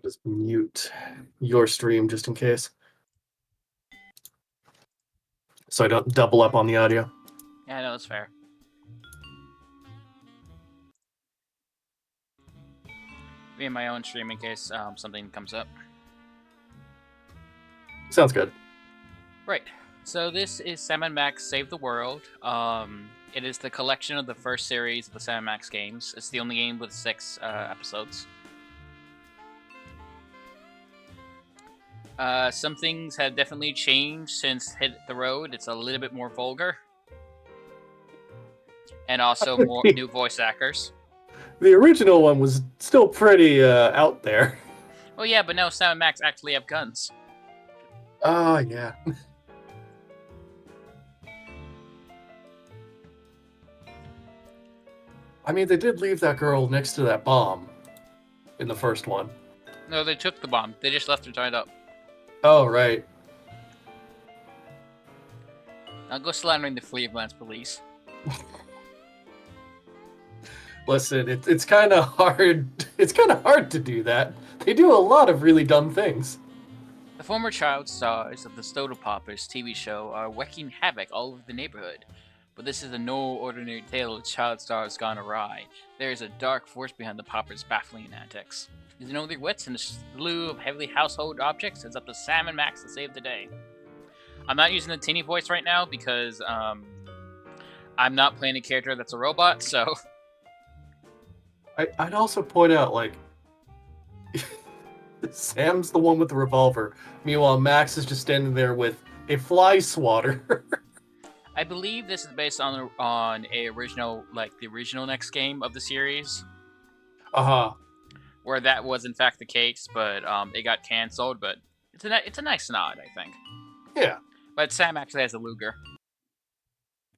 Just mute your stream just in case, so I don't double up on the audio. Yeah, no, that's fair. Be in my own stream in case something comes up. Sounds good. Right. So this is Sam & Max Save the World. It is the collection of the first series of the Sam & Max games. It's the only game with 6 episodes. Some things have definitely changed since Hit the Road. It's a little bit more vulgar. And also more new voice actors. The original one was still pretty out there. Oh yeah, but now Sam & Max actually have guns. Oh, yeah. I mean, they did leave that girl next to that bomb in the first one. No, they took the bomb. They just left her tied up. Oh, right. I'll go slandering the Cleveland police. Listen, it's kind of hard. It's kind of hard to do that. They do a lot of really dumb things. The former child stars of the Stoner Poppers TV show are wreaking havoc all over the neighborhood. But this is a no ordinary tale of child stars gone awry. There is a dark force behind the Poppers' baffling antics. Using all their wits and a slew of heavily household objects, it's up to Sam and Max to save the day. I'm not using the tinny voice right now because I'm not playing a character that's a robot, so... I'd also point out, like, Sam's the one with the revolver. Meanwhile, Max is just standing there with a fly swatter. I believe this is based on a original, like the original next game of the series. Where that was in fact the case, but it got canceled. But it's a nice nod, I think. Yeah. But Sam actually has a Luger.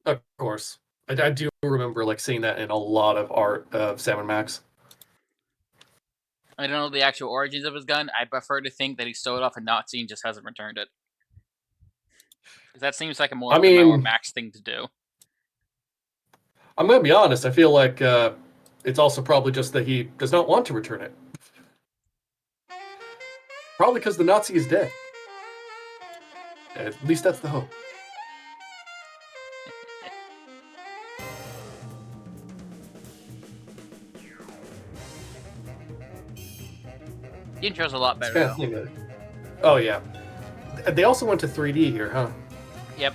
Of course. I do remember like seeing that in a lot of art of Sam & Max. I don't know the actual origins of his gun. I prefer to think that he stole it off a Nazi and just hasn't returned it. Because that seems like a more Max thing to do. I'm going to be honest. I feel like it's also probably just that he does not want to return it. Probably because the Nazi is dead. At least that's the hope. The intro's a lot better, though. Oh, yeah. They also went to 3D here, huh? Yep.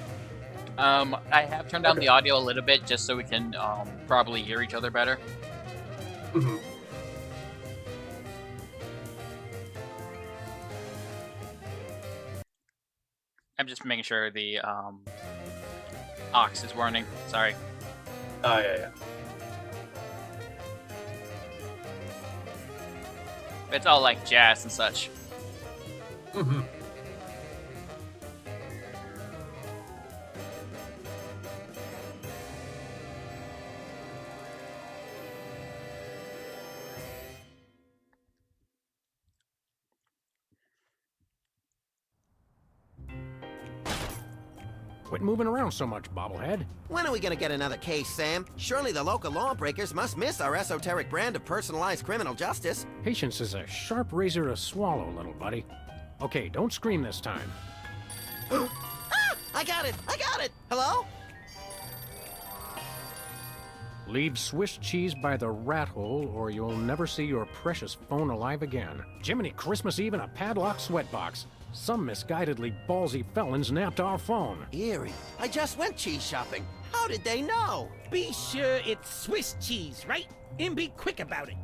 I have turned down the audio a little bit just so we can probably hear each other better. Mm-hmm. I'm just making sure the aux is warning. Sorry. Oh, yeah. It's all like jazz and such. Mm-hmm. Quit moving around so much, bobblehead. When are we gonna get another case, Sam? Surely the local lawbreakers must miss our esoteric brand of personalized criminal justice. Patience is a sharp razor to swallow, little buddy. Okay, don't scream this time. Ah! I got it! Hello? Leave Swiss cheese by the rat hole, or you'll never see your precious phone alive again. Jiminy Christmas Eve in a padlocked sweatbox. Some misguidedly ballsy felons nabbed our phone. Eerie. I just went cheese shopping. How did they know? Be sure it's Swiss cheese, right? And be quick about it.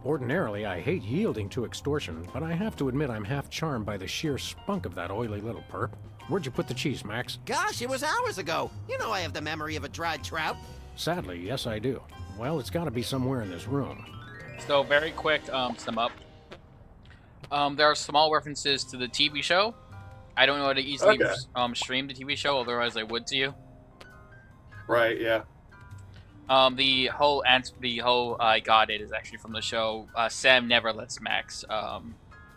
Ordinarily, I hate yielding to extortion, but I have to admit I'm half charmed by the sheer spunk of that oily little perp. Where'd you put the cheese, Max? Gosh, it was hours ago. You know I have the memory of a dried trout. Sadly, yes I do. Well, it's gotta be somewhere in this room. So, very quick sum up. There are small references to the TV show. I don't know how to easily stream the TV show, otherwise I would to you. Right, yeah. The whole I got it is actually from the show. Sam never lets Max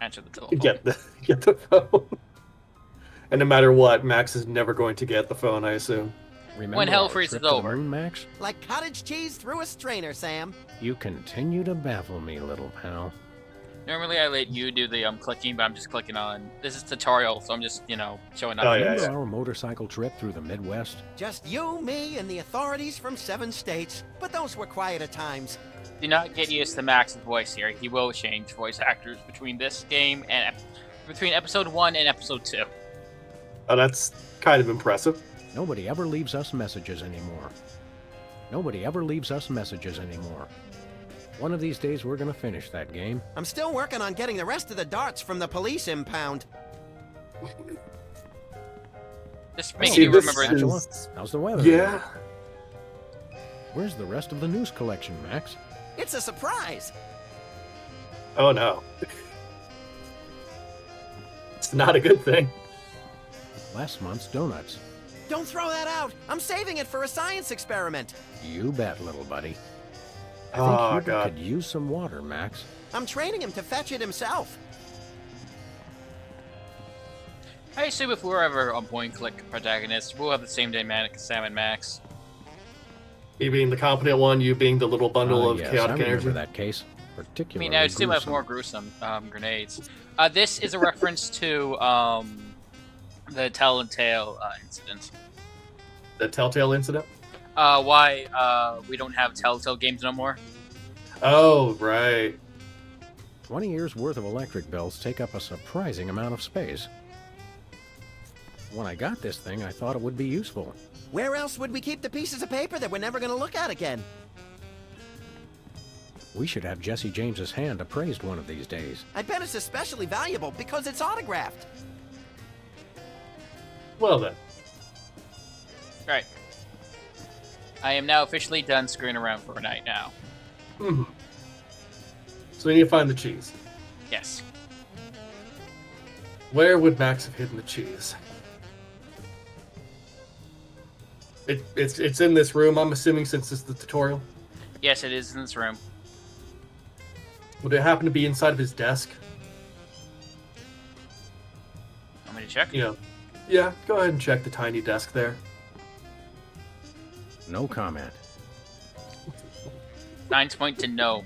answer the telephone. Get the phone. And no matter what, Max is never going to get the phone, I assume. Remember when hell our freezes trip to the over. moon, Max? Like cottage cheese through a strainer, Sam. You continue to baffle me, little pal. Normally I let you do the clicking, but I'm just clicking on. This is tutorial, so I'm just showing up. Oh, yeah, Remember yeah. our motorcycle trip through the Midwest? Just you, me, and the authorities from 7 states. But those were quieter times. Do not get used to Max's voice here. He will change voice actors between this game and between episode 1 and episode 2. Oh, that's kind of impressive. Nobody ever leaves us messages anymore. Nobody ever leaves us messages anymore. One of these days we're gonna finish that game. I'm still working on getting the rest of the darts from the police impound. This makes See, you this remember. Angela, is- how's the weather? Yeah. Where's the rest of the news collection, Max? It's a surprise. Oh no. It's not a good thing. Last month's donuts. Don't throw that out. I'm saving it for a science experiment. You bet, little buddy. I Oh, think Hubert God. could use some water, Max. I'm training him to fetch it himself. I assume if we're ever on point-click protagonists, we'll have the same dynamic as Sam and Max. You being the competent one, you being the little bundle of Yes, I chaotic remember energy. that case. I Particularly mean, I assume I have gruesome. more gruesome grenades. This is a reference to the Telltale incident. The Telltale incident? Why we don't have Telltale games no more. Oh, right. 20 years worth of electric bills take up a surprising amount of space. When I got this thing, I thought it would be useful. Where else would we keep the pieces of paper that we're never going to look at again? We should have Jesse James's hand appraised one of these days. I bet it's especially valuable because it's autographed. Well then. Right. I am now officially done screwing around for a night now. Hmm. So we need to find the cheese. Yes. Where would Max have hidden the cheese? It's in this room, I'm assuming, since this is the tutorial. Yes, it is in this room. Would it happen to be inside of his desk? Want me to check? Yeah, go ahead and check the tiny desk there. No comment. Signs point to no.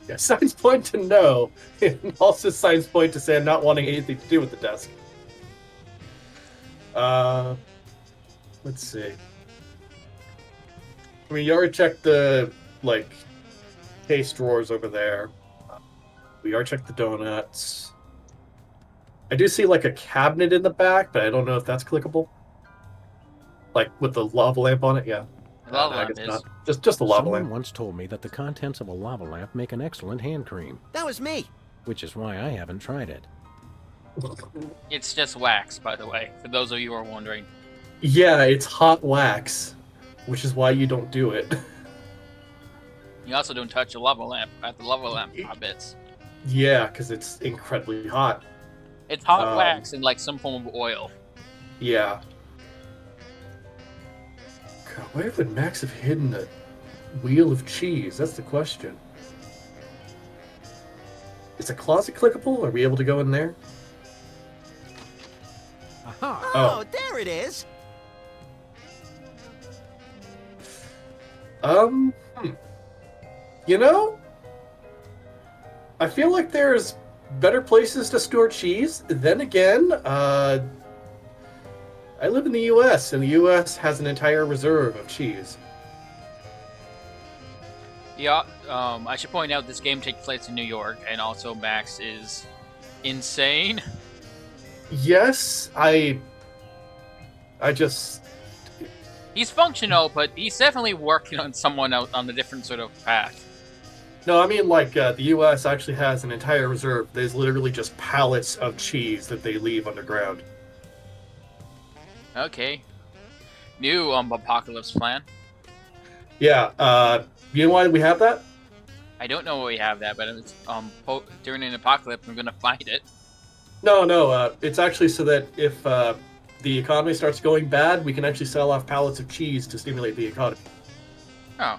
Yeah, signs point to no, and also signs point to say I'm not wanting anything to do with the desk. Let's see. I mean, you already checked the, case drawers over there. We already checked the donuts. I do see, a cabinet in the back, but I don't know if that's clickable. With the lava lamp on it, yeah. The lava I lamp guess is. not. Just the lava Someone lamp. once told me that the contents of a lava lamp make an excellent hand cream, That was me. which is why I haven't tried it. It's just wax, by the way, for those of you who are wondering. Yeah, it's hot wax, which is why you don't do it. You also don't touch a lava lamp at the lava lamp hot bits. Yeah, because it's incredibly hot. It's hot wax and some form of oil. Yeah. God, where would Max have hidden the wheel of cheese? That's the question. Is the closet clickable? Are we able to go in there? Aha! Oh, there it is. Hmm. I feel like there's better places to store cheese. Then again, I live in the U.S., and the U.S. has an entire reserve of cheese. Yeah, I should point out this game takes place in New York, and also Max is insane. Yes, I just... He's functional, but he's definitely working on someone out on a different sort of path. No, I mean, the U.S. actually has an entire reserve. There's literally just pallets of cheese that they leave underground. Okay. New apocalypse plan. Yeah, you know why we have that? I don't know why we have that, but it's, during an apocalypse, I'm gonna find it. No, it's actually so that if the economy starts going bad, we can actually sell off pallets of cheese to stimulate the economy. Oh.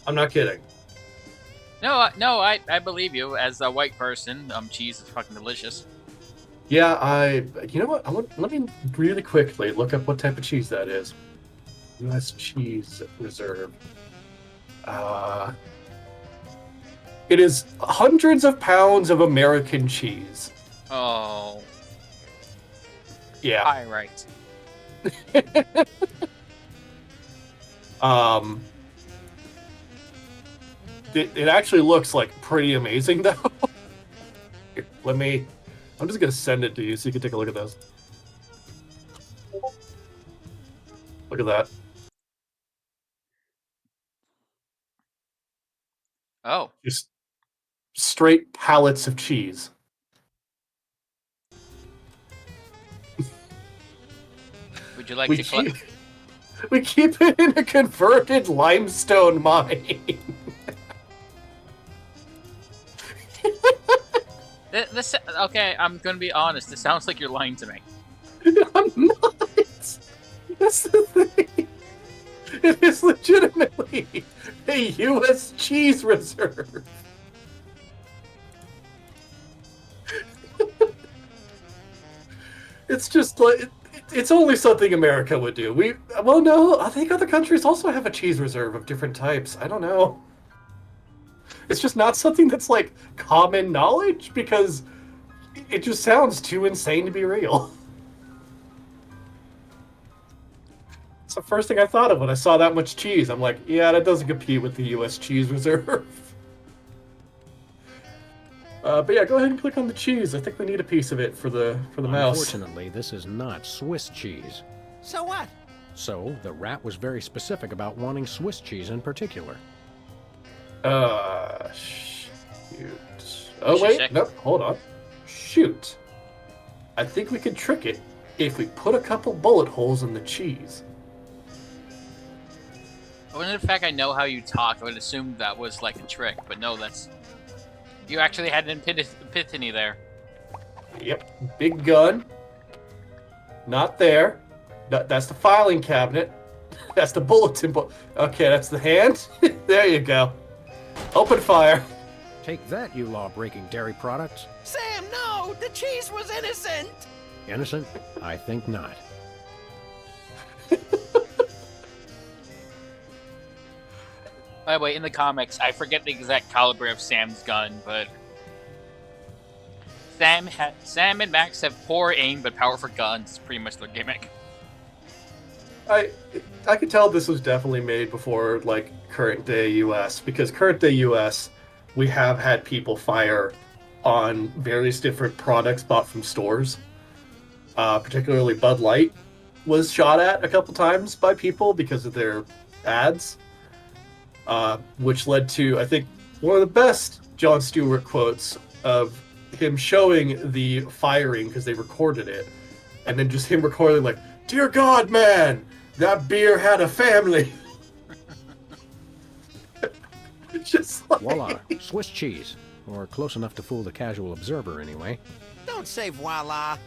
I'm not kidding. No, I believe you. As a white person, cheese is fucking delicious. Yeah, you know what? Let me really quickly look up what type of cheese that is. U.S. cheese reserve. It is hundreds of pounds of American cheese. Oh, Yeah. pyrite. It actually looks like pretty amazing though. Here, I'm just gonna send it to you so you can take a look at this. Look at that. Oh, Just straight pallets of cheese. would you like We to? keep, we keep it in a converted limestone mine. This okay. I'm gonna be honest. This sounds like you're lying to me. I'm not. That's the thing. It is legitimately a U.S. cheese reserve. It's just like it's only something America would do. Well, no, I think other countries also have a cheese reserve of different types. I don't know. It's just not something that's like common knowledge because it just sounds too insane to be real. It's the first thing I thought of when I saw that much cheese. I'm like, yeah, that doesn't compete with the U.S. cheese reserve. But yeah, go ahead and click on the cheese. I think we need a piece of it for the mouse. Unfortunately, this is not Swiss cheese. So what? So, the rat was very specific about wanting Swiss cheese in particular. Shoot. Oh wait, Check. nope. Hold on. Shoot. I think we could trick it if we put a couple bullet holes in the cheese. When in fact I know how you talk, I would assume that was like a trick, but no, that's you actually had an epiphany there. Yep. Big gun. Not there. That's the filing cabinet. That's the bulletin board. Okay, that's the hand. There you go. Open fire. Take that, you law-breaking dairy products. Sam, no! The cheese was innocent! Innocent? I think not. By the way, in the comics, I forget the exact caliber of Sam's gun, but Sam and Max have poor aim but powerful guns. It's pretty much their gimmick. I could tell this was definitely made before like current day US because current day US we have had people fire on various different products bought from stores. Particularly Bud Light was shot at a couple times by people because of their ads. Which led to, I think, one of the best Jon Stewart quotes of him showing the firing because they recorded it, and then just him recording like, "Dear God, man, that beer had a family." Just like... Voila, Swiss cheese. Or close enough to fool the casual observer, anyway. Don't say voila.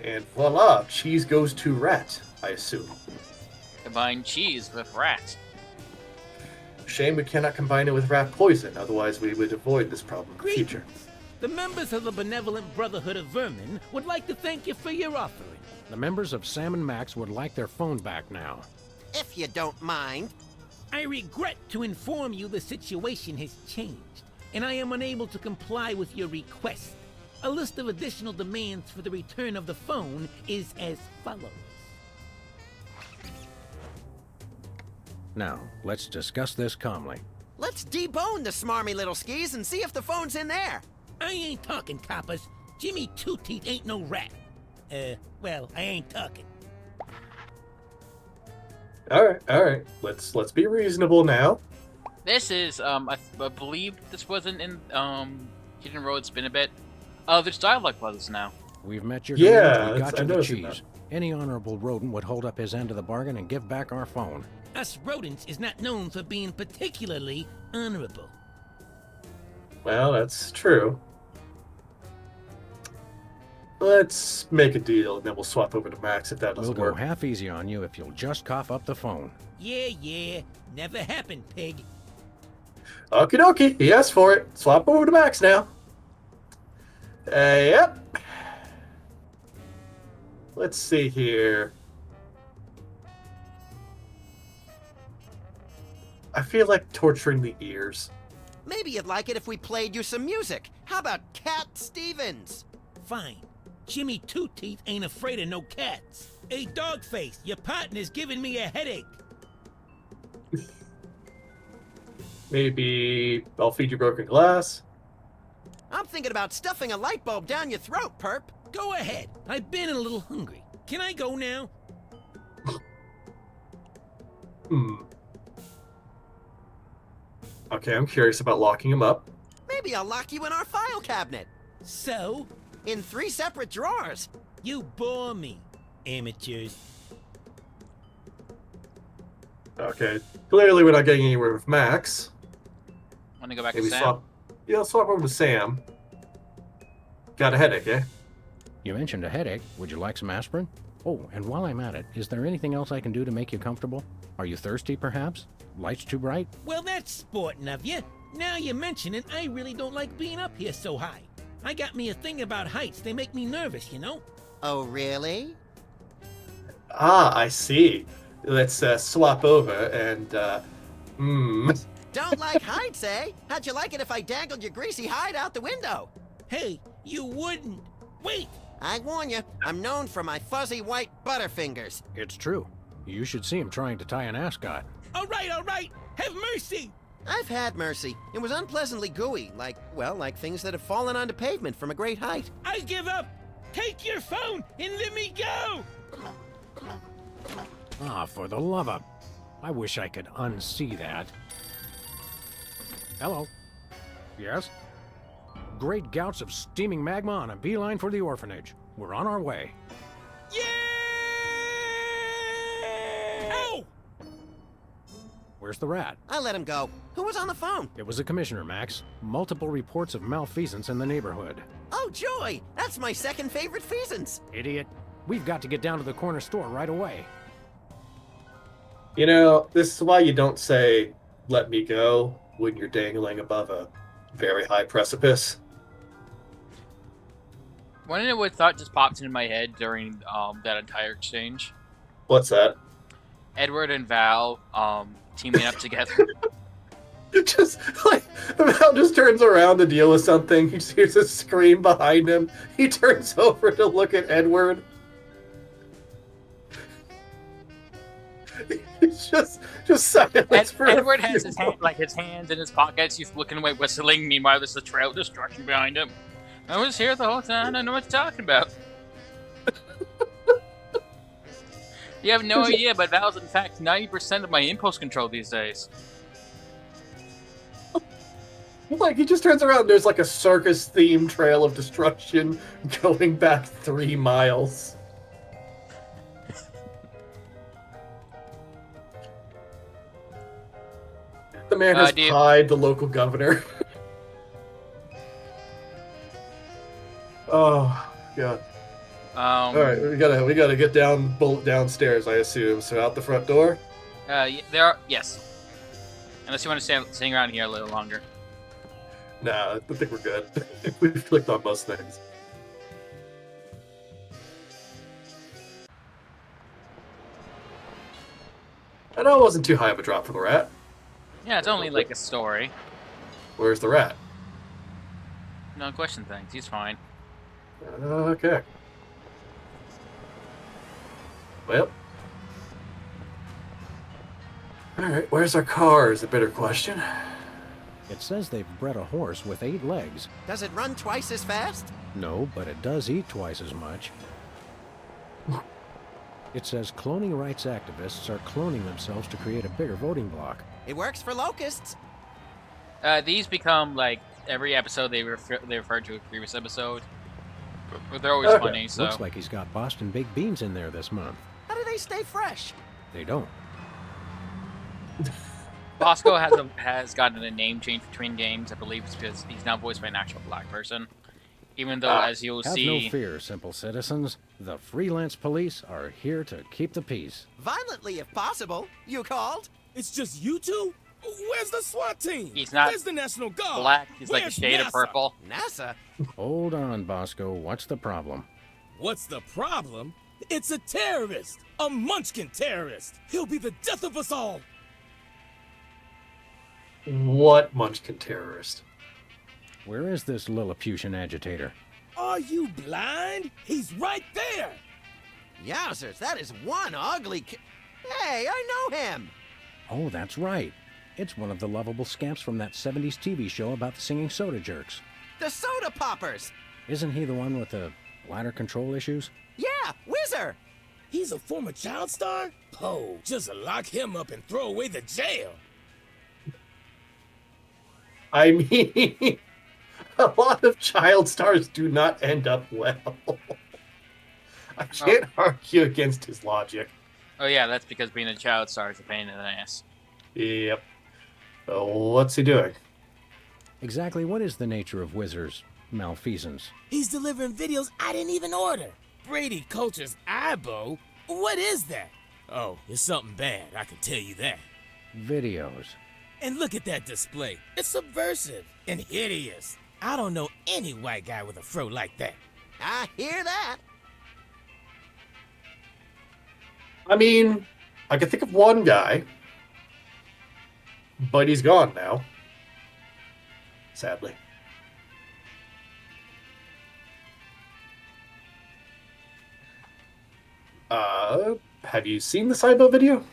And voila, cheese goes to rat, I assume. Combine cheese with rat. Shame we cannot combine it with rat poison, otherwise we would avoid this problem in the future. Greetings. The members of the Benevolent Brotherhood of Vermin would like to thank you for your offering. The members of Sam and Max would like their phone back now. If you don't mind. I regret to inform you the situation has changed, and I am unable to comply with your request. A list of additional demands for the return of the phone is as follows. Now, let's discuss this calmly. Let's debone the smarmy little skis and see if the phone's in there. I ain't talking, coppers. Jimmy Two-Teeth ain't no rat. Well, I ain't talking. All right. Let's be reasonable now. This is I believe this wasn't in Hidden Road. It's been a bit. There's dialogue puzzles now. We've met your Yeah, demands, we got I you the noticed cheese. that. Any honorable rodent would hold up his end of the bargain and give back our phone. Us rodents is not known for being particularly honorable. Well, that's true. Let's make a deal, and then we'll swap over to Max if that We'll doesn't go work. half easy on you if you'll just cough up the phone. Yeah, never happened, pig. Okie dokie, he asked for it. Swap over to Max now. Yep. Let's see here. I feel like torturing the ears. Maybe you'd like it if we played you some music. How about Cat Stevens? Fine. Jimmy Two Teeth ain't afraid of no cats. Hey, Dogface, your partner's giving me a headache. Maybe I'll feed you broken glass. I'm thinking about stuffing a light bulb down your throat, Perp. Go ahead. I've been a little hungry. Can I go now? Okay, I'm curious about locking him up. Maybe I'll lock you in our file cabinet. So, In 3 separate drawers. you bore me, amateurs. Okay, clearly we're not getting anywhere with Max. Want to go back Maybe to Sam? swap. Yeah, I'll swap over to Sam. Got a headache, eh? You mentioned a headache. Would you like some aspirin? Oh, and while I'm at it, is there anything else I can do to make you comfortable? Are you thirsty, perhaps? Lights too bright? Well, that's sporting of you. Now you mention it, I really don't like being up here so high. I got me a thing about heights. They make me nervous, you know? Oh, really? Ah, I see. Let's swap over and, Don't like heights, eh? How'd you like it if I dangled your greasy hide out the window? Hey, you wouldn't. Wait! I warn you, I'm known for my fuzzy white butterfingers. It's true. You should see him trying to tie an ascot. All right, have mercy! I've had mercy. It was unpleasantly gooey, like things that have fallen onto pavement from a great height. I give up! Take your phone and let me go! Ah, for the love of... I wish I could unsee that. Hello. Yes? Great gouts of steaming magma on a beeline for the orphanage. We're on our way. Yeah! Oh! Where's the rat? I let him go. Who was on the phone? It was a commissioner, Max. Multiple reports of malfeasance in the neighborhood. Oh, joy! That's my second favorite feasance. Idiot. We've got to get down to the corner store right away. you know, this is why you don't say, let me go, when you're dangling above a very high precipice. Want to know what thought just popped into my head during that entire exchange? What's that? Edward and Val teaming up together. Just like Val just turns around to deal with something. He just hears a scream behind him. He turns over to look at Edward. It's just silence for Edward has his hands in his pockets. He's looking away, whistling. Meanwhile, there's a trail of destruction behind him. I was here the whole time. I know what you're talking about. You have no idea, but Val's in fact 90% of my impulse control these days. Like, he just turns around and there's like a circus-themed trail of destruction going back 3 miles. The man has pied the local governor. Oh, God. All right, we gotta get downstairs, I assume. So out the front door. Yes. Unless you want to stay around here a little longer. Nah, I think we're good. We've clicked on most things. I know it wasn't too high of a drop for the rat. Yeah, it's only like a story. Where's the rat? No question things. He's fine. Okay. Well. Alright, where's our car is a better question. It says they've bred a horse with 8 legs. Does it run twice as fast? No, but it does eat twice as much. It says cloning rights activists are cloning themselves to create a bigger voting bloc. It works for locusts. These become like every episode they refer to a previous episode. But they're always funny. So Looks like he's got Boston baked beans in there this month. How do they stay fresh? They don't. Bosco has gotten a name change between games. I believe it's because he's now voiced by an actual black person. Even though, as you'll Have see, no fear, simple citizens. The freelance police are here to keep the peace. Violently, if possible. You called? It's just you two? Where's the SWAT team? he's not Where's the National Guard? black. He's like a Where's shade of NASA? purple. NASA? Hold on, Bosco. What's the problem? What's the problem? It's a terrorist! A Munchkin terrorist! He'll be the death of us all! What Munchkin terrorist? Where is this Lilliputian agitator? Are you blind? He's right there. Yowzers, that is one ugly Hey, I know him! Oh, that's right. It's one of the lovable scamps from that 70s TV show about the singing soda jerks. The Soda Poppers! Isn't he the one with the bladder control issues? Yeah, Whizzer! He's a former child star? Oh, just lock him up and throw away the jail. I mean, a lot of child stars do not end up well. I can't argue against his logic. Oh yeah, that's because being a child star is a pain in the ass. Yep. So what's he doing? Exactly what is the nature of Whizzer's malfeasance? He's delivering videos I didn't even order. Brady Culture's Ibo? What is that? Oh, it's something bad, I can tell you that. Videos. And look at that display. It's subversive and hideous. I don't know any white guy with a fro like that. I hear that. I mean, I can think of one guy, but he's gone now. Sadly. Have you seen the Cybo video?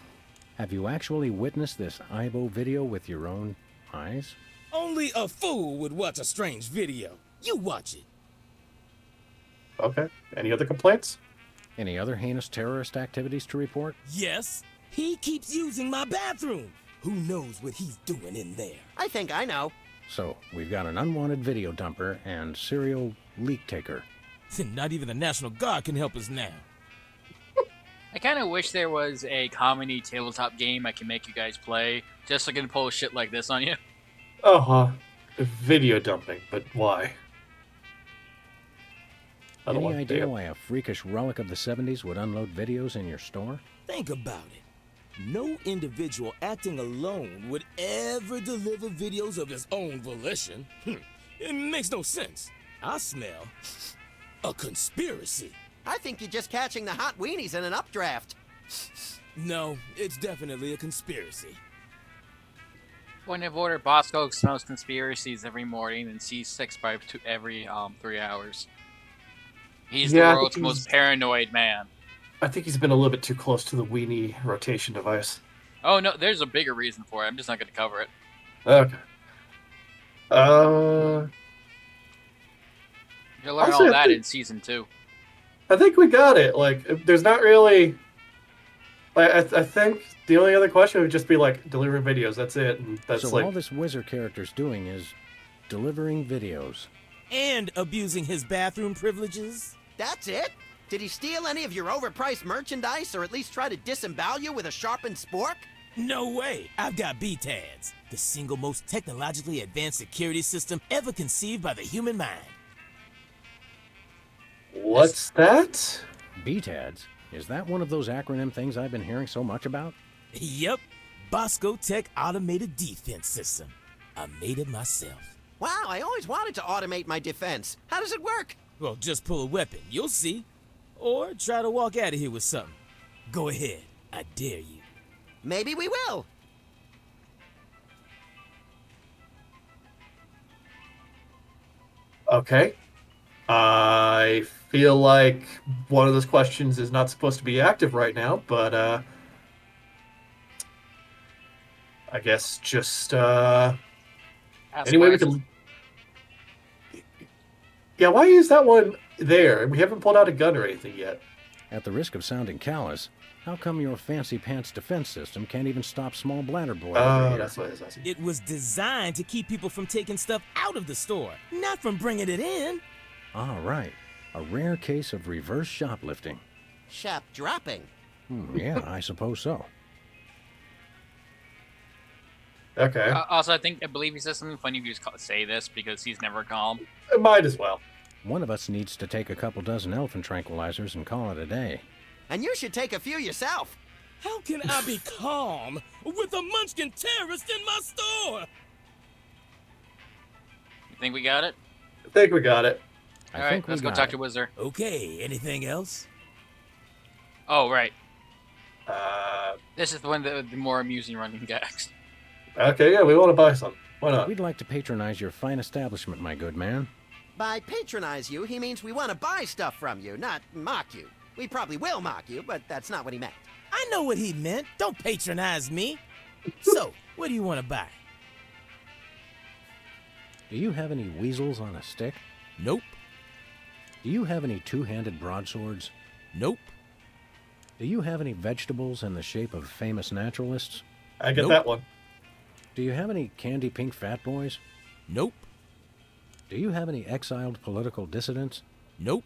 Have you actually witnessed this Ibo video with your own eyes? Only a fool would watch a strange video. You watch it. Okay. Any other complaints? Any other heinous terrorist activities to report? Yes, he keeps using my bathroom. Who knows what he's doing in there? I think I know. So, we've got an unwanted video dumper and serial leak taker. Not even the National Guard can help us now. I kind of wish there was a comedy tabletop game I can make you guys play, just so I can pull shit like this on you. Video dumping, but why? I don't Any want idea to. why a freakish relic of the 70s would unload videos in your store? Think about it. No individual acting alone would ever deliver videos of his own volition. It makes no sense. I smell a conspiracy. I think you're just catching the hot weenies in an updraft. No, it's definitely a conspiracy. Point of order, Bosco smells conspiracies every morning and sees sex by every 3 hours. He's Yeah, I the world's think most paranoid man. I think he's been a little bit too close to the weenie rotation device. Oh no, there's a bigger reason for it. I'm just not going to cover it. Okay. You'll learn Honestly, all I that think- in season 2. I think we got it. Like, there's not really. Like, I think the only other question would just be like delivering videos. That's it. And that's so like. all this Whizzer character's doing is delivering videos. And abusing his bathroom privileges? That's it? Did he steal any of your overpriced merchandise or at least try to disembowel you with a sharpened spork? No way. I've got BTADS, the single most technologically advanced security system ever conceived by the human mind. What's that? BTADS? Is that one of those acronym things I've been hearing so much about? Yep, Bosco Tech Automated Defense System. I made it myself. Wow, I always wanted to automate my defense. How does it work? Well, just pull a weapon, you'll see. Or try to walk out of here with something. Go ahead, I dare you. Maybe we will. Okay. I feel like one of those questions is not supposed to be active right now, but I guess just Ask anyway we questions. can. Yeah, why is that one there? We haven't pulled out a gun or anything yet. At the risk of sounding callous, how come your fancy pants defense system can't even stop small bladder boy over Oh, here? that's what it is. I see. It was designed to keep people from taking stuff out of the store, not from bringing it in. Ah, right. A rare case of reverse shoplifting. Shop dropping. Yeah, I suppose so. Okay, Also, I believe he says something funny if you just say this because he's never calm. might as well. One of us needs to take a couple dozen elephant tranquilizers and call it a day. And you should take a few yourself. How can I be calm with a Munchkin terrorist in my store? You think we got it? I think we got it. I All right, think we let's go got talk it. to Whizzer. Okay, anything else? Oh, right. Uh, This is one of the more amusing running gags. Okay, yeah, we want to buy some. Why not? We'd like to patronize your fine establishment, my good man. By patronize you, he means we want to buy stuff from you, not mock you. We probably will mock you, but that's not what he meant. I know what he meant. Don't patronize me. So, what do you want to buy? Do you have any weasels on a stick? Nope. Do you have any two-handed broadswords? Nope. Do you have any vegetables in the shape of famous naturalists? I get Nope. that one. Do you have any candy pink fat boys? Nope. Do you have any exiled political dissidents? Nope.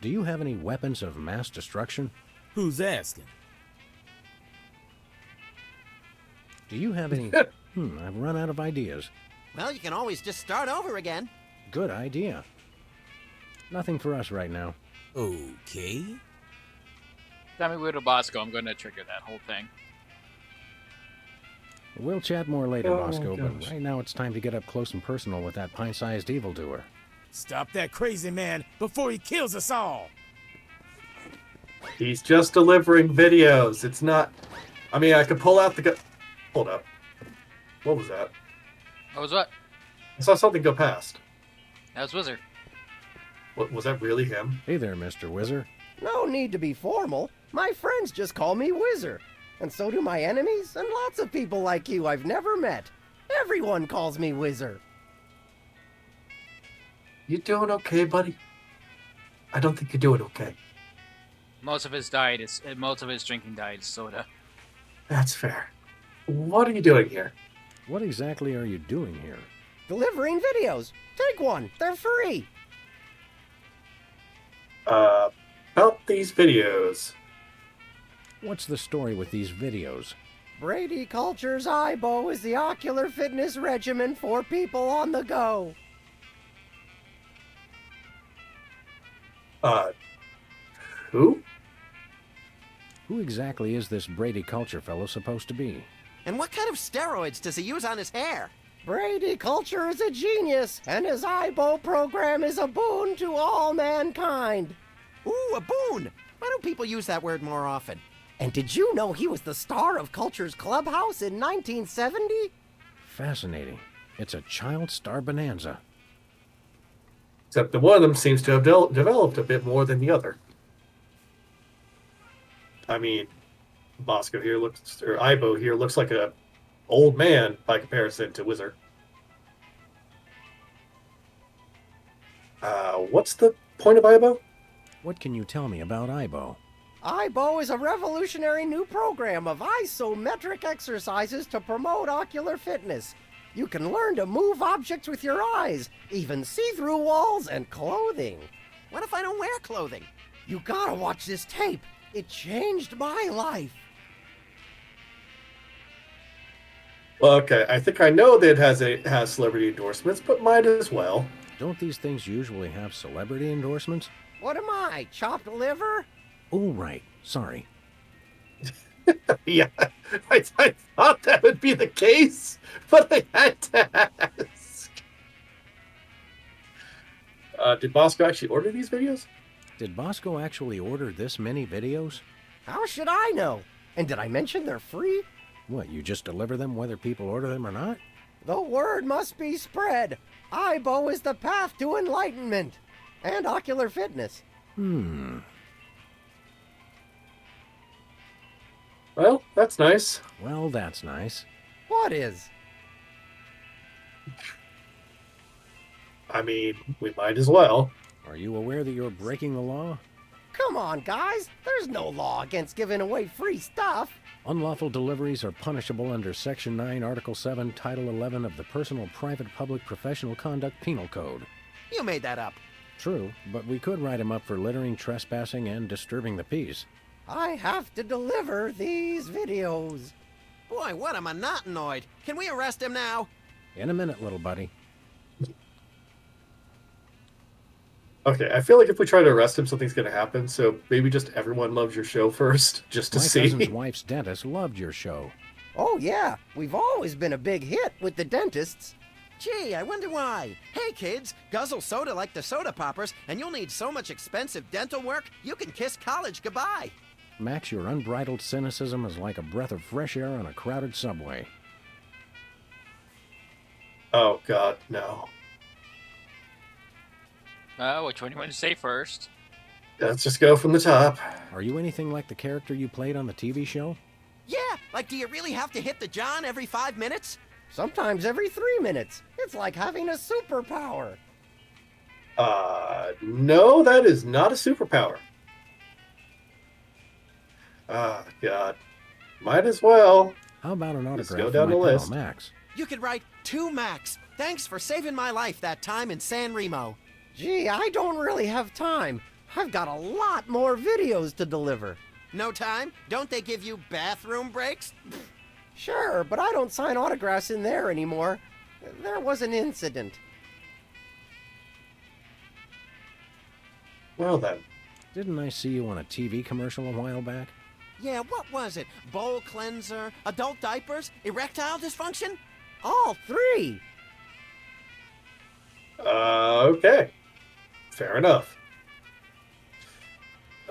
Do you have any weapons of mass destruction? Who's asking? Do you have any... I've run out of ideas. Well, you can always just start over again. Good idea. Nothing for us right now. Okay. Tell me where to Bosco. I'm going to trigger that whole thing. We'll chat more later, Oh, Bosco, but gosh. right now it's time to get up close and personal with that pint-sized evildoer. Stop that crazy man before he kills us all. He's just delivering videos. It's not. I mean, I could pull out the gun. Hold up. What was that? What was what? I saw something go past. That was Wizard. What, was that really him? Hey there, Mr. Whizzer. No need to be formal. My friends just call me Whizzer. And so do my enemies, and lots of people like you I've never met. Everyone calls me Whizzer. You doing okay, buddy? I don't think you're doing okay. Most of his drinking diet is soda. That's fair. What are you doing here? What exactly are you doing here? Delivering videos. Take one. They're free. About these videos. What's the story with these videos? Brady Culture's IBO is the ocular fitness regimen for people on the go. Who? Who exactly is this Brady Culture fellow supposed to be? And what kind of steroids does he use on his hair? Brady Culture is a genius, and his IBO program is a boon to all mankind. Ooh, a boon! Why don't people use that word more often? And did you know he was the star of Culture's Clubhouse in 1970? Fascinating. It's a child star bonanza. Except that one of them seems to have developed a bit more than the other. I mean, Bosco here looks, or Ibo here looks like a old man by comparison to Wizard. What's the point of Ibo? What can you tell me about IBO? IBO is a revolutionary new program of isometric exercises to promote ocular fitness. You can learn to move objects with your eyes, even see through walls and clothing. What if I don't wear clothing? You gotta watch this tape. It changed my life. Well, okay, I think I know that it has celebrity endorsements, but might as well. Don't these things usually have celebrity endorsements? What am I, chopped liver? Oh, right. Sorry. Yeah, I thought that would be the case, but I had to ask. Did Bosco actually order these videos? Did Bosco actually order this many videos? How should I know? And did I mention they're free? What, you just deliver them whether people order them or not? The word must be spread. IBO is the path to enlightenment and ocular fitness. Well, that's nice. Well, that's nice. What is? I mean, we might as well. Are you aware that you're breaking the law? Come on, guys. There's no law against giving away free stuff. Unlawful deliveries are punishable under Section 9, Article 7, Title 11 of the Personal, Private, Public, Professional Conduct Penal Code. You made that up. True, but we could write him up for littering, trespassing, and disturbing the peace. I have to deliver these videos. Boy, what a monotanoid. Can we arrest him now? In a minute, little buddy. Okay, I feel like if we try to arrest him, something's going to happen. So maybe just everyone loves your show first, just to My see. cousin's wife's dentist loved your show. Oh, yeah. We've always been a big hit with the dentists. Gee, I wonder why. Hey, kids, guzzle soda like the soda poppers, and you'll need so much expensive dental work, you can kiss college goodbye. Max, your unbridled cynicism is like a breath of fresh air on a crowded subway. Oh God, no. Which one do you want to say first? Let's just go from the top. Are you anything like the character you played on the TV show? Yeah, like do you really have to hit the John every 5 minutes? Sometimes every 3 minutes. It's like having a superpower. No, that is not a superpower. Ah, God. Might as well. How about an Let's autograph go down from my the pal list. Max? You could write to Max. Thanks for saving my life that time in San Remo. Gee, I don't really have time. I've got a lot more videos to deliver. No time? Don't they give you bathroom breaks? Sure, but I don't sign autographs in there anymore. There was an incident. Well then. Didn't I see you on a TV commercial a while back? Yeah, what was it? Bowl cleanser, adult diapers, erectile dysfunction? All 3. Okay. Fair enough.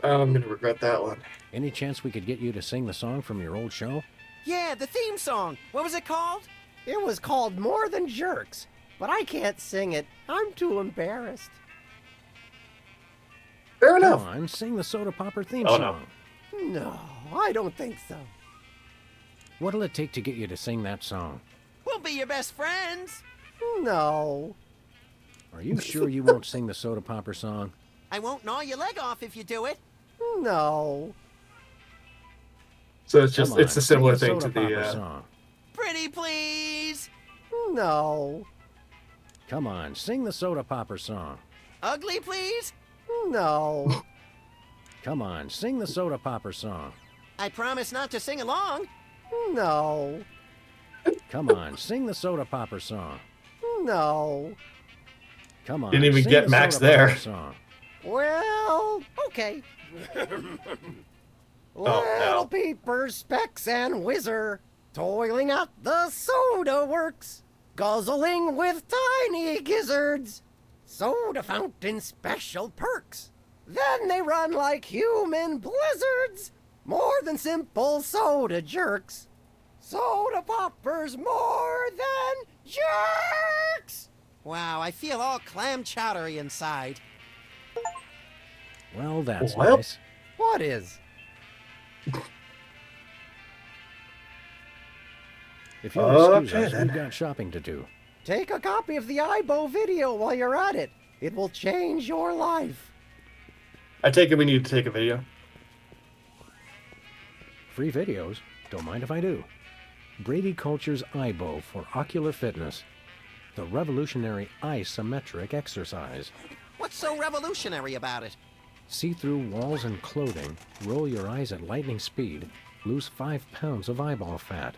I'm gonna regret that one. Any chance we could get you to sing the song from your old show? Yeah, the theme song. What was it called? It was called More Than Jerks, but I can't sing it. I'm too embarrassed. Fair Come enough. on, sing the Soda Popper theme Oh, no. song. No, I don't think so. What'll it take to get you to sing that song? We'll be your best friends. No. Are you sure you won't sing the Soda Popper song? I won't gnaw your leg off if you do it. No. So it's just Come on, it's a similar sing thing the to Soda the Popper song. Pretty please. No. Come on, sing the Soda Popper song. Ugly please. No. Come on, sing the Soda Popper song. I promise not to sing along. No. Come on, sing the Soda Popper song. No. Come on, Didn't even sing get the Max Soda there. Popper song. Well, okay. no. Little peepers, specks, and whizzer, toiling at the soda works, guzzling with tiny gizzards, soda fountain special perks. Then they run like human blizzards, more than simple soda jerks. Soda poppers more than jerks! Wow, I feel all clam chowdery inside. Well, that's Well. nice. What is? If you'll excuse Okay, us, then. we've got shopping to do. Take a copy of the IBO video while you're at it. It will change your life. I take it we need to take a video. Free videos? Don't mind if I do. Brady Culture's IBO for ocular fitness. The revolutionary isometric exercise. What's so revolutionary about it? See through walls and clothing, roll your eyes at lightning speed, lose 5 pounds of eyeball fat.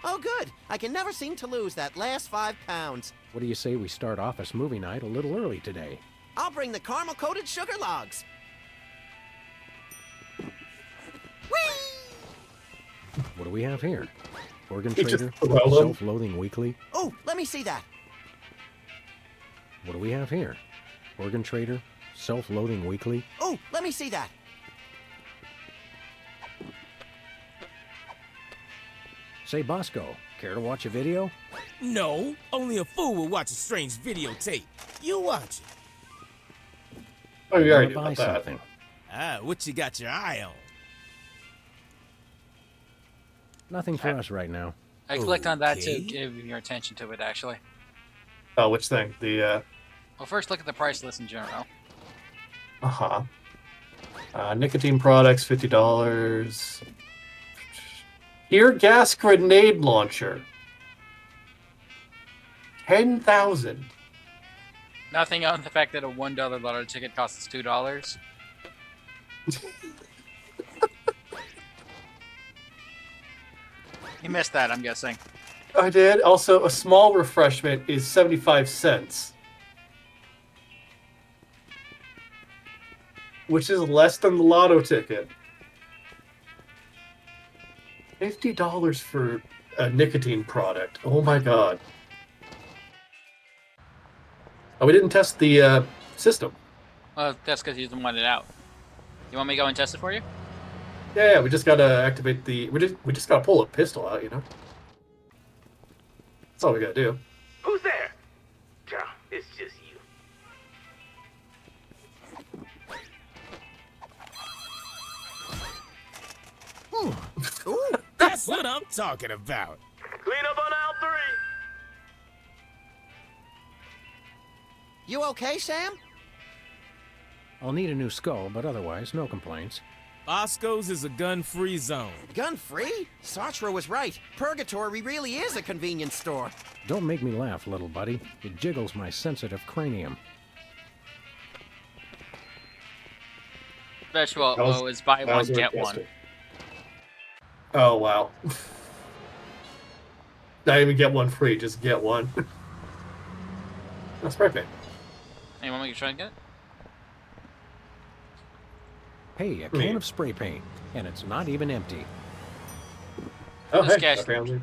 Oh, good. I can never seem to lose that last 5 pounds. What do you say we start office movie night a little early today? I'll bring the caramel-coated sugar logs. Whee! What do we have here? Organ You just Trader, throw 'em. Self-Loathing Weekly. Oh, let me see that. What do we have here? Organ Trader, Self-Loathing Weekly. Oh, let me see that. Say, Bosco, care to watch a video? No, only a fool would watch a strange videotape. You watch it. Oh, you I already wanna knew buy about that. something. Ah, what you got your eye on? Nothing for us right now. I clicked on that to Okay. give your attention to it, actually. Oh, which thing? The Well, first look at the price list in general. nicotine products, $50. Ear gas grenade launcher, 10,000. Nothing on the fact that a $1 lottery ticket costs $2. You missed that, I'm guessing. I did. Also, a small refreshment is 75 cents. Which is less than the lotto ticket. $50 for a nicotine product. Oh my god. Oh, we didn't test the system. Well, that's because you didn't want it out. You want me to go and test it for you? Yeah, we just gotta activate the. We just gotta pull a pistol out, you know. That's all we gotta do. Who's there? It's just you. Ooh, That's what I'm talking about. Clean up on aisle 3. you okay, Sam? I'll need a new skull, but otherwise, no complaints. Osco's is a gun-free zone. Gun-free? Sartre was right. Purgatory really is a convenience store. Don't make me laugh, little buddy. It jiggles my sensitive cranium. Special That was- is buy That one, was get sarcastic. one. Oh, wow. Not even get one free, just get one. That's perfect. Hey, want me to try and get it? Hey, a can of spray paint, and it's not even empty. Oh, This hey, guy's- apparently.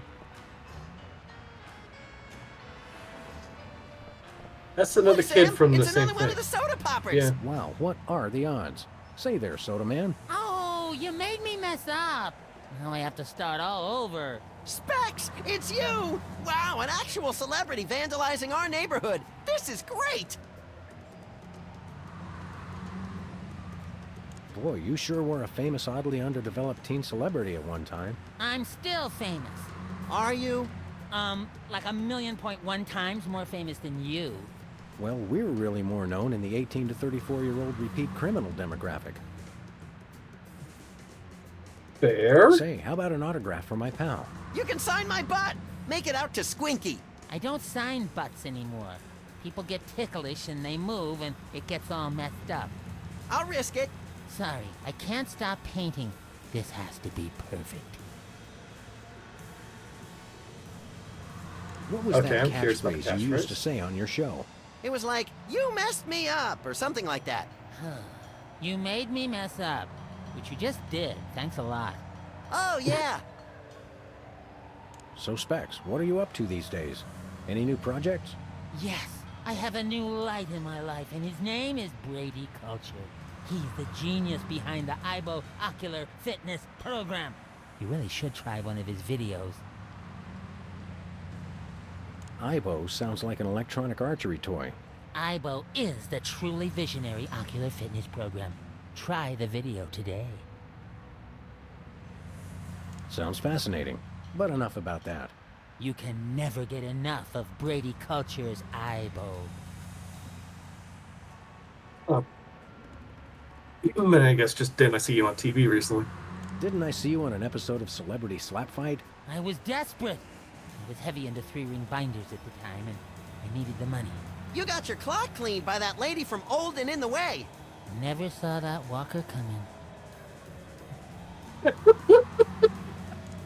That's another Look, kid Sam, from the it's same another one thing. of the soda poppers. Yeah. Wow, what are the odds? Say there, Soda Man. Oh, you made me mess up. Now I have to start all over. Specs, it's you! Wow, an actual celebrity vandalizing our neighborhood. This is great! Boy, you sure were a famous, oddly underdeveloped teen celebrity at one time. I'm still famous. Are you? Like 1,000,000.1 times more famous than you. Well, we're really more known in the 18 to 34-year-old repeat criminal demographic. Fair? Say, how about an autograph for my pal? You can sign my butt! Make it out to Squinky. I don't sign butts anymore. People get ticklish and they move and it gets all messed up. I'll risk it. Sorry, I can't stop painting. This has to be perfect. What was Okay, that I'm curious about the catchphrase you used catchphrase. to say on your show? It was like, you messed me up, or something like that. You made me mess up, which you just did. Thanks a lot. Oh, yeah. So, Specs, what are you up to these days? Any new projects? Yes, I have a new light in my life, and his name is Brady Culture. He's the genius behind the IBO Ocular Fitness Program. You really should try one of his videos. IBO sounds like an electronic archery toy. IBO is the truly visionary ocular fitness program. Try the video today. Sounds fascinating, but enough about that. You can never get enough of Brady Culture's IBO. And I guess just didn't I see you on TV recently? Didn't I see you on an episode of Celebrity Slap Fight? I was desperate. I was heavy into 3-ring binders at the time, and I needed the money. You got your clock cleaned by that lady from Old and in the Way. Never saw that walker coming.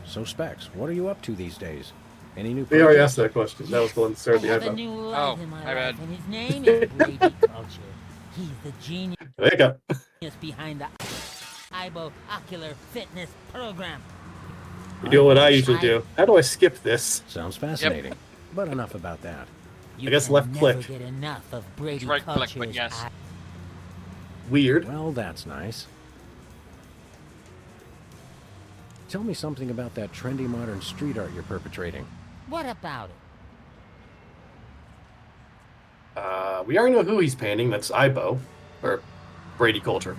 So, Specs, what are you up to these days? Any new We already projects? asked that question. That was the one that I started the have a eyebrow. new light Oh, in my my life, bad. and his name is Brady Culture. He's the genius There you go. behind the IBO Ocular Fitness Program. You do what I usually do. How do I skip this? Sounds fascinating, but enough about that. You I guess can left never click. get enough of Brady Right click, Culture's but yes. Weird. Well, that's nice. Tell me something about that trendy modern street art you're perpetrating. What about it? We already know who he's painting. That's Ibo, or Brady Culture.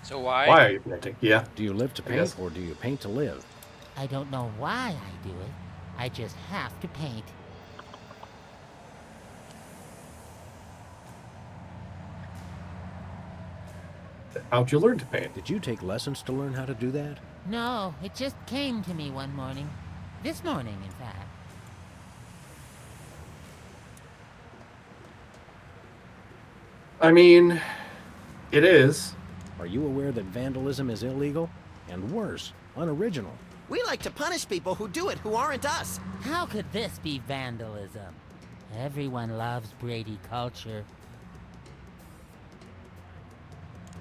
So why? Why are you painting? Yeah. Do you live to I paint, guess. or do you paint to live? I don't know why I do it. I just have to paint. How'd you learn to paint? Did you take lessons to learn how to do that? No, it just came to me one morning. This morning, in fact. I mean, it is. Are you aware that vandalism is illegal? And worse, unoriginal. We like to punish people who do it who aren't us. How could this be vandalism? Everyone loves Brady Culture.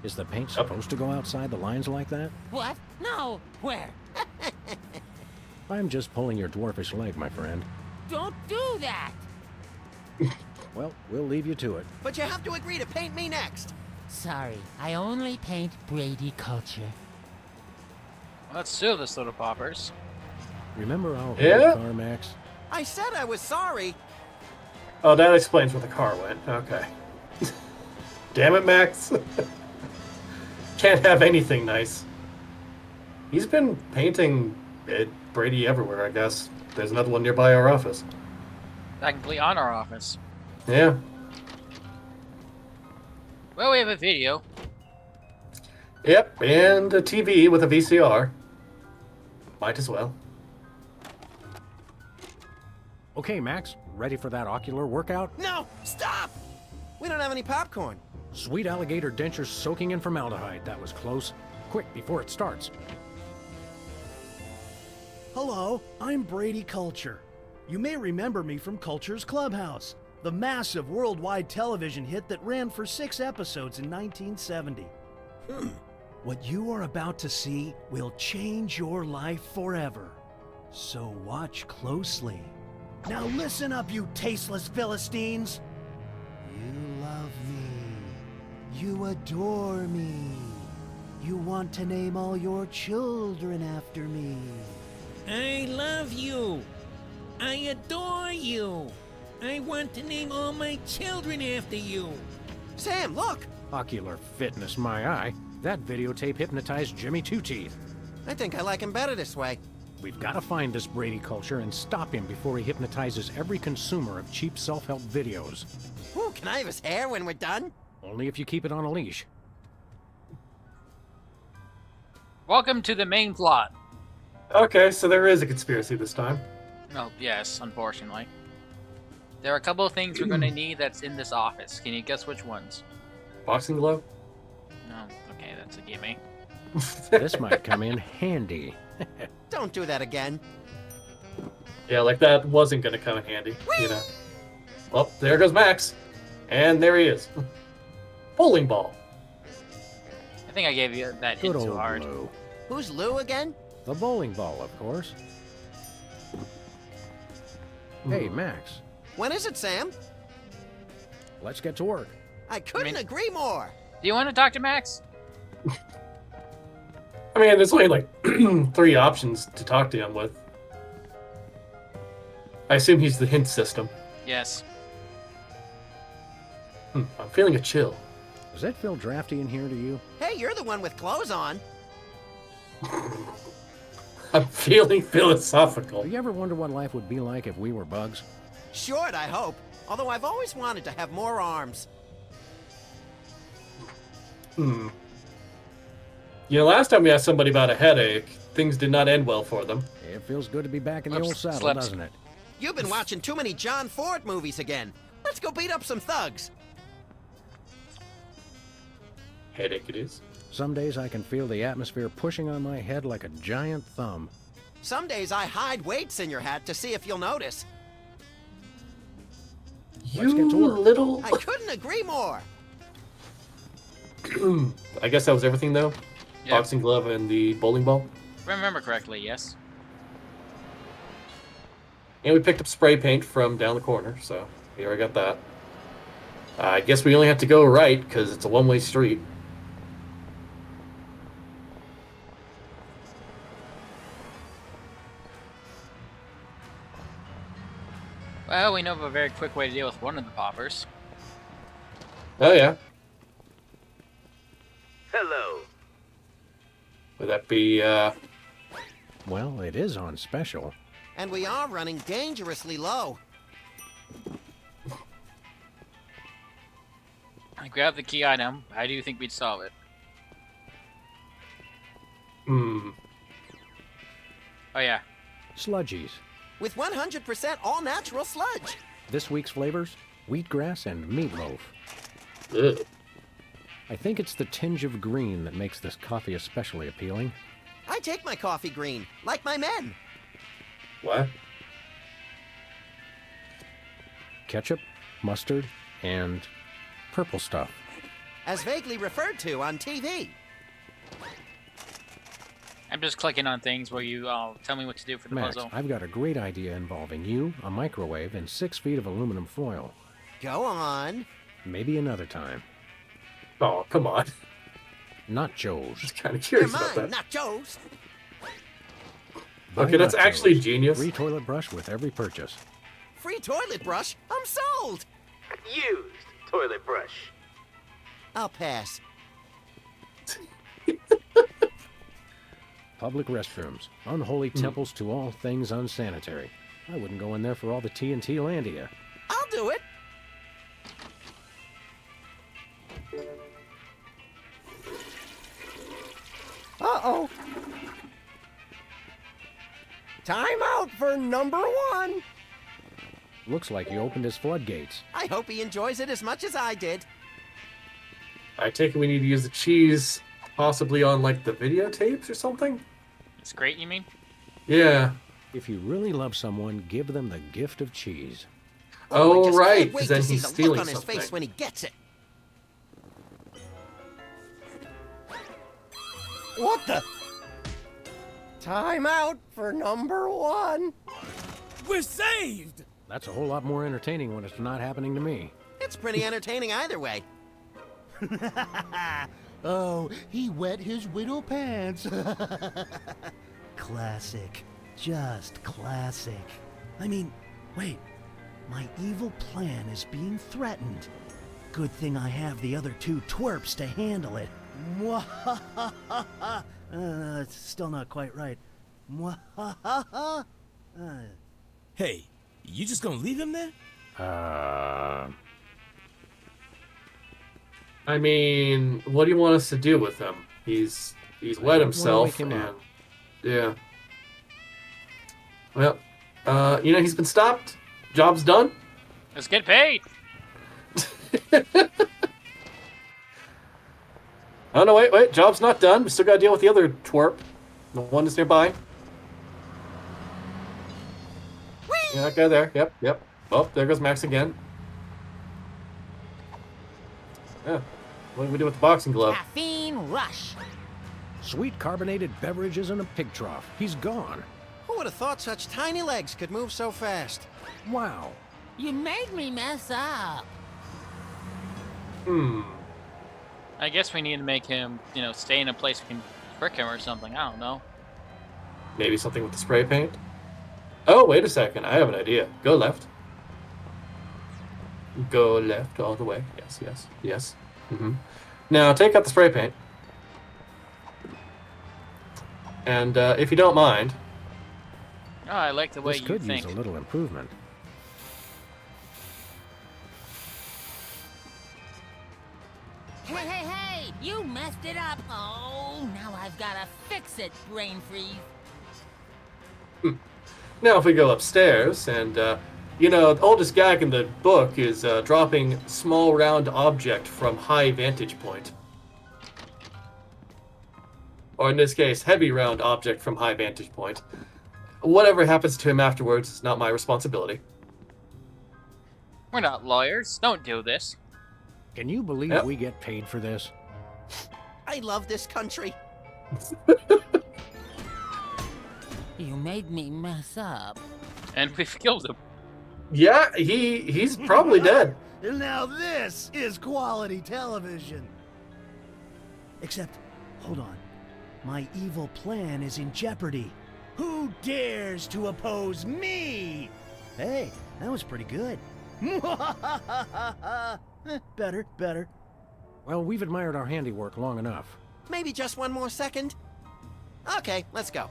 Is the paint supposed to go outside the lines like that? What? No, where? I'm just pulling your dwarfish leg, my friend. Don't do that! Well, we'll leave you to it. But you have to agree to paint me next. Sorry, I only paint Brady Culture. Well, let's sue the soda poppers. Remember our Yeah? old car, Max? I said I was sorry. Oh, that explains where the car went. Okay. Damn it, Max. Can't have anything nice. He's been painting Brady everywhere, I guess. There's another one nearby our office. Technically on our office. Yeah. Well, we have a video. Yep, and a TV with a VCR. Might as well. Okay, Max, ready for that ocular workout? No, stop! We don't have any popcorn. Sweet alligator dentures soaking in formaldehyde. That was close. Quick, before it starts. Hello, I'm Brady Culture. You may remember me from Culture's Clubhouse, the massive worldwide television hit that ran for 6 episodes in 1970. What you are about to see will change your life forever. So watch closely. Now listen up, you tasteless Philistines. You love me. You adore me. You want to name all your children after me. I love you. I adore you. I want to name all my children after you. Sam, look! Ocular fitness, my eye. That videotape hypnotized Jimmy Two Teeth. I think I like him better this way. We've got to find this Brady Culture and stop him before he hypnotizes every consumer of cheap self-help videos. Ooh, can I have his hair when we're done? Only if you keep it on a leash. Welcome to the main plot. Okay, so there is a conspiracy this time. Oh, yes, unfortunately. There are a couple of things we're going to need that's in this office. Can you guess which ones? Boxing glove? No, okay, that's a gimme. This might come in handy. Don't do that again. Yeah, like that wasn't going to come in handy, you know. Well, there goes Max. And there he is. Bowling ball. I think I gave you that Good hint too old hard. Lou. Who's Lou again? The bowling ball, of course. Hey, Max, When is it, Sam? let's get to work. I couldn't agree more. Do you want to talk to Max? I mean, there's only like 3 options to talk to him with. I assume he's the hint system. Yes. I'm feeling a chill. Does that feel drafty in here to you? Hey, you're the one with clothes on. I'm feeling philosophical. Do you ever wonder what life would be like if we were bugs? Short, I hope. Although I've always wanted to have more arms. You know, last time we asked somebody about a headache, things did not end well for them. It feels good to be back in the Oops, old saddle, slipped. doesn't it? You've been watching too many John Ford movies again. Let's go beat up some thugs. Headache it is. Some days I can feel the atmosphere pushing on my head like a giant thumb. Some days I hide weights in your hat to see if you'll notice. Let's get to work. little... I couldn't agree more. I guess that was everything, though? Yeah. Boxing glove and the bowling ball? If I remember correctly, yes. And we picked up spray paint from down the corner, so here I got that. I guess we only have to go right, because it's a one-way street. Well, we know of a very quick way to deal with one of the poppers. Oh, yeah. Hello. Would that be, Well, it is on special. And we are running dangerously low. I grabbed the key item. How do you think we'd solve it? Oh, yeah. Sludgies. With 100% all-natural sludge. This week's flavors, wheatgrass and meatloaf. ugh. I think it's the tinge of green that makes this coffee especially appealing. I take my coffee green, like my men. What? Ketchup, mustard, and purple stuff. As vaguely referred to on TV. I'm just clicking on things where you tell me what to do for the Max, puzzle. I've got a great idea involving you, a microwave, and 6 feet of aluminum foil. Go on. Maybe another time. Oh, come on. Not Joe's. Just kind of You're curious about mine, that. not Joe's. Buy Okay, that's Not actually Joe's. genius. Free toilet brush with every purchase. free toilet brush, I'm sold. Used toilet brush. I'll pass. Public restrooms. Unholy temples to all things unsanitary. I wouldn't go in there for all the TNT Landia. I'll do it. Uh-oh. Time out for number 1. Looks like he opened his floodgates. I hope he enjoys it as much as I did. I take it we need to use the cheese possibly on, like, the videotapes or something? It's great, you mean? Yeah. If you really love someone, give them the gift of cheese. Oh, I just right, can't wait 'cause to then see he's the look stealing on his something. face when he gets it. What the? Time out for number 1. We're saved! That's a whole lot more entertaining when it's not happening to me. It's pretty entertaining either way. Oh, he wet his widow pants. Classic. Just classic. I mean, wait. My evil plan is being threatened. Good thing I have the other 2 twerps to handle it. It's still not quite right. Hey, you just gonna leave him there? I mean, what do you want us to do with him? He's wet wanna himself, wake him and up. yeah. Well, he's been stopped. Job's done. Let's get paid. Oh no, wait, job's not done. We still gotta deal with the other twerp. The one that's nearby. Yeah, that guy there. Yep. Oh, there goes Max again. Yeah. What do we do with the boxing glove? Caffeine rush. Sweet carbonated beverages in a pig trough. He's gone. Who would have thought such tiny legs could move so fast? Wow. You made me mess up. I guess we need to make him, stay in a place we can trick him or something. I don't know. Maybe something with the spray paint? Oh, wait a second. I have an idea. Go left. Go left all the way. Yes. Now, take out the spray paint. And if you don't mind... Oh, I like the way This you could think. use a little improvement. Hey! You messed it up. Oh, now I've gotta fix it, brain freeze. Now, if we go upstairs, and, the oldest gag in the book is dropping small round object from high vantage point. Or in this case, heavy round object from high vantage point. Whatever happens to him afterwards is not my responsibility. We're not lawyers. Don't do this. Can you believe Yep. we get paid for this? I love this country. You made me mess up. And we've killed him. Yeah, he's probably dead. Now this is quality television. Except, hold on. My evil plan is in jeopardy. Who dares to oppose me? Hey, that was pretty good. Better. Well, we've admired our handiwork long enough. Maybe just one more second? Okay, let's go.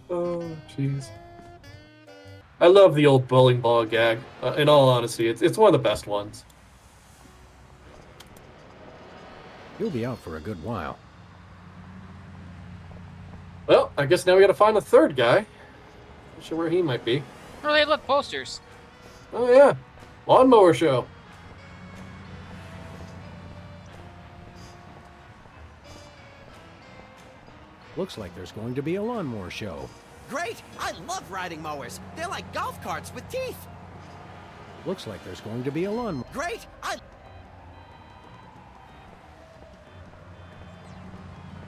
Oh, jeez. I love the old bowling ball gag. In all honesty, it's one of the best ones. You'll be out for a good while. Well, I guess now we gotta find a third guy. Not sure where he might be. Oh, hey, look, posters. Oh yeah, lawnmower show. Looks like there's going to be a lawnmower show. Great! I love riding mowers. They're like golf carts with teeth. Looks like there's going to be a lawnmower. Great!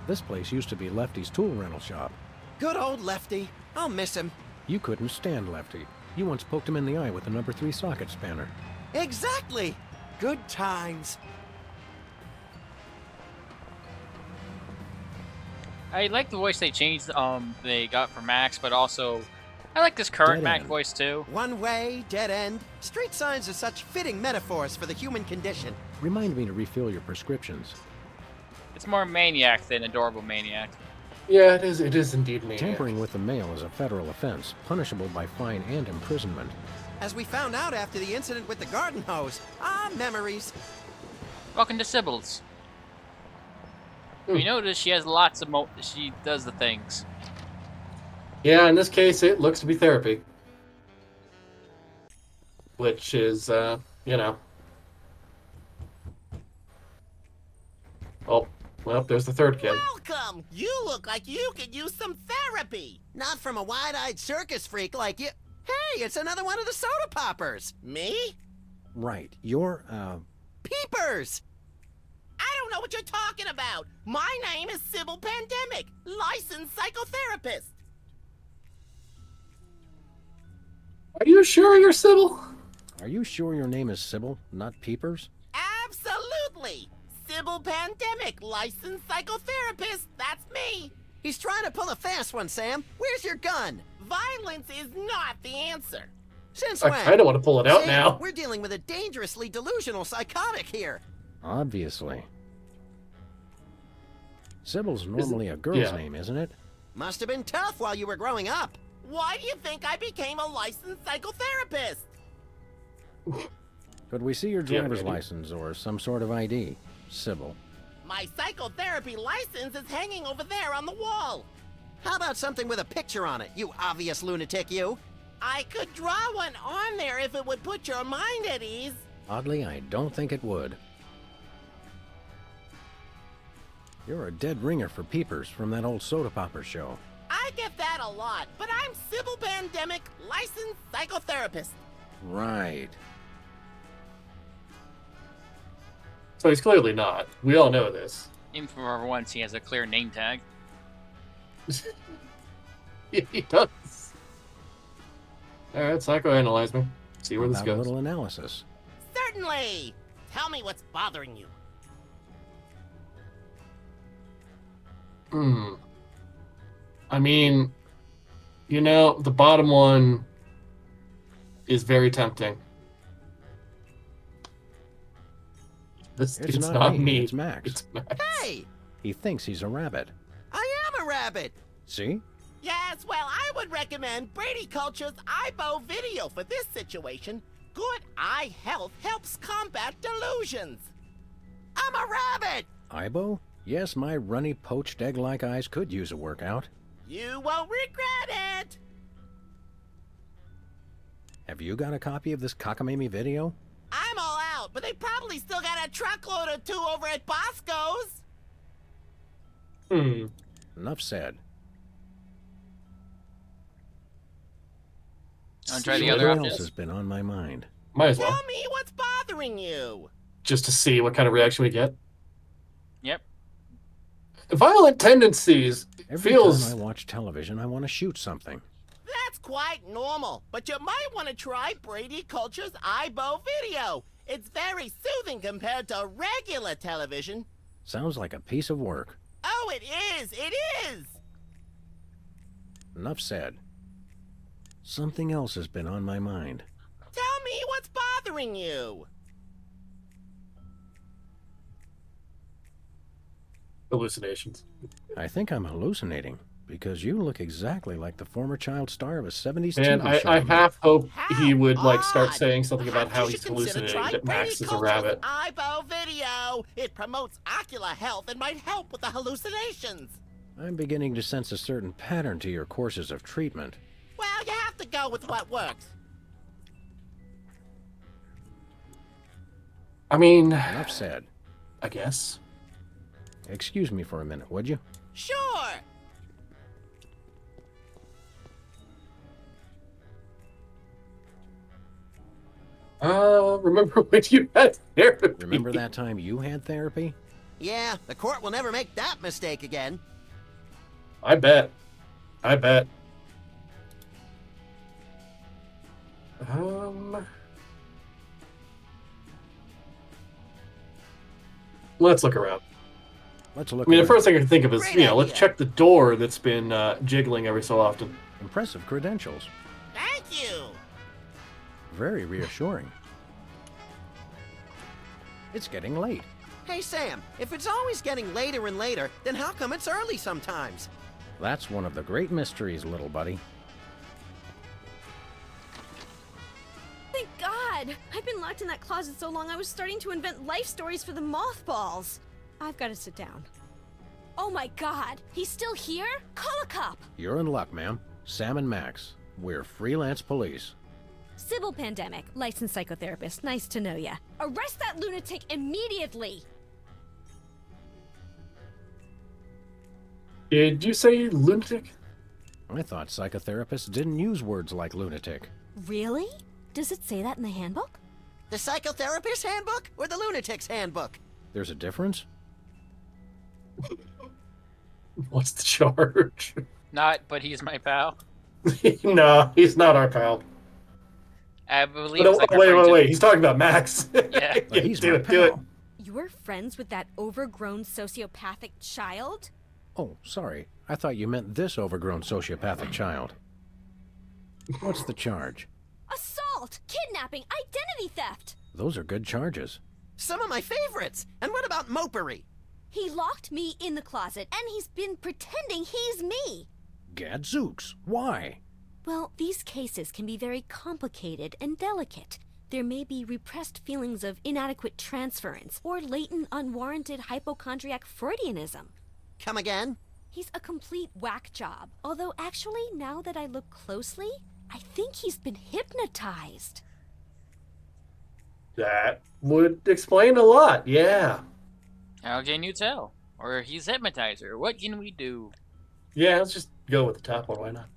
This place used to be Lefty's tool rental shop. Good old Lefty. I'll miss him. You couldn't stand Lefty. You once poked him in the eye with a number 3 socket spanner. Exactly! Good times. I like the voice they changed. They got for Max, but also I like this current Dead Max end. voice too. One way, dead end. Street signs are such fitting metaphors for the human condition. Remind me to refill your prescriptions. It's more Maniac than Adorable Maniac. Yeah, it is. It is indeed me. Tampering with the mail is a federal offense, punishable by fine and imprisonment. As we found out after the incident with the garden hose. Ah, memories. Welcome to Sybil's. You notice she has lots of she does the things. Yeah, in this case, it looks to be therapy, which is, you know. Oh, well, there's the third kid. Welcome! You look like you could use some therapy. Not from a wide-eyed circus freak like you. Hey, it's another one of the soda poppers. Me? Right, you're, Peepers! I don't know what you're talking about. My name is Sybil Pandemic, licensed psychotherapist. Are you sure you're Sybil? Are you sure your name is Sybil, not Peepers? Absolutely. Sybil Pandemic, licensed psychotherapist. That's me. He's trying to pull a fast one, Sam. Where's your gun? Violence is not the answer. Since when? I kind of want to pull it out Sam, now. We're dealing with a dangerously delusional psychotic here. Obviously. Sybil's normally a girl's yeah. name, isn't it? Must have been tough while you were growing up. Why do you think I became a licensed psychotherapist? Could we see your Yeah, driver's maybe. license or some sort of ID, Sybil? My psychotherapy license is hanging over there on the wall. How about something with a picture on it, you obvious lunatic, you? I could draw one on there if it would put your mind at ease. Oddly, I don't think it would. You're a dead ringer for Peepers from that old soda popper show. I get that a lot, but I'm Sybil Pandemic, licensed psychotherapist. Right. So he's clearly not. We all know this. Even for once, he has a clear name tag. He does. All right, psychoanalyze me. See where this About a goes. little analysis. Certainly. Tell me what's bothering you. I mean, you know, the bottom one is very tempting. It's not me. It's Max. It's Max. Hey, He thinks he's a rabbit. I am a rabbit. See? Yes, well, I would recommend Brady Culture's EyeBow video for this situation. Good eye health helps combat delusions. I'm a rabbit. Ibo? Yes, my runny, poached egg-like eyes could use a workout. You won't regret it. Have you got a copy of this cockamamie video? I'm all out, but they probably still got a truckload or two over at Bosco's. Enough said. I'll try the What other else options. has been on my mind? Might as well. Tell me what's bothering you. Just to see what kind of reaction we get. Yep. Violent tendencies Every feels. time I watch television, I want to shoot something. That's quite normal, but you might want to try Brady Culture's EyeBow video. It's very soothing compared to regular television. Sounds like a piece of work. Oh, it is! It is! Enough said. Something else has been on my mind. Tell me what's bothering you. Hallucinations. I think I'm hallucinating, because you look exactly like the former child star of a 70s And TV show. I half hope How he would like start odd. saying something about how Perhaps you he's should consider hallucinating trying that Brady Max is a Culture's rabbit. EyeBow video. It promotes ocular health and might help with the hallucinations. I'm beginning to sense a certain pattern to your courses of treatment. Well, you have to go with what works. I mean, Enough said. I guess. Excuse me for a minute, would you? Sure. Remember when you had therapy? Remember that time you had therapy? Yeah, the court will never make that mistake again. I bet. Let's look around. Let's look. I mean, the around. first thing I can think of is, Great let's idea. check the door that's been jiggling every so often. Impressive credentials. Thank you. Very reassuring. It's getting late. Hey, Sam, if it's always getting later and later, then how come it's early sometimes? That's one of the great mysteries, little buddy. Thank God! I've been locked in that closet so long I was starting to invent life stories for the mothballs. I've got to sit down. Oh my God! He's still here? Call a cop! You're in luck, ma'am. Sam and Max. We're freelance police. Sybil Pandemic, licensed psychotherapist. Nice to know ya. Arrest that lunatic immediately! Did you say lunatic? I thought psychotherapists didn't use words like lunatic. Really? Does it say that in the handbook? The psychotherapist handbook or the lunatic's handbook? There's a difference? What's the charge? Not, but he's my pal. No, he's not our pal. I believe. No, it's like wait. He's talking about Max. Yeah. But he's do my it, do it. pal. You're friends with that overgrown sociopathic child? Oh, sorry. I thought you meant this overgrown sociopathic child. What's the charge? Assault! Kidnapping! Identity theft! Those are good charges. Some of my favorites. And what about mopery? He locked me in the closet, and he's been pretending he's me! Gadzooks, why? Well, these cases can be very complicated and delicate. There may be repressed feelings of inadequate transference or latent unwarranted hypochondriac Freudianism. Come again? He's a complete whack job. Although actually, now that I look closely, I think he's been hypnotized. That would explain a lot, yeah. How can you tell? Or he's hypnotizer. What can we do? Yeah, let's just go with the top one, why not?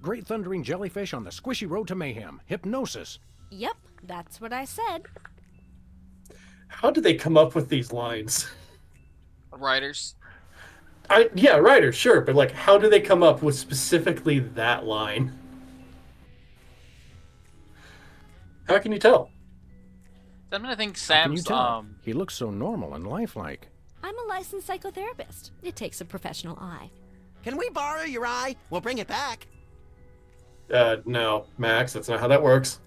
Great thundering jellyfish on the squishy road to mayhem. Hypnosis. Yep, that's what I said. How did they come up with these lines? Writers. Yeah, writers, sure, but like, how do they come up with specifically that line? How can you tell? I'm gonna think How can you Sam's tell? He looks so normal and lifelike. I'm a licensed psychotherapist. It takes a professional eye. Can we borrow your eye? We'll bring it back. No, Max, that's not how that works.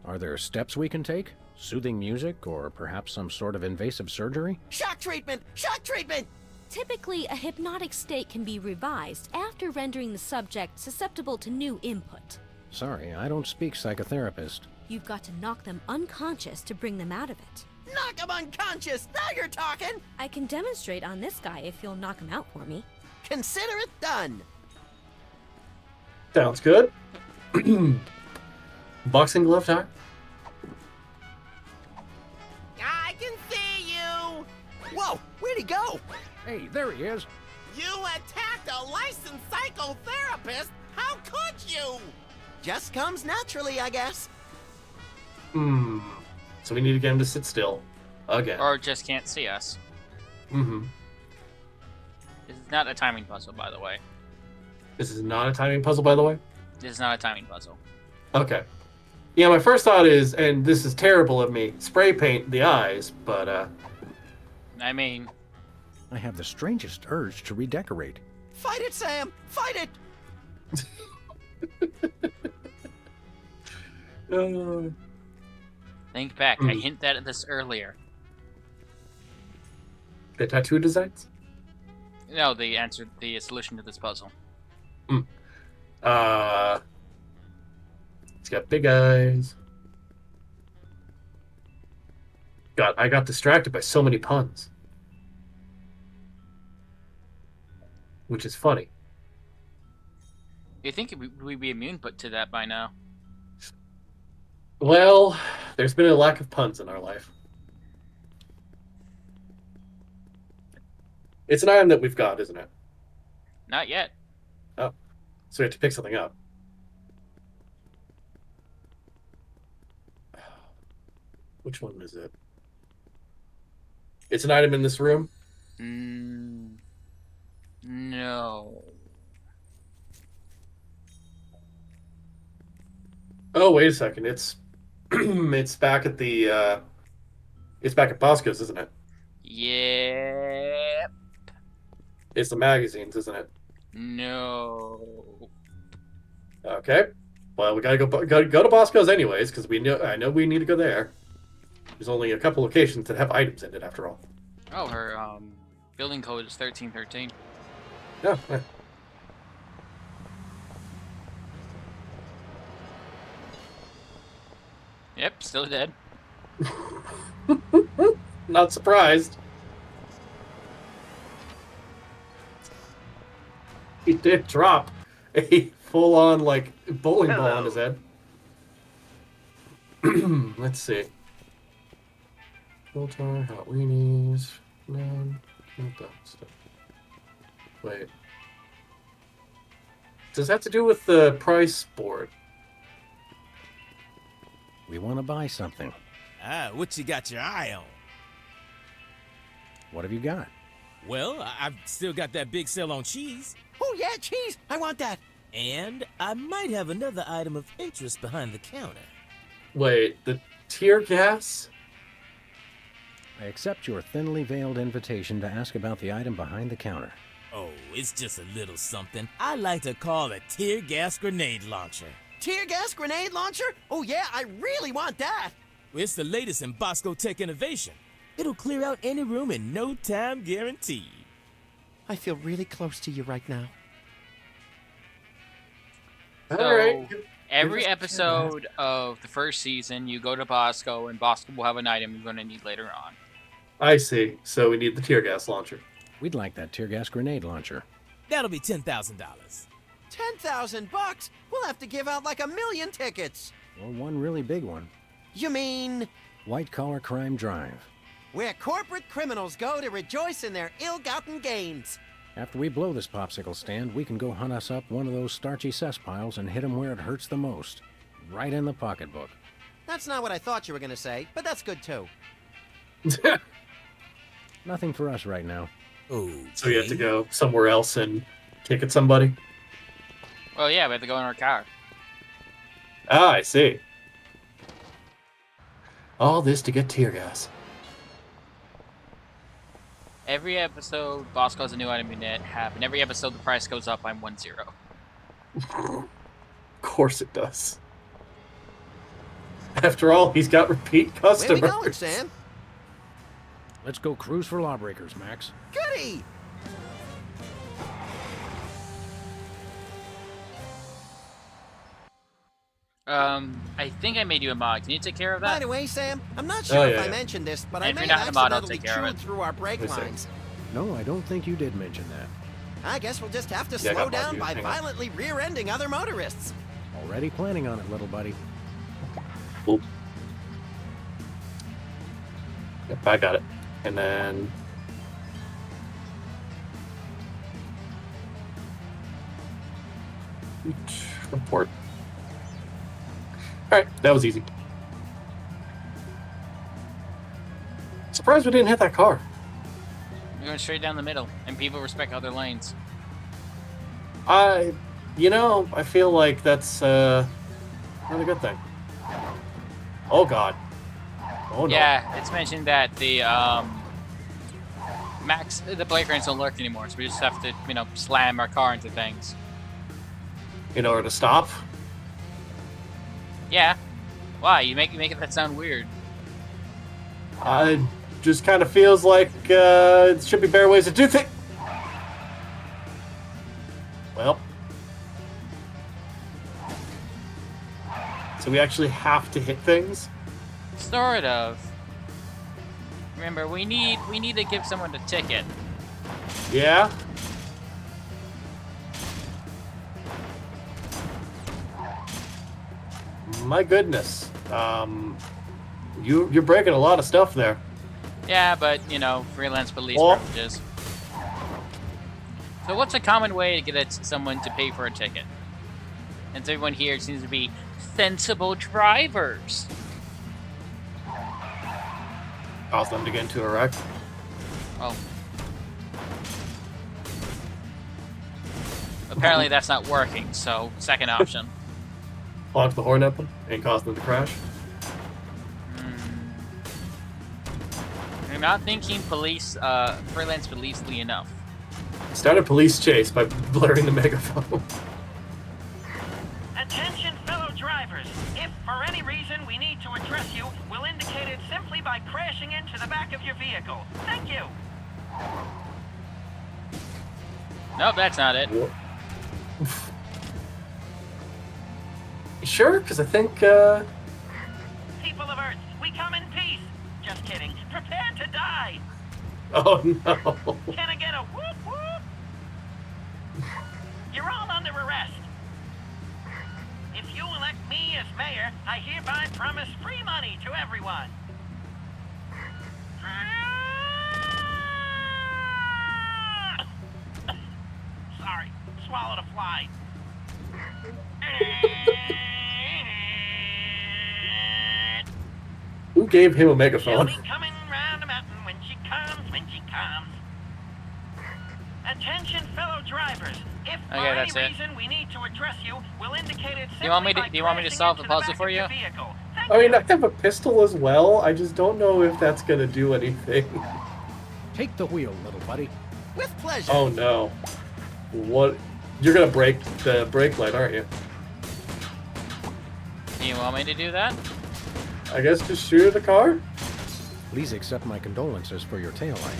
Are there steps we can take? Soothing music, or perhaps some sort of invasive surgery? Shock treatment! Shock treatment! Typically, a hypnotic state can be revised after rendering the subject susceptible to new input. Sorry, I don't speak psychotherapist. You've got to knock them unconscious to bring them out of it. Knock him unconscious! Now you're talking! I can demonstrate on this guy if you'll knock him out for me. Consider it done! Sounds good. Boxing glove time? I can see you! Whoa, where'd he go? Hey, there he is. You attacked a licensed psychotherapist? How could you? Just comes naturally, I guess. So we need to get him to sit still. Again. or just can't see us. Mm-hmm. This is not a timing puzzle, by the way. This is not a timing puzzle, by the way? This is not a timing puzzle. Okay. Yeah, my first thought is, and this is terrible of me, spray paint the eyes, but, I mean, I have the strangest urge to redecorate. Fight it, Sam! Fight it! think back. I hinted at this earlier. The tattoo designs? No, the answer, the solution to this puzzle. It's got big eyes. God, I got distracted by so many puns. Which is funny. You think we'd be immune but to that by now? Well, there's been a lack of puns in our life. It's an item that we've got, isn't it? Not yet. Oh. So we have to pick something up. Which one is it? It's an item in this room? No. Oh, wait a second. It's it's back at the it's back at Bosco's, isn't it? Yep. It's the magazines, isn't it? No. Okay. Well, we gotta go to Bosco's anyways, because I know we need to go there. There's only a couple locations that have items in it, after all. Oh, her building code is 1313. Yeah. Yep, still dead. Not surprised. He did drop a full-on, like, bowling ball on his head. Let's see. Filter, hot weenies. No, not that stuff. Wait. Does that have to do with the price board? We want to buy something. Ah, what you got your eye on? What have you got? Well, I've still got that big sale on cheese. Oh, yeah, cheese. I want that. And I might have another item of interest behind the counter. Wait, the tear gas? I accept your thinly veiled invitation to ask about the item behind the counter. Oh, it's just a little something I like to call a tear gas grenade launcher. Tear gas grenade launcher? Oh, yeah, I really want that. It's the latest in Bosco Tech innovation. It'll clear out any room in no time guaranteed. I feel really close to you right now. So, Alright. every episode of the first season, you go to Bosco, and Bosco will have an item you're going to need later on. I see. So we need the tear gas launcher. We'd like that tear gas grenade launcher. That'll be $10,000. $10,000? We'll have to give out like 1 million tickets. Or one really big one. You mean White Collar Crime Drive. where corporate criminals go to rejoice in their ill-gotten gains? After we blow this popsicle stand, we can go hunt us up one of those starchy cesspiles and hit 'em where it hurts the most. Right in the pocketbook. That's not what I thought you were gonna say, but that's good too. Nothing for us right now. Oh, So we have to go somewhere else and kick at somebody? Well, yeah, we have to go in our car. Ah, I see. All this to get tear gas. Every episode, Bosco has a new item you need to have, and every episode the price goes up by 1-0. Of course it does. After all, he's got repeat Where customers. we going, Sam? Let's go cruise for Lawbreakers, Max. Goody! I think I made you a mod. Can you take care of By that? the way, Sam, I'm not sure if I yeah. mentioned this, but I If may you're not have a mod, I'll accidentally take care of chewed it. through our brake Let me see. lines. No, I don't think you did mention that. I guess we'll just have to Yeah, I slow got down mod by views, hang on. violently rear-ending other motorists. Already planning on it, little buddy. Oop. Yep, I got it. And then... report. Alright, that was easy. Surprised we didn't hit that car. We're going straight down the middle, and people respect other lanes. I feel like that's not a good thing. Oh god. Oh no. Yeah, it's mentioned that the the brake lanes don't work anymore, so we just have to, slam our car into things. In order to stop? Yeah. Why? You make that sound weird. It just kind of feels like it should be better ways to do things. Well. So we actually have to hit things? Sort of. Remember, we need to give someone a ticket. Yeah? My goodness. You're breaking a lot of stuff there. Yeah, but, freelance police Oh. privileges. So what's a common way to get someone to pay for a ticket? Since everyone here seems to be sensible drivers. Cause them to get into a wreck. Oh. Apparently that's not working, so second option. Honk the horn at them and cause them to crash. You're not thinking freelance-policely enough. Start a police chase by blaring the megaphone. Attention, fellow drivers. If for any reason we need to address you, we'll indicate it simply by crashing into the back of your vehicle. Thank you. Nope, that's not it. You sure? Because I think, People of Earth, we come in peace. Just kidding. Prepare to die. Oh, no. Can I get a whoop whoop? You're all under arrest. If you elect me as mayor, I hereby promise free money to everyone. Sorry, swallowed a fly. Who gave him a megaphone? She'll be coming round the mountain when she comes, when she comes. Attention, fellow drivers. If for any that's it. reason we need to address you, we'll indicate it simply Do you want me to by solve the crashing puzzle into for back you? of your vehicle. I mean, I have a pistol as well. I just don't know if that's going to do anything. Take the wheel, little buddy. With pleasure. Oh, no. What? You're going to break the brake light, aren't you? Do you want me to do that? I guess just shoot the car? Please accept my condolences for your taillight.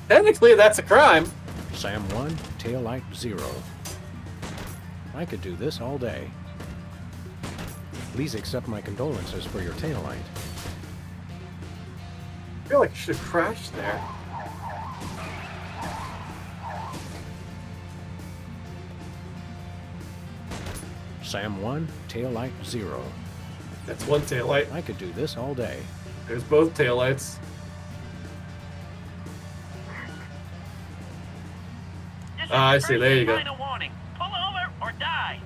Technically, that's a crime. Sam 1, taillight 0. I could do this all day. Please accept my condolences for your taillight. I feel like you should have crashed there. Sam 1, taillight 0. That's one taillight. I could do this all day. There's both taillights. This is I the see, first there you go. final warning. Pull over or die.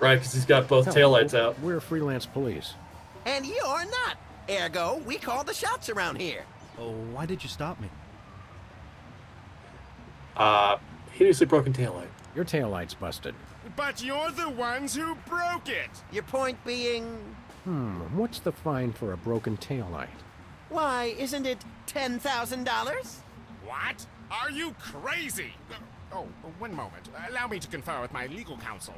Right, because he's got both Hello, taillights out. We're freelance police. And you're not. Ergo, we call the shots around here. Oh, why did you stop me? Hideously broken taillight. Your taillight's busted. But you're the ones who broke it! Your point being, What's the fine for a broken taillight? why, isn't it $10,000? What? Are you crazy? Oh, one moment. Allow me to confer with my legal counsel.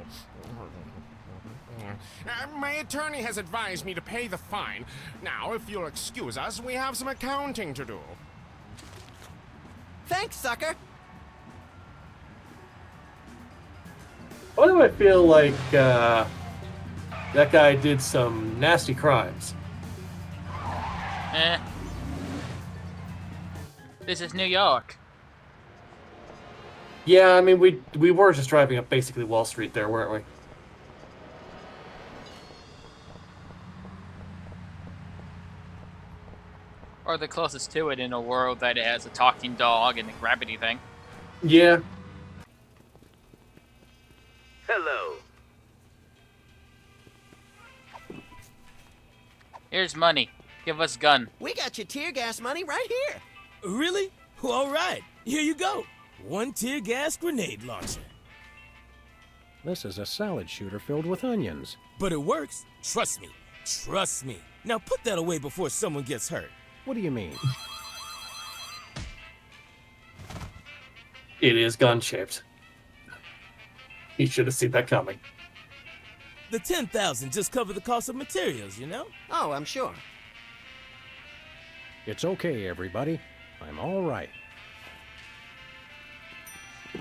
My attorney has advised me to pay the fine. Now, if you'll excuse us, we have some accounting to do. Thanks, sucker. Why do I feel like that guy did some nasty crimes? This is New York. Yeah, I mean, we were just driving up basically Wall Street there, weren't we? Or the closest to it in a world that has a talking dog and a gravity thing. Yeah. Hello. Here's money. Give us gun. We got your tear gas money right here. Really? Well, all right. Here you go. One tear gas grenade launcher. This is a salad shooter filled with onions. But it works. Trust me. Trust me. Now put that away before someone gets hurt. What do you mean? It is gun-shaped. You should have seen that coming. The $10,000 just cover the cost of materials, you know? Oh, I'm sure. It's okay, everybody. I'm all right.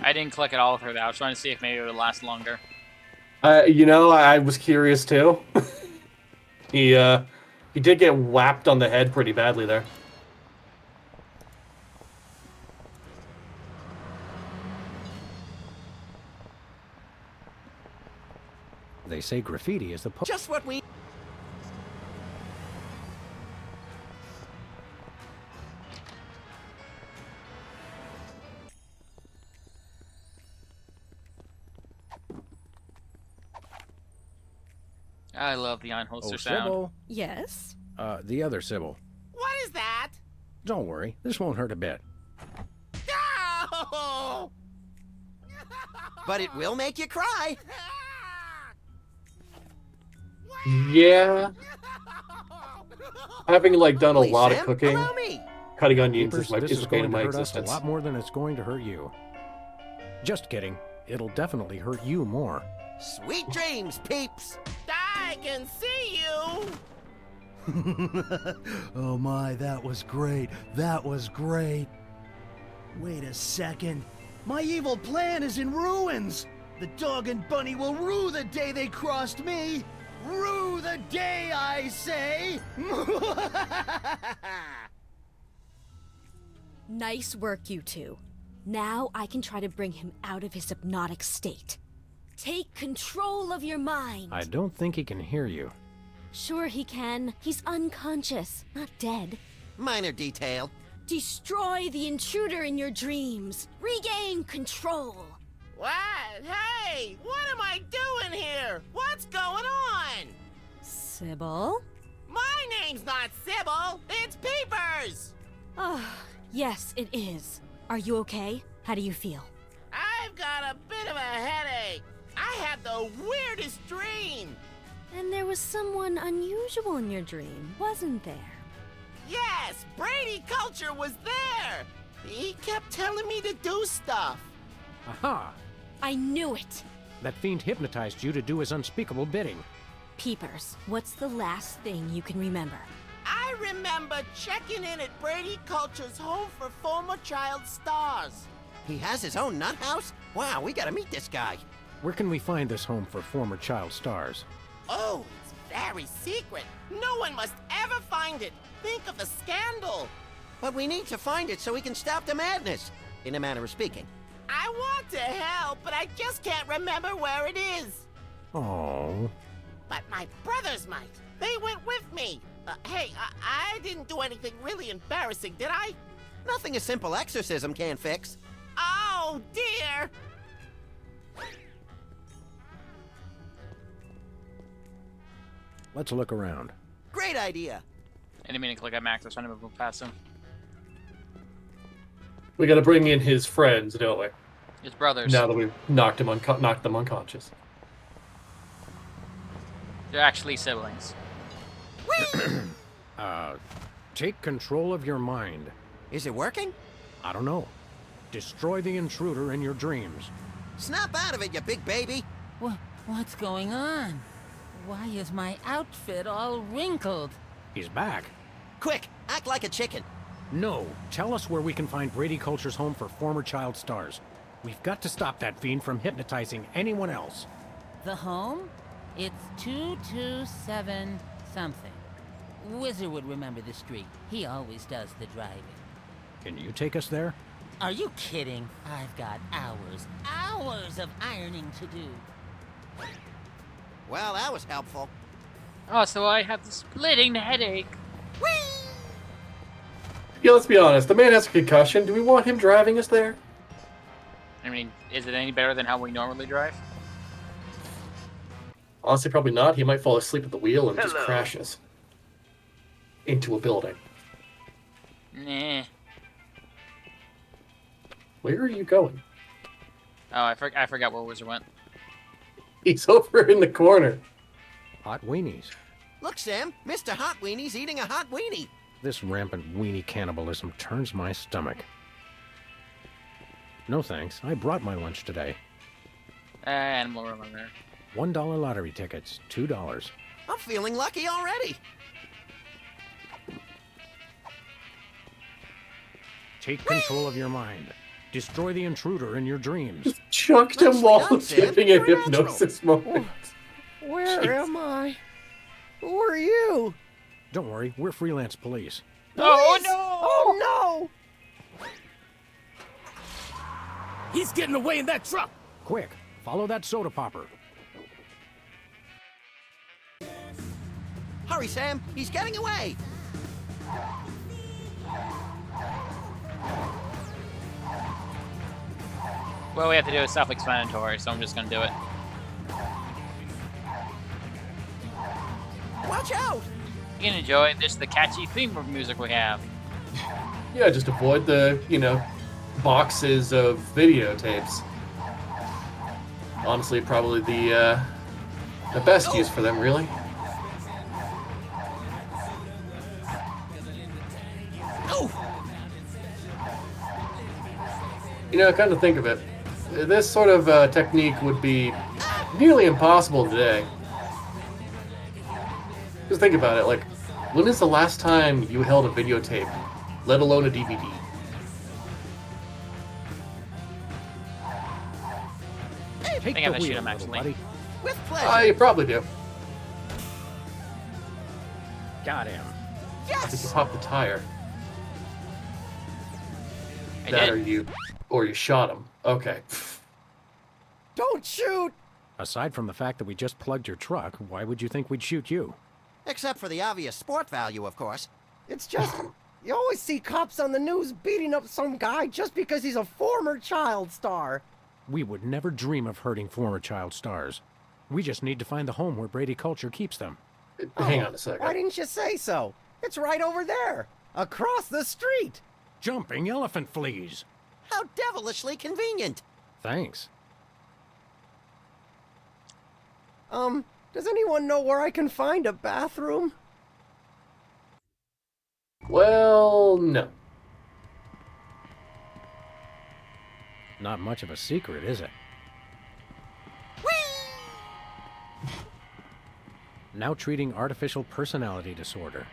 I didn't click it all through that. I was trying to see if maybe it would last longer. You know, I was curious too. He did get whapped on the head pretty badly there. They say graffiti is the Just what we... I love the Einholzer Oh, sound. Sybil. Yes? The other Sybil. What is that? Don't worry, this won't hurt a bit. No! But it will make you cry. Yeah. Having like done a Please, lot of Sam, cooking, allow me. cutting onions Keepers, is, my, this is is a pain going in to my hurt us a existence. lot more than it's going to hurt you. Just kidding. It'll definitely hurt you more. Sweet dreams, peeps. I can see you. Oh my, that was great. That was great. Wait a second. My evil plan is in ruins. The dog and bunny will rue the day they crossed me. Rue the day, I say. Nice work, you two. Now I can try to bring him out of his hypnotic state. Take control of your mind. I don't think he can hear you. Sure he can. He's unconscious, not dead. Minor detail. Destroy the intruder in your dreams. Regain control. What? Hey, what am I doing here? What's going on? Sybil? My name's not Sybil. It's Peepers. Oh, yes, it is. Are you okay? How do you feel? I've got a bit of a headache. I had the weirdest dream. And there was someone unusual in your dream, wasn't there? Yes, Brady Culture was there. He kept telling me to do stuff. Aha! I knew it. That fiend hypnotized you to do his unspeakable bidding. Peepers, what's the last thing you can remember? I remember checking in at Brady Culture's home for former child stars. He has his own nut house? Wow, we gotta meet this guy. Where can we find this home for former child stars? Oh, it's very secret. No one must ever find it. Think of the scandal. But we need to find it so we can stop the madness, in a manner of speaking. I want to help, but I just can't remember where it is. Oh. But my brothers might. They went with me. Hey, I didn't do anything really embarrassing, did I? Nothing a simple exorcism can't fix. Oh, dear. Let's look around. Great idea. I didn't mean to click on Max. I was trying to move past him. We got to bring in his friends, don't we? His brothers. Now that we've knocked them unconscious. They're actually siblings. Take control of your mind. Is it working? I don't know. Destroy the intruder in your dreams. Snap out of it, you big baby. What's going on? Why is my outfit all wrinkled? He's back. Quick, act like a chicken. No, tell us where we can find Brady Culture's home for former child stars. We've got to stop that fiend from hypnotizing anyone else. The home? It's 227 something. Wizard would remember the street. He always does the driving. Can you take us there? Are you kidding? I've got hours of ironing to do. Well, that was helpful. Oh, so I have the splitting headache. Yeah, let's be honest. The man has a concussion. Do we want him driving us there? I mean, is it any better than how we normally drive? Honestly, probably not. He might fall asleep at the wheel and just Hello. crashes into a building. Nah. Where are you going? Oh, I forgot where Wizard went. He's over in the corner. Hot weenies. Look, Sam, Mr. Hot Weenie's eating a hot weenie. This rampant weenie cannibalism turns my stomach. No thanks. I brought my lunch today. Animal room on there. $1 lottery tickets. $2. I'm feeling lucky already. Take control of your mind. Destroy the intruder in your dreams. Chucked him Nicely while done, Sam. giving a You're hypnosis moment. Where Jeez. am I? Who are you? Don't worry, we're freelance police. Oh no! Oh no! He's getting away in that truck. Quick, follow that soda popper. Hurry, Sam. He's getting away. Well, we have to do is self-explanatory, so I'm just gonna do it. Watch out. You can enjoy the catchy theme music we have. Yeah, just avoid the, boxes of videotapes. Honestly, probably the best use for them, really. You know, kind of think of it. This sort of technique would be nearly impossible today. Just think about it. Like, when is the last time you held a videotape, let alone a DVD? Take I gotta the shoot wheel, him, little actually. buddy. With pleasure. You probably do. Got him. I think you popped the tire. I That did. or you shot him. Okay. Don't shoot! Aside from the fact that we just plugged your truck, why would you think we'd shoot you? Except for the obvious sport value, of course. It's just, you always see cops on the news beating up some guy just because he's a former child star. We would never dream of hurting former child stars. We just need to find the home where Brady Culture keeps them. Hang on a second. Why didn't you say so? It's right over there, across the street. Jumping elephant fleas. How devilishly convenient. Thanks. Does anyone know where I can find a bathroom? Well, no. Not much of a secret, is it? Now treating artificial personality disorder.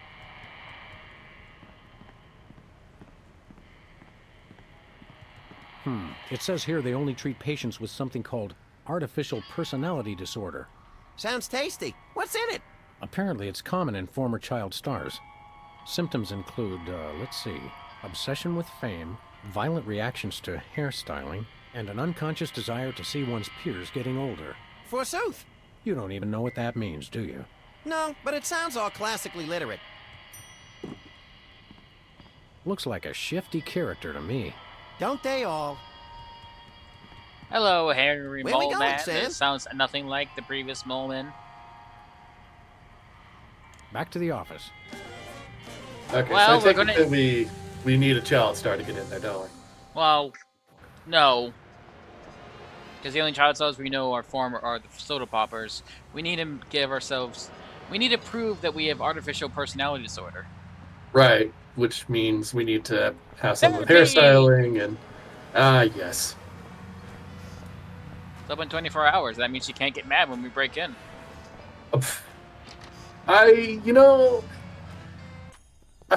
It says here they only treat patients with something called artificial personality disorder. Sounds tasty. What's in it? Apparently it's common in former child stars. Symptoms include, let's see, obsession with fame, violent reactions to hairstyling, and an unconscious desire to see one's peers getting older. Forsooth. You don't even know what that means, do you? No, but it sounds all classically literate. Looks like a shifty character to me. Don't they all? Hello, Henry Where we going, Moleman. Sam? This sounds nothing like the previous Moleman. Back to the office. Okay, Well, so we're I take gonna- it that we need a child star to get in there, don't we? Well, no. Because the only child stars we know are the soda poppers. We need to give ourselves... We need to prove that we have artificial personality disorder. Right, which means we need to have some with Therapy! hairstyling and... yes. It's open 24 hours. That means she can't get mad when we break in. I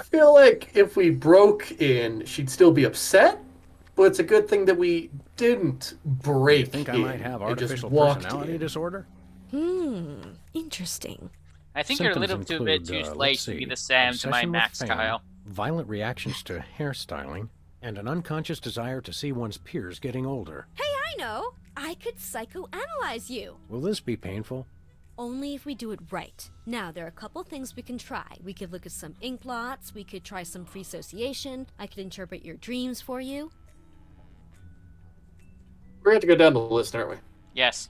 feel like if we broke in, she'd still be upset, but it's a good thing that we didn't break Think I in might have and just artificial walked personality in. disorder? Interesting. I think you're a Symptoms little too bit include, too let's late to be see, the Sam to my obsession with Max fame, Kyle. violent reactions to hairstyling, and an unconscious desire to see one's peers getting older. Hey, I know! I could psychoanalyze you. Will this be painful? Only if we do it right. Now, there are a couple things we can try. We could look at some ink blots, we could try some free association, I could interpret your dreams for you. We're going to have to go down the list, aren't we? Yes.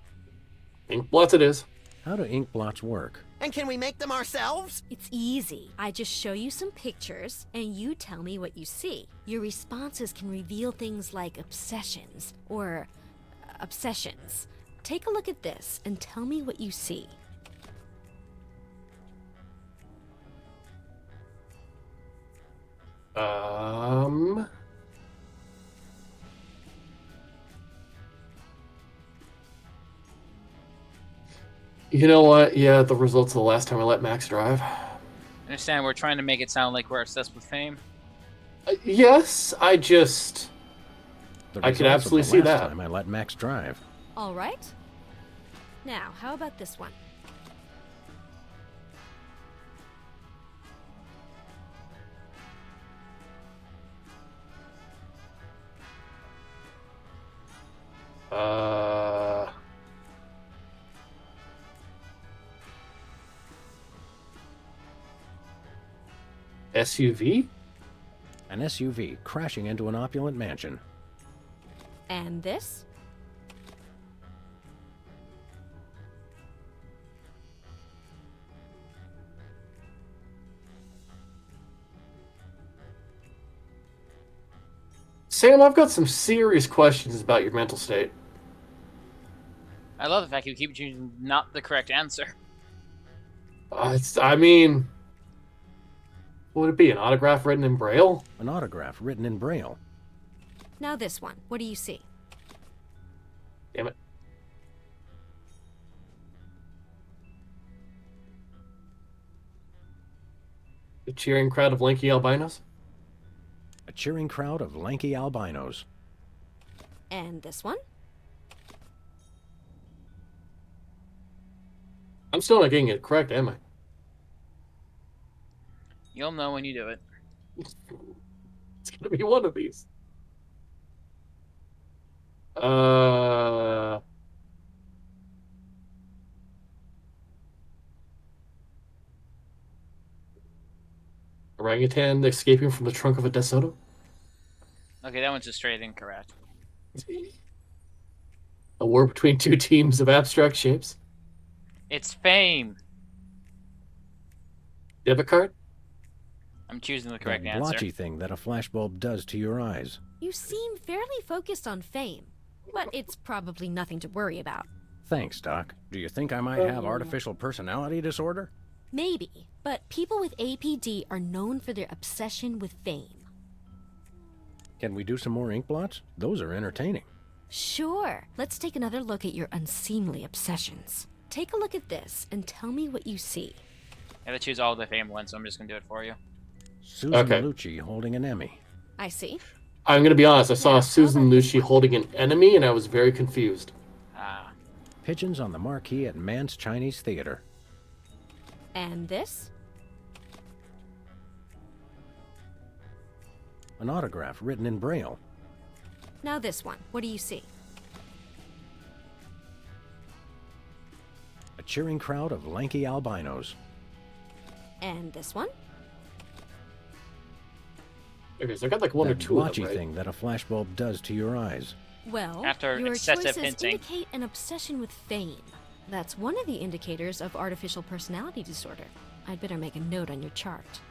Ink blots it is. How do ink blots work? And can we make them ourselves? It's easy. I just show you some pictures, and you tell me what you see. Your responses can reveal things like obsessions, or obsessions. Take a look at this, and tell me what you see. You know what? Yeah, the results of the last time I let Max drive. Understand, we're trying to make it sound like we're obsessed with fame. Yes, I could The results of absolutely the see last that. time I let Max drive. All right. Now, how about this one? SUV? An SUV crashing into an opulent mansion. And this? Sam, I've got some serious questions about your mental state. I love the fact you keep choosing not the correct answer. I mean, what would it be? An autograph written in Braille? An autograph written in Braille. Now this one. What do you see? Damn it. The cheering crowd of lanky albinos? A cheering crowd of lanky albinos. And this one? I'm still not getting it correct, am I? You'll know when you do it. It's gonna be one of these. Uh... Orangutan escaping from the trunk of a DeSoto? Okay, that one's just straight incorrect. A war between two teams of abstract shapes? It's Fame. Debit card? I'm choosing the correct That answer. blotchy thing that a flashbulb does to your eyes. You seem fairly focused on fame, but it's probably nothing to worry about. Thanks, Doc. Do you think I might have artificial personality disorder? Maybe, but people with APD are known for their obsession with fame. Can we do some more ink blots? Those are entertaining. Sure. Let's take another look at your unseemly obsessions. Take a look at this and tell me what you see. I have to choose all the Fame ones, so I'm just gonna do it for you. Susan Okay. Lucci holding an Emmy. I see. I'm gonna be honest, I saw Susan Lucci holding an enemy and I was very confused. Ah. Pigeons on the marquee at Mann's Chinese Theater. And this? An autograph written in Braille. Now this one. What do you see? A cheering crowd of lanky albinos. And this one? Okay, so I got like one or That two of them, blotchy right? thing that a flashbulb does to your eyes. Well, After your excessive choices hinting. indicate an obsession with fame. That's one of the indicators of artificial personality disorder. I'd better make a note on your chart.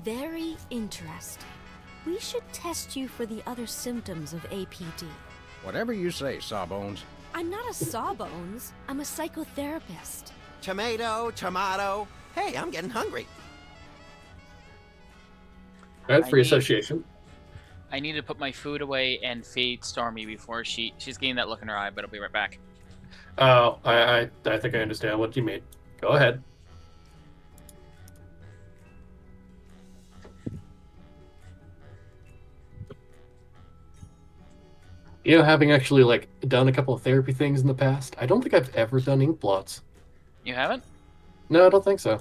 Very interesting. We should test you for the other symptoms of APD. Whatever you say, Sawbones. I'm not a sawbones. I'm a psychotherapist. Tomato. Hey, I'm getting hungry. Alright, free I need- association. I need to put my food away and feed Stormy before she's getting that look in her eye, but I'll be right back. Oh, I think I understand what you mean. Go ahead. You know, having actually like done a couple of therapy things in the past, I don't think I've ever done ink blots. You haven't? No, I don't think so.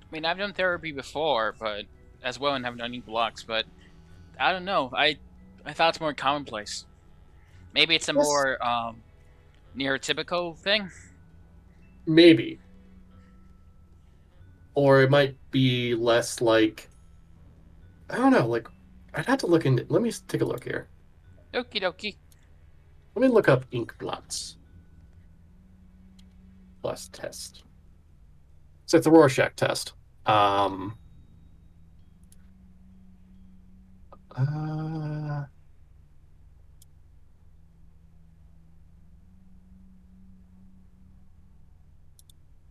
I mean, I've done therapy before, but as well, and haven't done ink blocks, but I don't know. I thought it's more commonplace. Maybe it's a Yes. more neurotypical thing. Maybe. Or it might be less like, I don't know, like, I'd have to look into, let me take a look here. Okie dokie. Let me look up ink blots. Plus test. So it's a Rorschach test. Uh,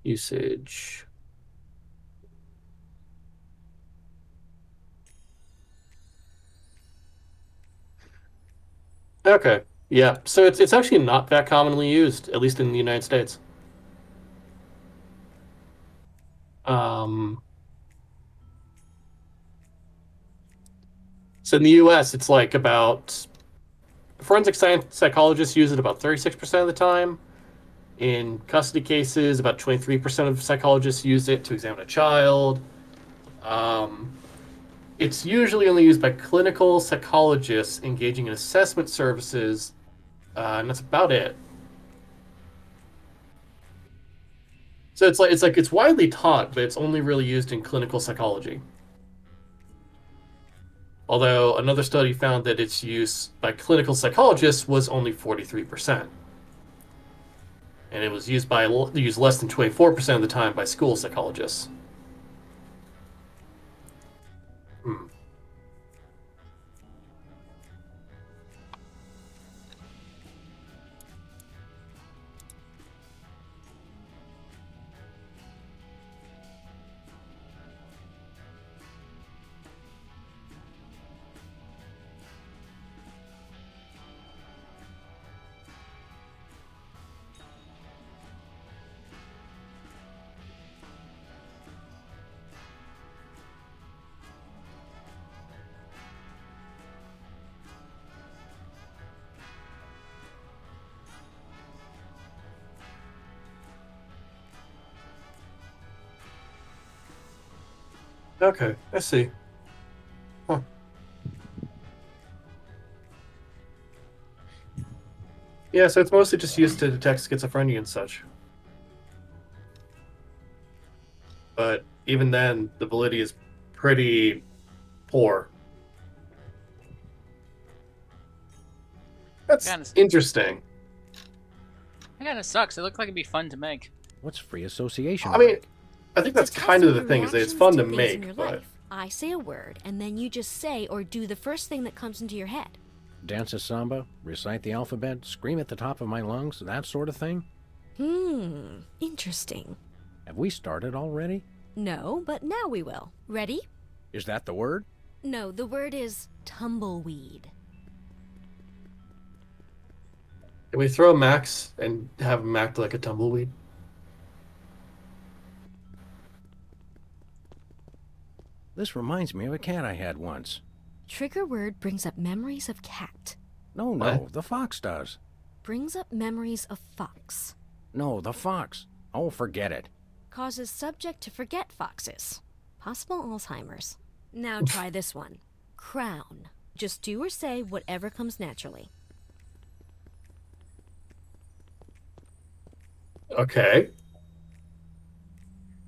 usage. Okay. Yeah. So it's actually not that commonly used, at least in the United States. So in the U.S., it's like about forensic science psychologists use it about 36% of the time. In custody cases, about 23% of psychologists use it to examine a child. It's usually only used by clinical psychologists engaging in assessment services, and that's about it. So it's widely taught, but it's only really used in clinical psychology. Although another study found that its use by clinical psychologists was only 43%. And it was used less than 24% of the time by school psychologists. Okay, I see. Huh. Yeah, so it's mostly just used to detect schizophrenia and such. But even then, the validity is pretty poor. That's Kinda- interesting. It kind of sucks. It looked like it'd be fun to make. What's free association? I mean, like? I think It's that's a test kind of the your thing, is that it's reactions fun to things in make, your but... life. I say a word, and then you just say or do the first thing that comes into your head. Dance a samba, recite the alphabet, scream at the top of my lungs, that sort of thing? Interesting. Have we started already? No, but now we will. Ready? Is that the word? No, the word is tumbleweed. Can we throw Max and have him act like a tumbleweed? This reminds me of a cat I had once. Trigger word brings up memories of cat. No, What? the fox does. Brings up memories of fox. No, the fox. Oh, forget it. Causes subject to forget foxes. Possible Alzheimer's. Now try this one. Crown. Just do or say whatever comes naturally. Okay.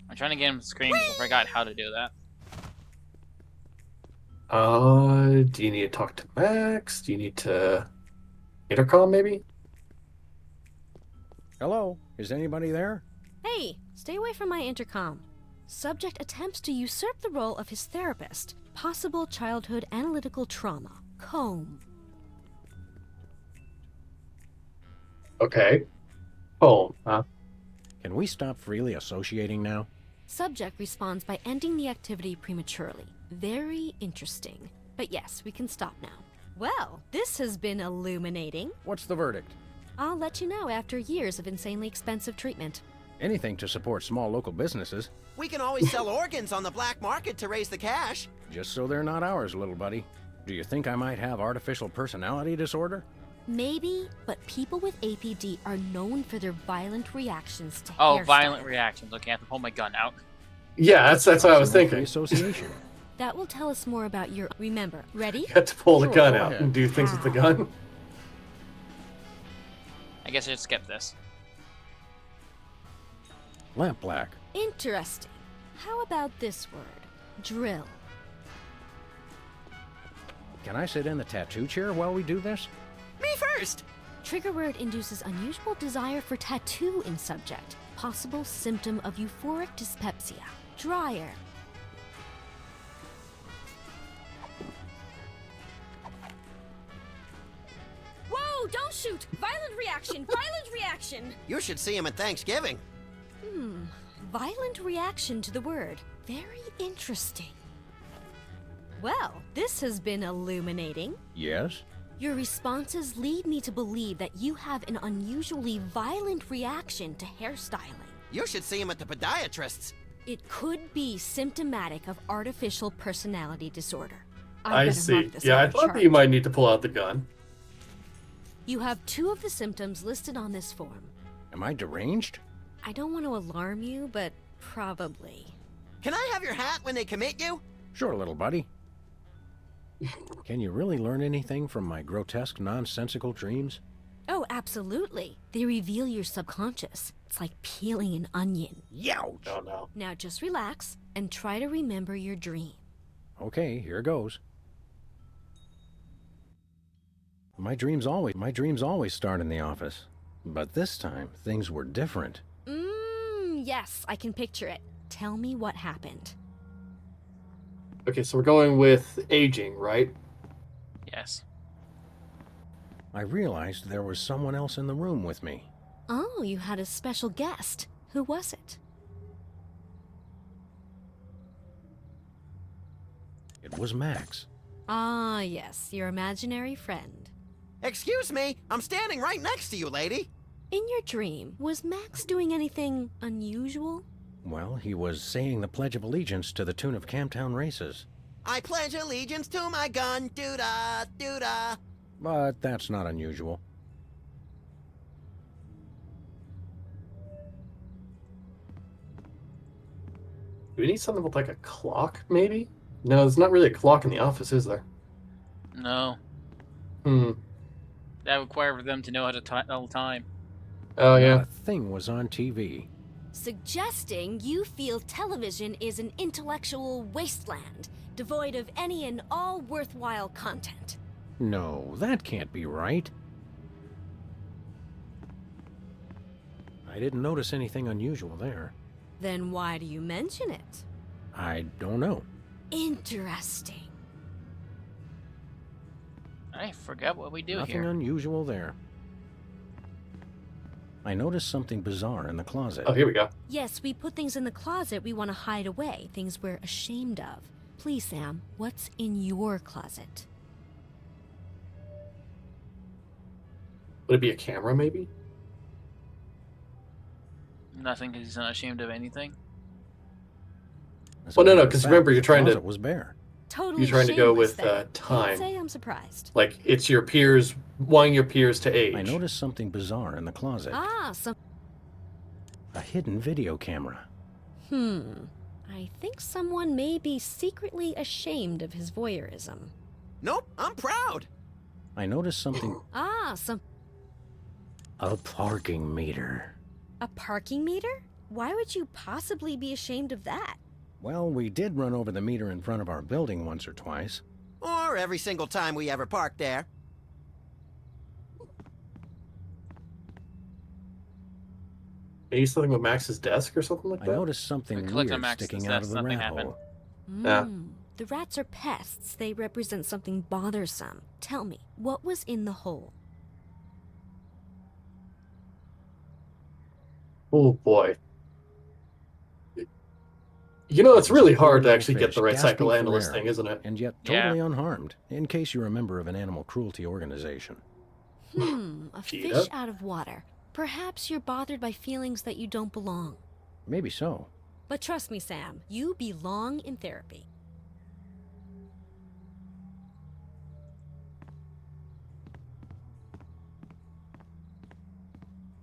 I'm trying to get him to scream because I forgot how to do that. Do you need to talk to Max? Do you need to... intercom, maybe? Hello? Is anybody there? Hey, stay away from my intercom. Subject attempts to usurp the role of his therapist. Possible childhood analytical trauma. Comb. Okay. Home, huh? Can we stop freely associating now? Subject responds by ending the activity prematurely. Very interesting. But yes, we can stop now. Well, this has been illuminating. What's the verdict? I'll let you know after years of insanely expensive treatment. Anything to support small local businesses, We can always sell organs on the black market to raise the cash. just so they're not ours, little buddy. Do you think I might have artificial personality disorder? Maybe, but people with APD are known for their violent reactions to Oh, hairstyling. violent reactions. Okay, I have to pull my gun out. Yeah, that's what I was Possible thinking. Association. That will tell us more about your... Remember, ready? You have to pull the Sure, gun go out ahead. and do things with the gun. I guess I should skip this. Lamp black. Interesting. How about this word? Drill. Can I sit in the tattoo chair while we do this? Me first. Trigger word induces unusual desire for tattoo in subject. Possible symptom of euphoric dyspepsia. Dryer. Whoa, don't shoot! Violent reaction! Violent reaction! You should see him at Thanksgiving. Violent reaction to the word. Very interesting. Well, this has been illuminating. Yes? Your responses lead me to believe that you have an unusually violent reaction to hairstyling. You should see him at the podiatrist's. It could be symptomatic of artificial personality disorder. I better see. mark this Yeah, on I the thought chart. that you might need to pull out the gun. You have 2 of the symptoms listed on this form. Am I deranged? I don't want to alarm you, but probably. Can I have your hat when they commit you? Sure, little buddy. Can you really learn anything from my grotesque, nonsensical dreams? Oh, absolutely. They reveal your subconscious. It's like peeling an onion. Youch! Oh no. Now just relax and try to remember your dream. Okay, here goes. My dreams always start in the office. But this time, things were different. Yes, I can picture it. Tell me what happened. Okay, so we're going with aging, right? Yes. I realized there was someone else in the room with me. Oh, you had a special guest. Who was it? It was Max. Ah, yes, your imaginary friend. Excuse me, I'm standing right next to you, lady. In your dream, was Max doing anything unusual? Well, he was saying the Pledge of Allegiance to the tune of Camptown Races. I pledge allegiance to my gun, doo-da, doo-da. But that's not unusual. Do we need something with like a clock, maybe? No, there's not really a clock in the office, is there? No. That would require them to know how to tell time. Oh, Not yeah. a thing was on TV. Suggesting you feel television is an intellectual wasteland, devoid of any and all worthwhile content. No, that can't be right. I didn't notice anything unusual there. Then why do you mention it? I don't know. Interesting. I forgot what we do Nothing here. unusual there. I noticed something bizarre in the closet. Oh, here we go. Yes, we put things in the closet we want to hide away, things we're ashamed of. Please, Sam, what's in your closet? Would it be a camera, maybe? Nothing, because he's not ashamed of anything. As Well, no, matter of because fact, remember, you're the trying to... closet was bare. Totally You're trying to go shameless with then. time. Can't say I'm surprised. Like, it's your peers, wanting your peers to age. I noticed something bizarre in the closet. Ah, some... A hidden video camera. I think someone may be secretly ashamed of his voyeurism. Nope, I'm proud. I noticed something... Ah, some... A parking meter. A parking meter? Why would you possibly be ashamed of that? Well, we did run over the meter in front of our building once or twice. Or every single time we ever park there. Maybe something with Max's desk or something like I that? noticed something weird sticking out of the nothing rat happened. hole. Yeah. The rats are pests. They represent something bothersome. Tell me, what was in the hole? Oh, boy. You know, it's really hard to actually get the right Fish gasping for psychoanalyst air, thing, isn't it? And yet Yeah. totally unharmed, in case you're a member of an animal cruelty organization. A Cheetah? fish out of water. Perhaps you're bothered by feelings that you don't belong. Maybe so. But trust me, Sam, you belong in therapy.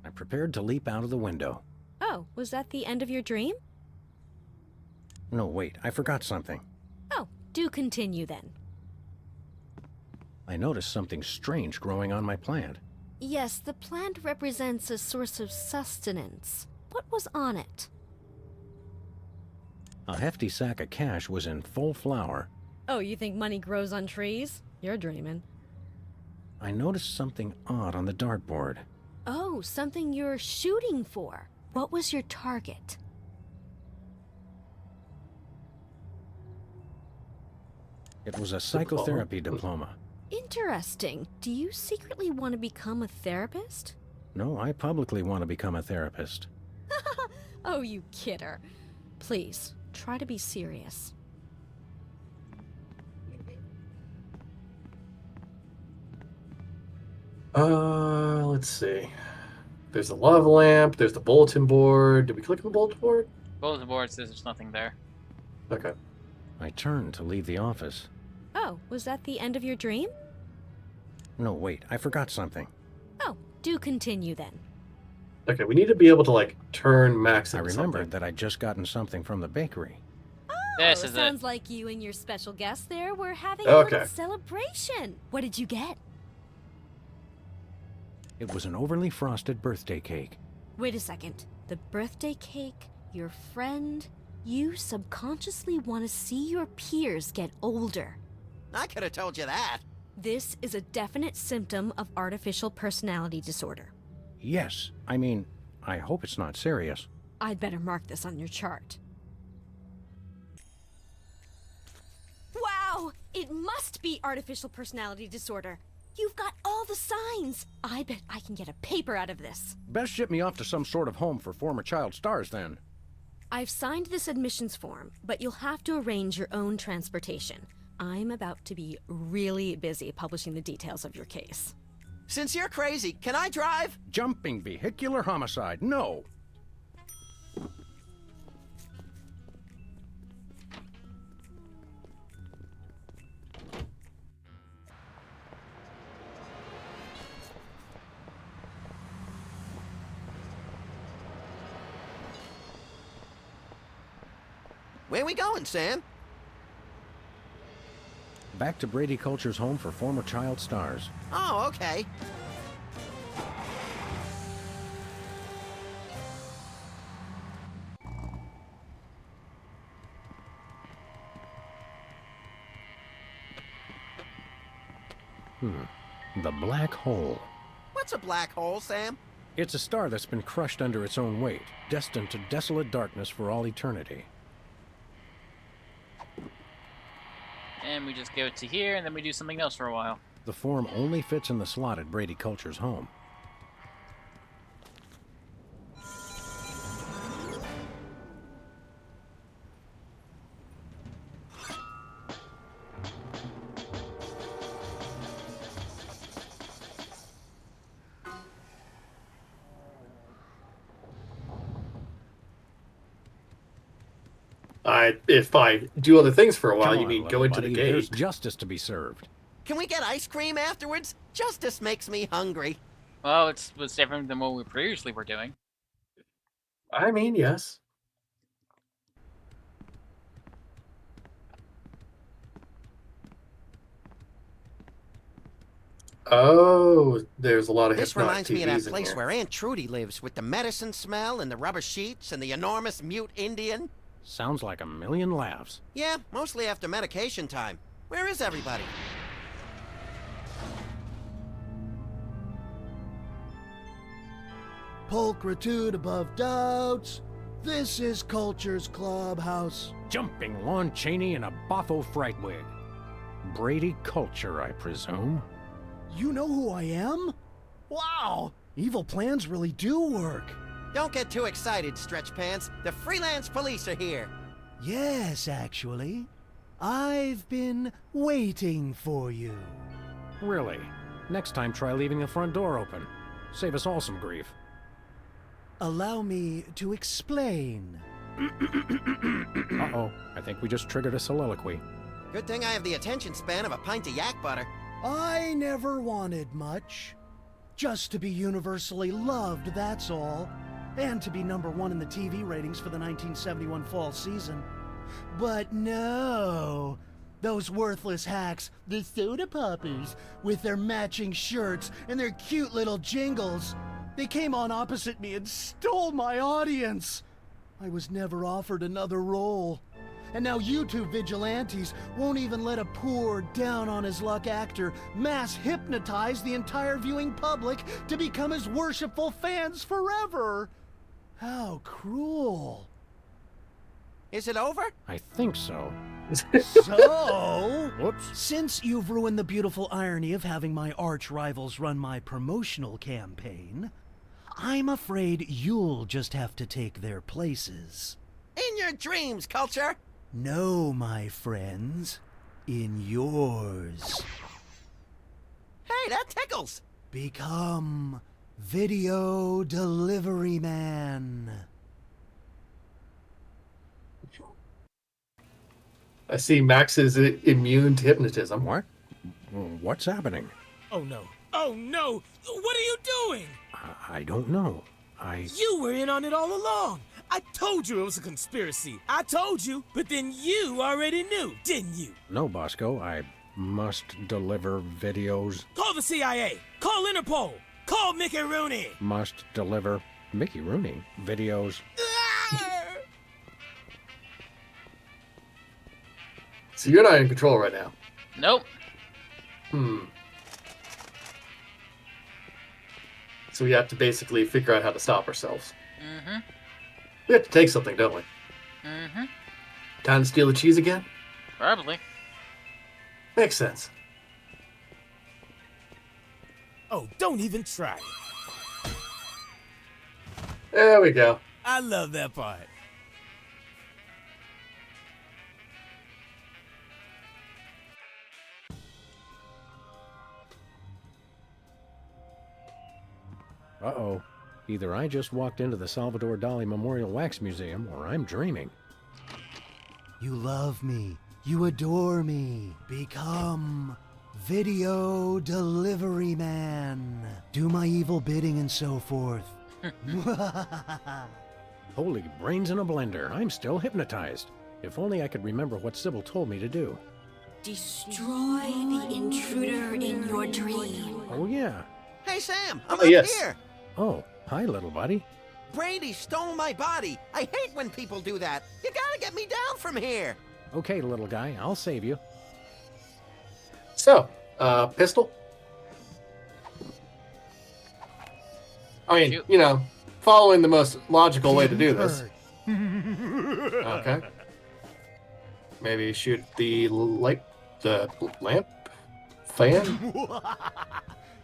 I prepared to leap out of the window. Oh, was that the end of your dream? No, wait, I forgot something. Oh, do continue then. I noticed something strange growing on my plant. Yes, the plant represents a source of sustenance. What was on it? A hefty sack of cash was in full flower. Oh, you think money grows on trees? You're dreaming. I noticed something odd on the dartboard. Oh, something you're shooting for. What was your target? It was a psychotherapy diploma. Interesting. Do you secretly want to become a therapist? No, I publicly want to become a therapist. Oh, you kidder. Please, try to be serious. Let's see. There's the lava lamp, there's the bulletin board. Did we click on the bulletin board? Bulletin board says there's nothing there. Okay. I turned to leave the office. Oh, was that the end of your dream? No, wait, I forgot something. Oh, do continue then. Okay, we need to be able to, like, turn Max I into remembered something. that I'd just gotten something from the bakery. This Oh, is sounds it. like you and your special guest there were having a Okay. little celebration. What did you get? It was an overly frosted birthday cake. Wait a second. The birthday cake, your friend, you subconsciously want to see your peers get older. I could have told you that. This is a definite symptom of artificial personality disorder. Yes, I mean, I hope it's not serious. I'd better mark this on your chart. Wow! It must be artificial personality disorder. You've got all the signs. I bet I can get a paper out of this. Best ship me off to some sort of home for former child stars, then. I've signed this admissions form, but you'll have to arrange your own transportation. I'm about to be really busy publishing the details of your case. Since you're crazy, can I drive? Jumping vehicular homicide, no. Where we going, Sam? Back to Brady Culture's home for former child stars. Oh, okay. The black hole. What's a black hole, Sam? It's a star that's been crushed under its own weight, destined to desolate darkness for all eternity. And we just go to here, and then we do something else for a while. The form only fits in the slot at Brady Culture's home. If I do other things for a while, Come you on, mean little go into the buddy, gate? There's justice to be served. Can we get ice cream afterwards? Justice makes me hungry. Well, it's different than what we previously were doing. I mean, yes. Oh, there's a lot of This hypnotic reminds me of TVs that in place here. where Aunt Trudy lives, with the medicine smell and the rubber sheets and the enormous mute Indian. Sounds like a million laughs. Yeah, mostly after medication time. Where is everybody? Pulchritude above doubts. This is Culture's Clubhouse. Jumping Lon Chaney in a Botho fright wig. Brady Culture, I presume. You know who I am? Wow! Evil plans really do work. Don't get too excited, Stretch Pants. The freelance police are here. Yes, actually. I've been waiting for you. Really? Next time try leaving the front door open. Save us all some grief. Allow me to explain. Uh-oh, I think we just triggered a soliloquy. Good thing I have the attention span of a pint of yak butter. I never wanted much. Just to be universally loved, that's all. And to be #1 in the TV ratings for the 1971 fall season. But no, those worthless hacks, the soda poppers, with their matching shirts and their cute little jingles, they came on opposite me and stole my audience. I was never offered another role. And now you two vigilantes won't even let a poor, down-on-his-luck actor mass hypnotize the entire viewing public to become his worshipful fans forever. How cruel. Is it over? I think so. So, Whoops. since you've ruined the beautiful irony of having my arch rivals run my promotional campaign, I'm afraid you'll just have to take their places. In your dreams, Culture! No, my friends. In yours. Hey, that tickles! Become Video Delivery Man. I see Max is immune to hypnotism. What? What's happening? Oh no. Oh no! What are you doing? I don't know. You were in on it all along! I told you it was a conspiracy. I told you, but then you already knew, didn't you? No, Bosco, I must deliver videos. Call the CIA! Call Interpol! Call Mickey Rooney! Must deliver Mickey Rooney videos. So you're not in control right now. Nope. So we have to basically figure out how to stop ourselves. Mm-hmm. We have to take something, don't we? Mm-hmm. Time to steal the cheese again? Probably. Makes sense. Oh, don't even try. There we go. I love that part. Uh-oh. Either I just walked into the Salvador Dali Memorial Wax Museum, or I'm dreaming. You love me. You adore me. Become Video Delivery Man. Do my evil bidding and so forth. Holy brains in a blender, I'm still hypnotized. If only I could remember what Sybil told me to do. Destroy the intruder in your dream. Oh, yeah. Hey, Sam, I'm Oh, up yes. here. Oh, hi, little buddy. Brady stole my body. I hate when people do that. You gotta get me down from here. Okay, little guy, I'll save you. So, pistol? I mean, Shoot. you know, following the most logical way to do this. Okay. Maybe shoot the lamp fan?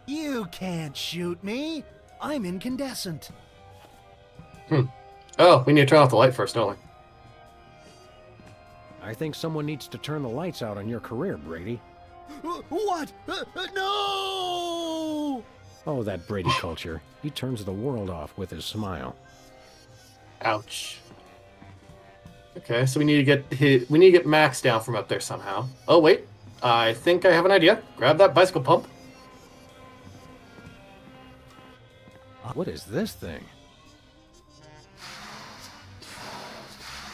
You can't shoot me. I'm incandescent. Oh, we need to turn off the light first, don't we? I think someone needs to turn the lights out on your career, Brady. What? No! Oh, that Brady culture. He turns the world off with his smile. Ouch. Okay, so we need to get Max down from up there somehow. Oh wait, I think I have an idea. Grab that bicycle pump. What is this thing?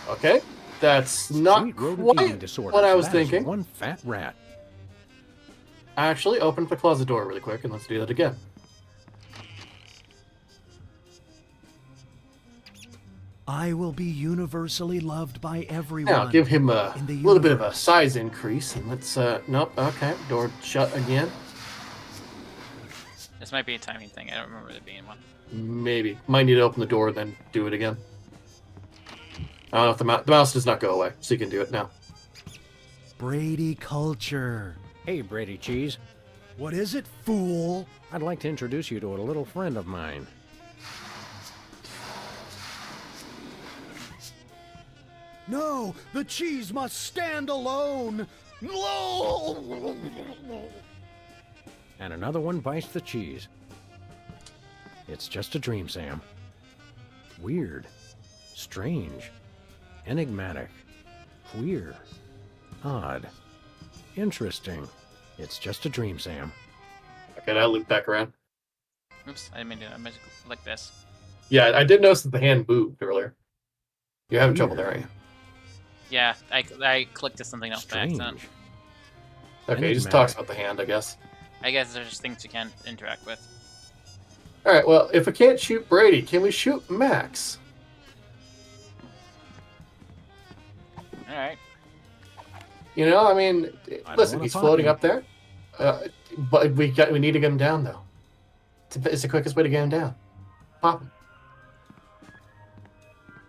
Okay, that's not Sweet road eating quite disorder. what I was That is thinking. one fat rat. Actually, open up the closet door really quick and let's do that again. I will be universally loved by everyone. Now give him a in the little bit of a universe. size increase and let's nope, okay, door shut again. This might be a timing thing. I don't remember there being one. Maybe. Might need to open the door then do it again. I don't know if the mouse does not go away, so you can do it now. Brady culture. Hey, Brady Cheese. What is it, fool? I'd like to introduce you to a little friend of mine. No, the cheese must stand alone. No! And another one bites the cheese. It's just a dream, Sam. Weird. Strange. Enigmatic. Queer. Odd. Interesting. It's just a dream, Sam. Okay, now loop back around. Oops, I didn't mean to. I meant to like this. Yeah, I did notice that the hand moved earlier. You're having trouble there, aren't you? Yeah, I clicked to something else by accident. Strange. Okay, he just talks about the hand, I guess. I guess there's just things you can't interact with. Alright, well, if we can't shoot Brady, can we shoot Max? Alright. You know, I mean, listen, wanna he's pop floating him. up there. But we need to get him down, though. It's the quickest way to get him down. Pop him.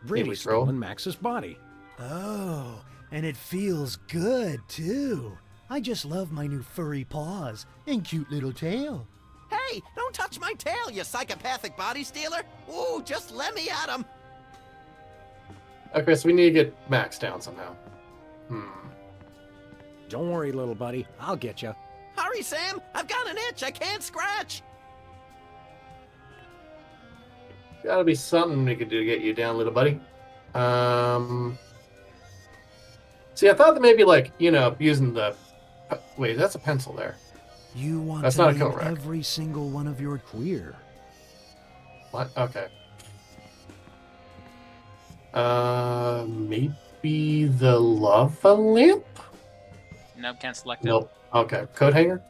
Brady's throw. stolen Max's body. Oh, and it feels good, too. I just love my new furry paws and cute little tail. Hey, don't touch my tail, you psychopathic body stealer. Ooh, just let me at him. Okay, so we need to get Max down somehow. Don't worry, little buddy. I'll get you. Hurry, Sam. I've got an itch I can't scratch. Gotta be something we could do to get you down, little buddy. See, I thought that maybe, like, you know, using the... Wait, that's a pencil there. You want That's to not a leave coat rack. every single one of your Queer. What? Okay. Maybe the lava lamp? Nope, can't select it. Nope. Okay. Coat hanger?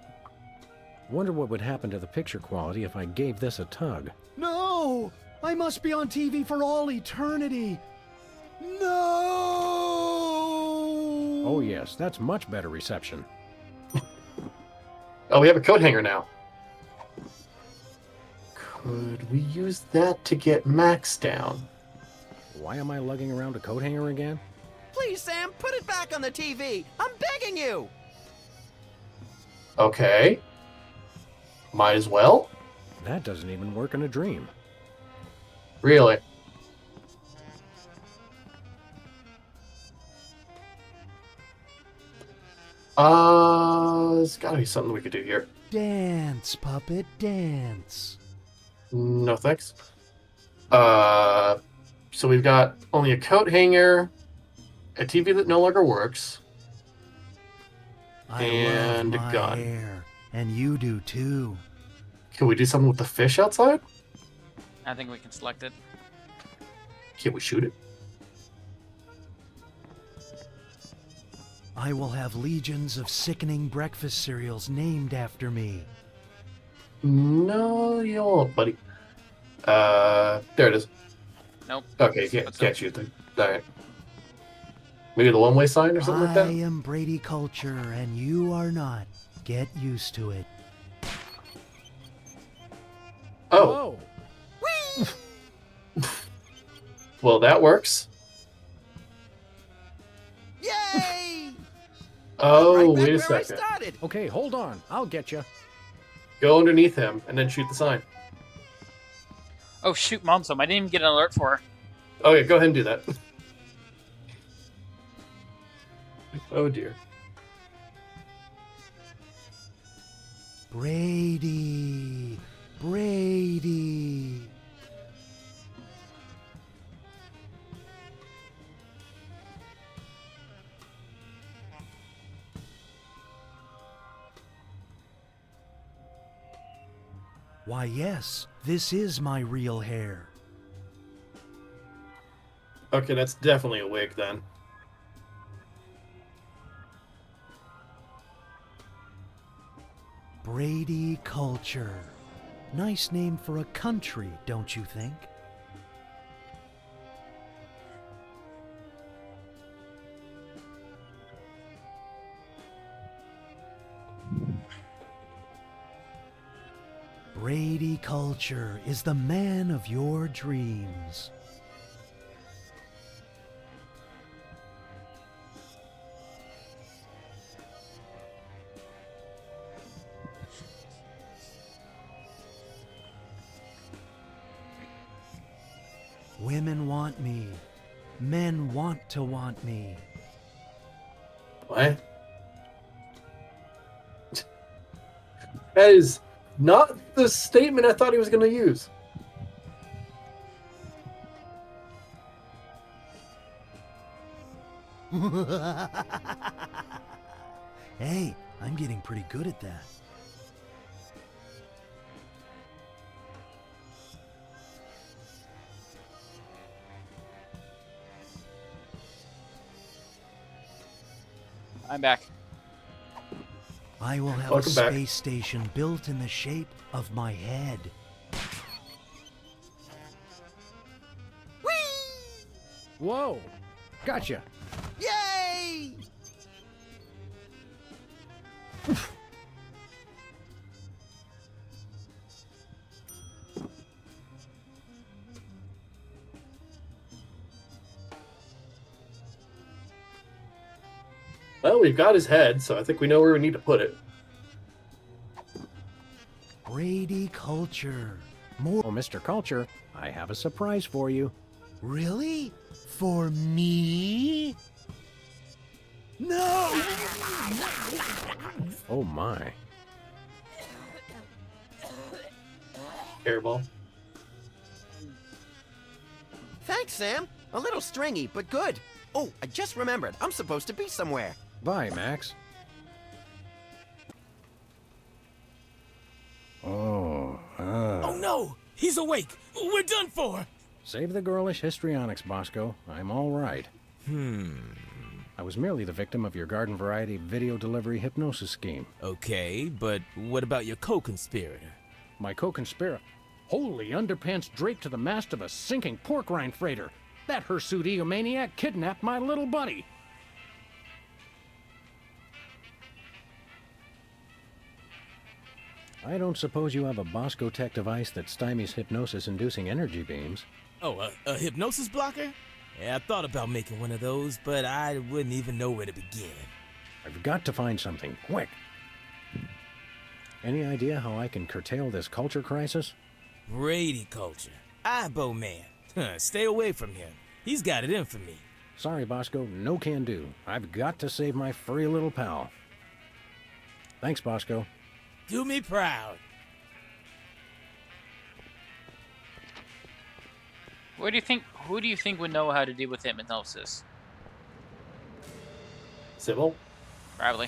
Wonder what would happen to the picture quality if I gave this a tug. No! I must be on TV for all eternity. No! Oh, yes, that's much better reception. Oh, we have a coat hanger now. Could we use that to get Max down? Why am I lugging around a coat hanger again? Please, Sam, put it back on the TV. I'm begging you. Okay. Might as well. That doesn't even work in a dream. Really? There's gotta be something we could do here. Dance, puppet, dance. No thanks. So we've got only a coat hanger, a TV that no longer works, and love a my gun. hair, and you do too. Can we do something with the fish outside? I think we can select it. Can we shoot it? I will have legions of sickening breakfast cereals named after me. No, you won't, buddy. There it is. Nope. Okay, can't shoot them. Alright. Maybe the one-way sign or something like I that? am Brady Culture, and you are not. Get used to it. Oh. Well, that works. Yay! Oh, Right wait a back where I second. started. Okay, hold on. I'll get you. Go underneath him and then shoot the sign. Oh shoot, Mom's home. I didn't even get an alert for her. Oh yeah, go ahead and do that. Oh dear. Brady. Brady. Why, yes, this is my real hair. Okay, that's definitely a wig then. Brady Culture. Nice name for a country, don't you think? Brady Culture is the man of your dreams. Women want me. Men want to want me. What? That is not the statement I thought he was going to use. Hey, I'm getting pretty good at that. I'm back. I will have Welcome a back. space station built in the shape of my head. Whoa! Gotcha! Yay! Well, we've got his head, so I think we know where we need to put it. Brady Culture. More. Oh, Mr. Culture, I have a surprise for you. Really? For me? No! Oh my. Hairball. Thanks, Sam. A little stringy, but good. Oh, I just remembered. I'm supposed to be somewhere. Bye, Max. Oh, Oh no! He's awake! We're done for! Save the girlish histrionics, Bosco. I'm all right. I was merely the victim of your garden variety video delivery hypnosis scheme. Okay, but what about your co-conspirator? My co-conspirator. Holy underpants draped to the mast of a sinking pork rind freighter. That hirsute egomaniac kidnapped my little buddy. I don't suppose you have a Bosco Tech device that stymies hypnosis-inducing energy beams. Oh, a hypnosis blocker? Yeah, I thought about making one of those, but I wouldn't even know where to begin. I've got to find something, quick. Any idea how I can curtail this culture crisis? Brady Culture. Eyebow Man. Stay away from him. He's got it in for me. Sorry, Bosco, no can do. I've got to save my furry little pal. Thanks, Bosco. Do me proud. Who do you think would know how to deal with hypnosis? Sybil? Probably.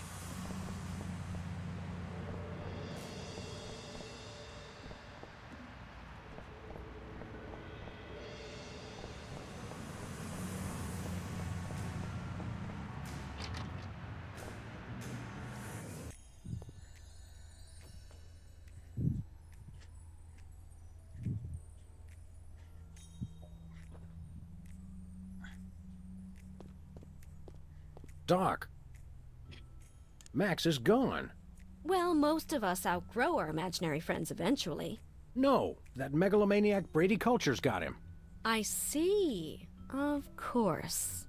Doc. Max is gone. Well, most of us outgrow our imaginary friends eventually. No, that megalomaniac Brady Culture's got him. I see. Of course.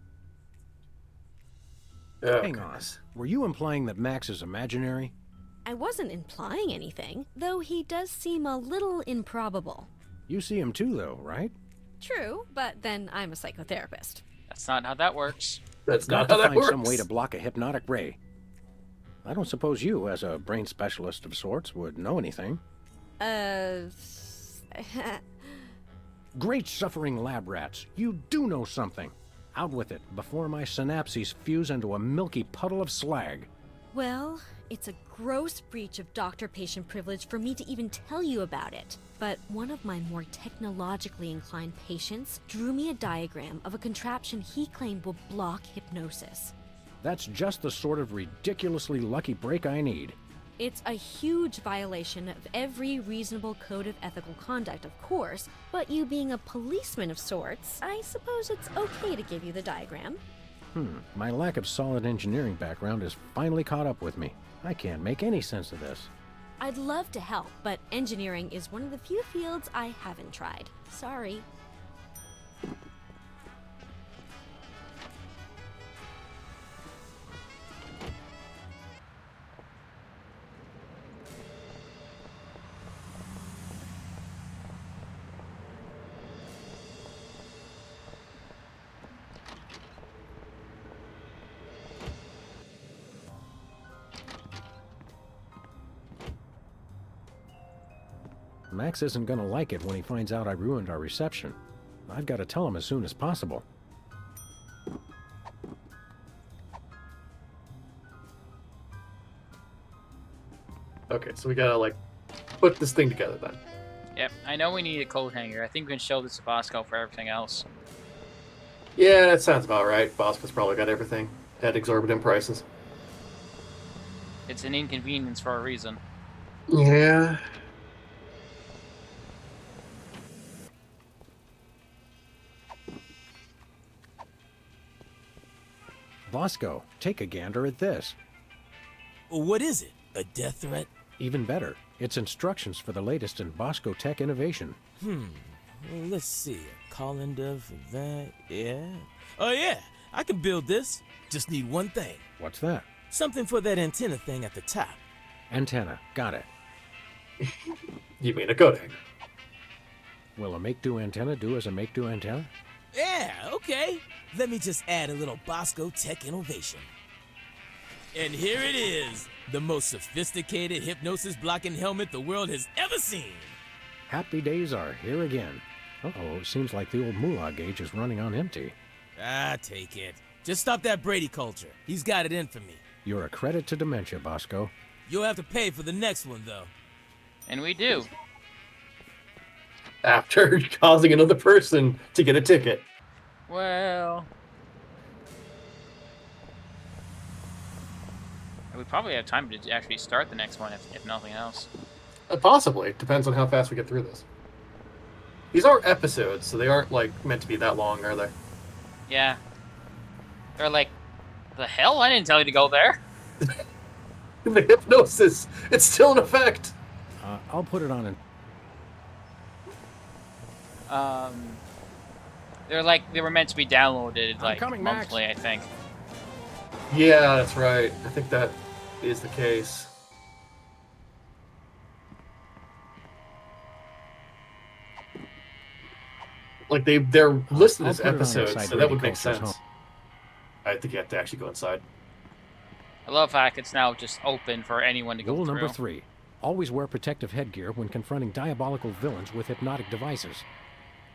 Oh, Hang on. Were you implying that Max is imaginary? I wasn't implying anything, though he does seem a little improbable. You see him too, though, right? True, but then I'm a psychotherapist. That's not how that works. That's Got not to how that find works. some way to block a hypnotic ray. I don't suppose you, as a brain specialist of sorts, would know anything. Great suffering lab rats, you do know something. Out with it, before my synapses fuse into a milky puddle of slag. Well, it's a gross breach of doctor-patient privilege for me to even tell you about it. But one of my more technologically inclined patients drew me a diagram of a contraption he claimed will block hypnosis. That's just the sort of ridiculously lucky break I need. It's a huge violation of every reasonable code of ethical conduct, of course, but you being a policeman of sorts, I suppose it's okay to give you the diagram. My lack of solid engineering background has finally caught up with me. I can't make any sense of this. I'd love to help, but engineering is one of the few fields I haven't tried. Sorry. Max isn't gonna like it when he finds out I ruined our reception. I've got to tell him as soon as possible. Okay, so we gotta, like, put this thing together then. Yep, I know we need a coat hanger. I think we can show this to Bosco for everything else. Yeah, that sounds about right. Bosco's probably got everything at exorbitant prices. It's an inconvenience for a reason. Yeah. Bosco, take a gander at this. What is it? A death threat? Even better, it's instructions for the latest in Bosco tech innovation. Well, let's see. A colander for that. Yeah. Oh, yeah. I can build this. Just need one thing. What's that? Something for that antenna thing at the top. Antenna, got it. You mean a coat hanger? Will a make-do antenna do as a make-do antenna? Yeah, okay. Let me just add a little Bosco tech innovation. And here it is, the most sophisticated hypnosis-blocking helmet the world has ever seen. Happy days are here again. Uh-oh, seems like the old moolah gauge is running on empty. Ah, take it. Just stop that Brady culture. He's got it in for me. You're a credit to dementia, Bosco. You'll have to pay for the next one, though. And we do. After causing another person to get a ticket. Well... we probably have time to actually start the next one, if nothing else. Possibly. Depends on how fast we get through this. These are episodes, so they aren't, like, meant to be that long, are they? Yeah. They're like, the hell? I didn't tell you to go there. The hypnosis, it's still in effect. I'll put it on in... They were meant to be downloaded, like, coming, Max. monthly, I think. Yeah, that's right. I think that is the case. Like, they're listed as put it on episodes, inside so that Brady would make Culture's sense. home. I think you have to actually go inside. I love how it's now just open for anyone to go Rule through. number 3. Always wear protective headgear when confronting diabolical villains with hypnotic devices.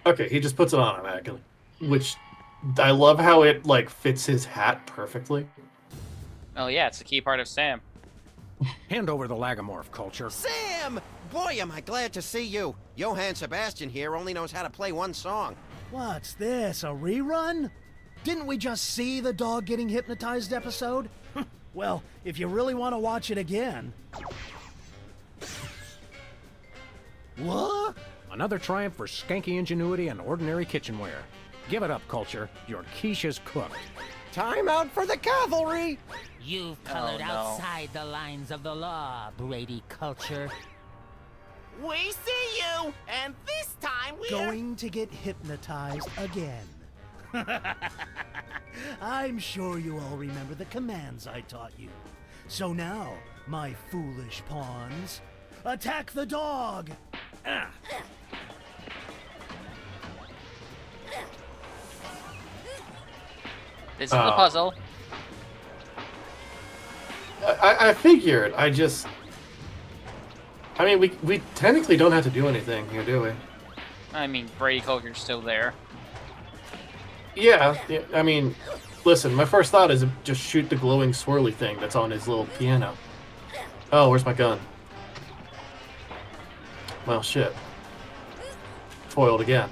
Okay, he just puts it on automatically. Which, I love how it, like, fits his hat perfectly. Oh yeah, it's a key part of Sam. Hand over the Lagomorph, Culture. Sam! Boy, am I glad to see you. Johann Sebastian here only knows how to play one song. What's this, a rerun? Didn't we just see the dog getting hypnotized episode? Well, if you really want to watch it again... What? Another triumph for skanky ingenuity and ordinary kitchenware. Give it up, Culture. Your quiche is cooked. Time out for the cavalry! You've colored no. outside the lines of the law, Brady Culture. We see you, and this time we're Going to get hypnotized again. I'm sure you all remember the commands I taught you. So now, my foolish pawns, attack the dog! Ah. This is the puzzle. I figured. I mean, we technically don't have to do anything here, do we? I mean, Brady Culture's still there. Yeah, I mean, listen, my first thought is just shoot the glowing swirly thing that's on his little piano. Oh, where's my gun? Well, shit. Foiled again.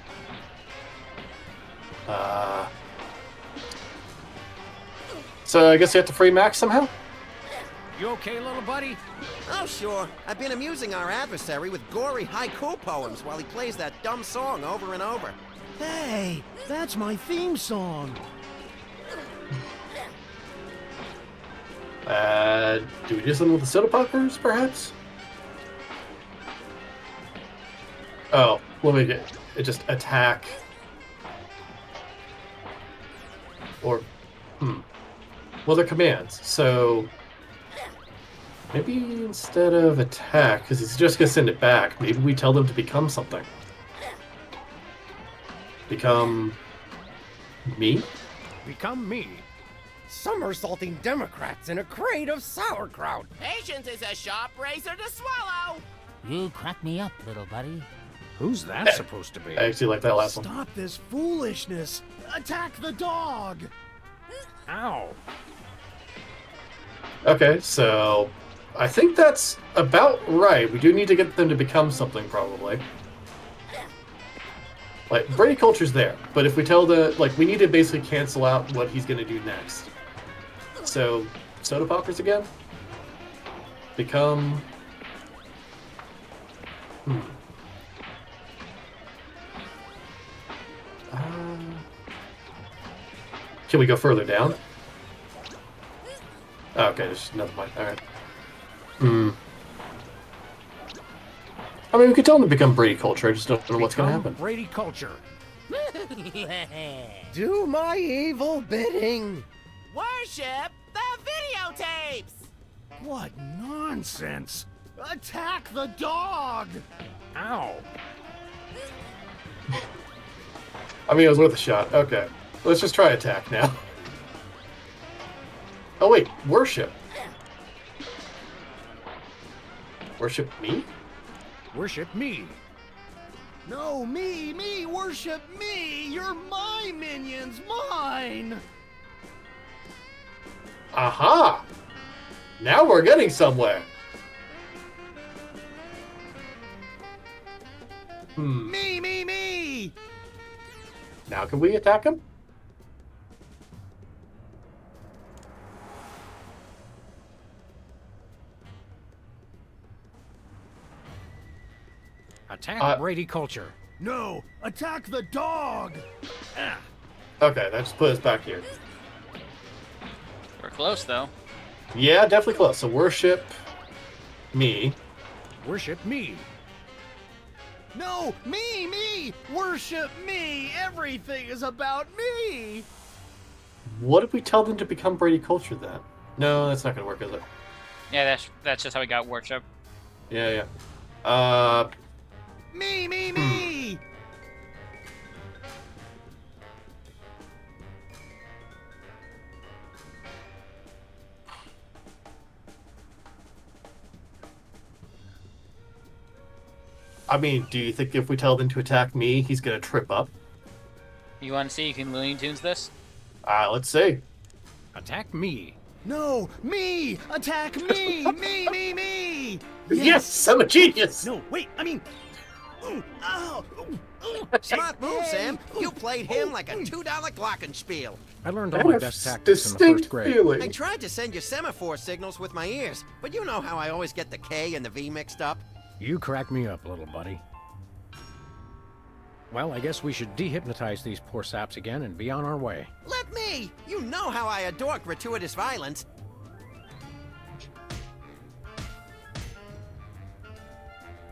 So I guess you have to free Max somehow? You okay, little buddy? Oh, sure. I've been amusing our adversary with gory haiku poems while he plays that dumb song over and over. Hey, that's my theme song. Do we do something with the soda poppers, perhaps? Oh, let me get just attack. Or, well, they're commands, so maybe instead of attack, because he's just gonna send it back, maybe we tell them to become something. Become me? Become me. Somersaulting Democrats in a crate of sauerkraut. Patience is a sharp razor to swallow. You crack me up, little buddy. Who's that supposed to be? I actually like that last one. Stop this foolishness! Attack the dog! Ow. Okay, so I think that's about right. We do need to get them to become something, probably. Like, Brady Culture's there, but if we tell we need to basically cancel out what he's going to do next. So, soda poppers again? Become... Can we go further down? Oh, okay, there's another one. Alright. I mean, we could tell them to become Brady Culture. I just don't know what's going to happen. Brady Culture. Do my evil bidding. Worship the videotapes. What nonsense! Attack the dog! Ow. I mean, it was worth a shot. Okay. Let's just try attack now. Oh, wait. Worship. Worship me? Worship me. No, me, worship me! You're my minions, mine! Aha! Now we're getting somewhere. Me! Now can we attack him? Attack Brady Culture. No, attack the dog! Ah. Okay, that just put us back here. We're close, though. Yeah, definitely close. So worship me. Worship me. No, me! Worship me! Everything is about me! What if we tell them to become Brady Culture then? No, that's not going to work, is it? Yeah, that's just how we got worship. Yeah. Me! I mean, do you think if we tell them to attack me, he's going to trip up? You want to see? You can Looney Tunes this? Let's see. Attack me. No, me! Attack me! me! Yes, I'm a genius! No, wait, I mean... Ow! Smart move, Sam. You played him like a $2 glockenspiel. I learned all my best tactics in the first grade. I tried to send you semaphore signals with my ears, but you know how I always get the K and the V mixed up. You crack me up, little buddy. Well, I guess we should dehypnotize these poor saps again and be on our way. Let me! Hey, you know how I adore gratuitous violence.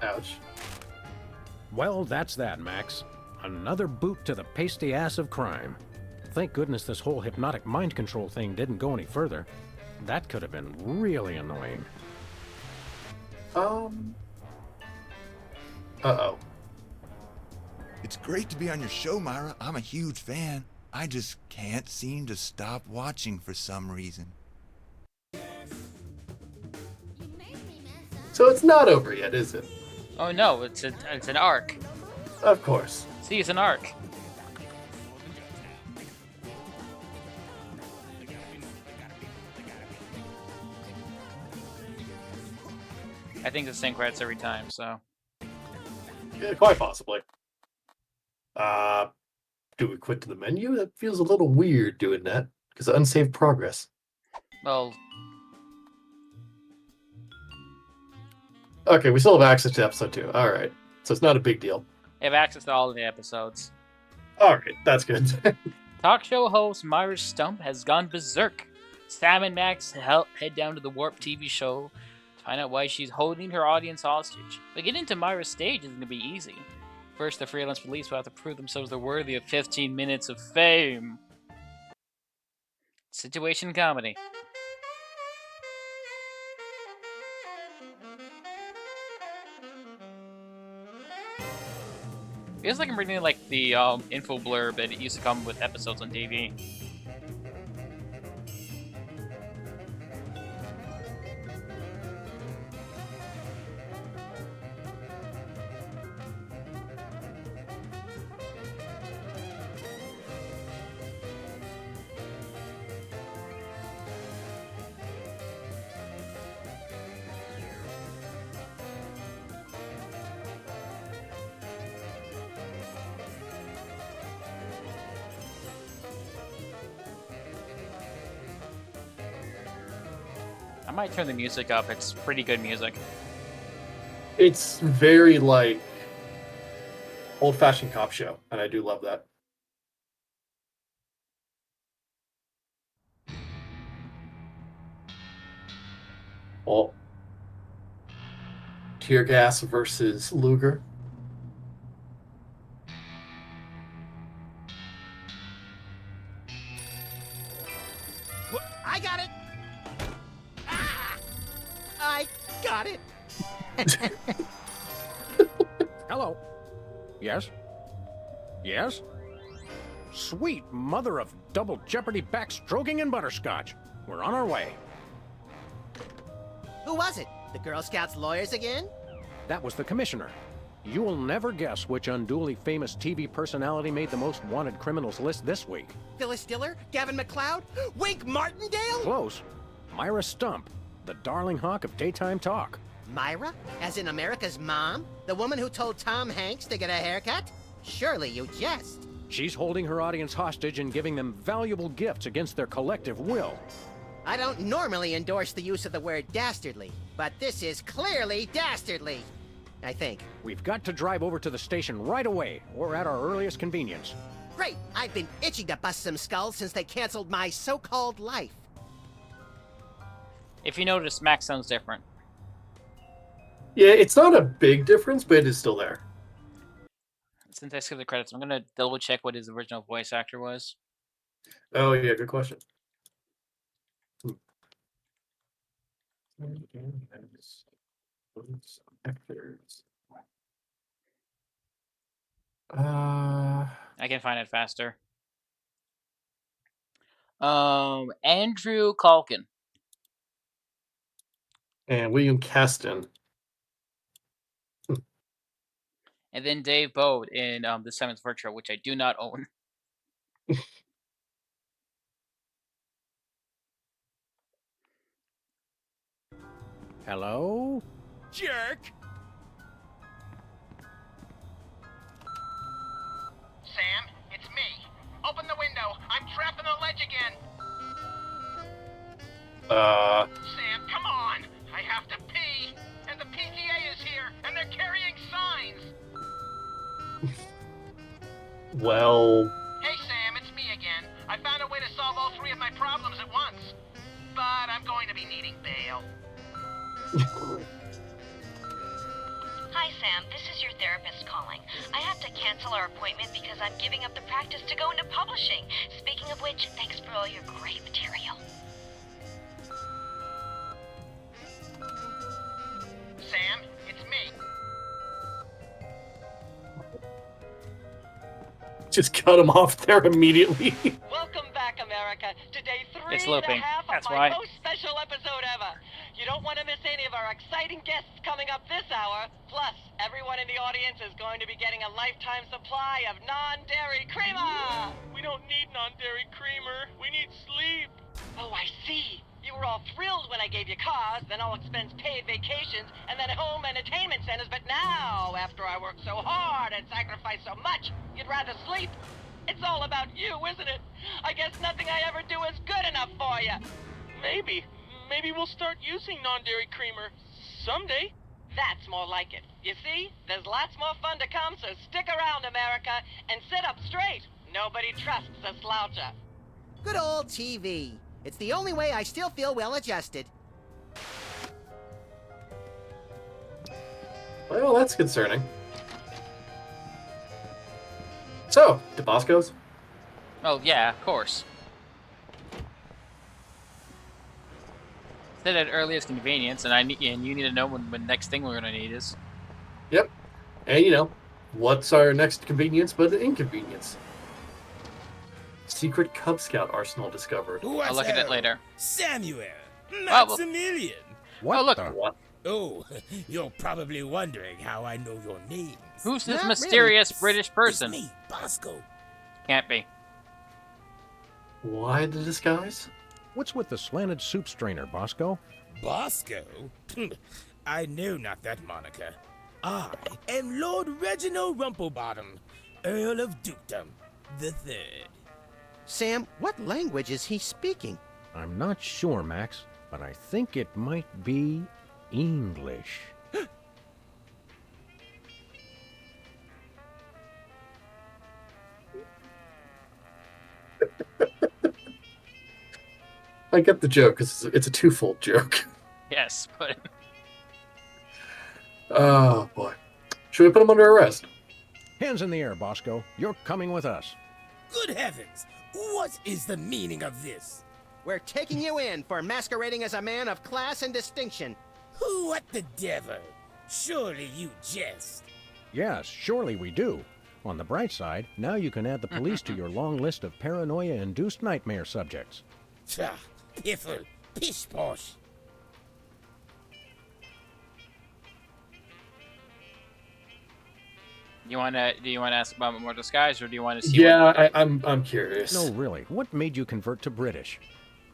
Ouch. Well, that's that, Max. Another boot to the pasty ass of crime. Thank goodness this whole hypnotic mind control thing didn't go any further. That could have been really annoying. Uh-oh. It's great to be on your show, Myra. I'm a huge fan. I just can't seem to stop watching for some reason. So it's not over yet, is it? Oh no, it's an arc. Of course. See, it's an arc. I think the same credits every time, so. Yeah, quite possibly. Do we quit to the menu? That feels a little weird doing that, because of unsaved progress. Well, okay, we still have access to episode 2. Alright. So it's not a big deal. I have access to all of the episodes. Alright, that's good. Talk show host Myra Stump has gone berserk. Sam and Max head down to the Warp TV show to find out why she's holding her audience hostage. But getting to Myra's stage isn't going to be easy. First, the freelance police will have to prove themselves they're worthy of 15 minutes of fame. Situation comedy. Feels like I'm reading like the info blurb that it used to come with episodes on TV. I might turn the music up. It's pretty good music. It's very, like, old-fashioned cop show, and I do love that. Well, tear gas versus Luger. I got it! Ah! I got it! Hello. Yes? Yes? Sweet mother of double jeopardy backstroking and butterscotch. We're on our way. Who was it? The Girl Scouts lawyers again? That was the commissioner. You will never guess which unduly famous TV personality made the most wanted criminals list this week. Phyllis Diller? Gavin McLeod? Wink Martindale? Close. Myra Stump, the darling hawk of daytime talk. Myra? As in America's mom? The woman who told Tom Hanks to get a haircut? Surely you jest. She's holding her audience hostage and giving them valuable gifts against their collective will. I don't normally endorse the use of the word dastardly, but this is clearly dastardly. I think. We've got to drive over to the station right away, or at our earliest convenience. Great! I've been itching to bust some skulls since they canceled my so-called life. If you notice, Max sounds different. Yeah, it's not a big difference, but it is still there. Since I skipped the credits, I'm going to double check what his original voice actor was. Oh, yeah, good question. Actors. I can find it faster. Andrew Culkin. And William Caston. And then Dave Bode in The Seventh Virtual, which I do not own. Hello? Jerk! Sam, it's me. Open the window. I'm trapped on the ledge again. Sam, come on. I have to pee. And the PTA is here, and they're carrying signs. Well... Hey, Sam, it's me again. I found a way to solve going to be needing bail. Hi, Sam. This is your therapist calling. I have to cancel our appointment because I'm giving up the practice to go into publishing. Speaking of which, thanks for all your great material. Sam, it's me. Just cut him off there immediately. Welcome back, America, to day 3 It's and a looping. half That's of my why. most special episode ever. You don't want to miss any of our exciting guests coming up this hour. Plus, everyone in the audience is going to be getting a lifetime supply of non-dairy creamer. We don't need non-dairy creamer. We need sleep. Oh, I see. You were all thrilled when I gave you cars, then all expense paid vacations, and then home entertainment centers. But now, after I worked so hard and sacrificed so much, you'd rather sleep. It's all about you, isn't it? I guess nothing I ever do is good enough for you. Maybe we'll start using non-dairy creamer someday. That's more like it. You see, there's lots more fun to come, so stick around, America, and sit up straight. Nobody trusts a sloucher. Good old TV. It's the only way I still feel well adjusted. Well, that's concerning. So, to Bosco's? Oh, yeah, of course. Said at earliest convenience, and you need to know when the next thing we're gonna need is. Yep. And, what's our next convenience but an inconvenience? Secret Cub Scout arsenal discovered. I'll look at it later. Samuel! well- Maximilian! Oh, look. What? Oh, you're probably wondering how I know your names. Who's this Not mysterious British person? It's me, Bosco. Can't be. Why the disguise? What's with the slanted soup strainer, Bosco? Bosco? I know not that moniker. I am Lord Reginald Rumplebottom, Earl of Dukedom the Third. Sam, what language is he speaking? I'm not sure, Max, but I think it might be English. I get the joke, because it's a twofold joke. Yes, but Oh, boy. Should we put him under arrest? Hands in the air, Bosco. You're coming with us. Good heavens! What is the meaning of this? We're taking you in for masquerading as a man of class and distinction. What the devil? Surely you jest. Yes, surely we do. On the bright side, now you can add the police to your long list of paranoia-induced nightmare subjects. Tch, piffle, pish-posh. see do you want to ask about more disguise, or do you want to see? Yeah, I'm curious. No, really. What made you convert to British?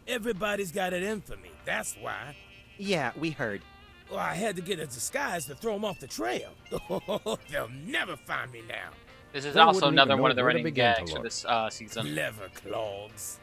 Everybody's got it in for me, that's why. Yeah, we heard. Well, I had to get a disguise to throw them off the trail. They'll never find me now. This is They also wouldn't another even one know of the where to running begin to gags for look. this season. Clever clogs.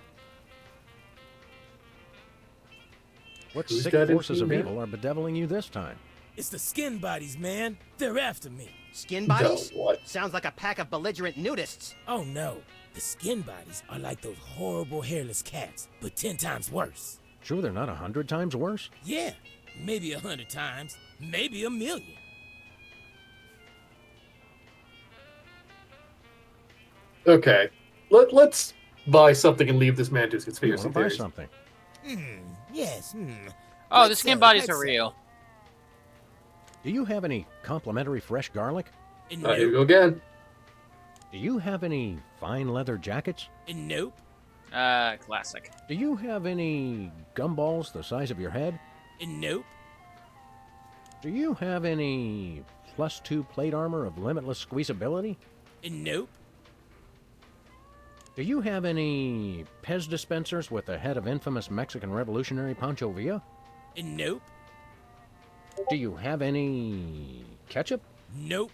What Who's sick got forces of info now? evil are bedeviling you this time? It's the skin bodies, man. They're after me. Skin bodies? No, what? Sounds like a pack of belligerent nudists. Oh no, the skin bodies are like those horrible hairless cats, but 10 times worse. Sure they're not 100 times worse? Yeah, maybe 100 times, maybe 1,000,000. Okay. Let's buy something and leave this man to his You conspiracy want to buy theories. something? Yes, Oh, the Let's skin say, bodies let's are say. real. Do you have any complimentary fresh garlic? Here we go again. Do you have any fine leather jackets? Nope. Classic. Do you have any gumballs the size of your head? Nope. Do you have any +2 plate armor of limitless squeezability? Nope. Do you have any Pez dispensers with the head of infamous Mexican revolutionary Pancho Villa? Nope. Do you have any ketchup? Nope.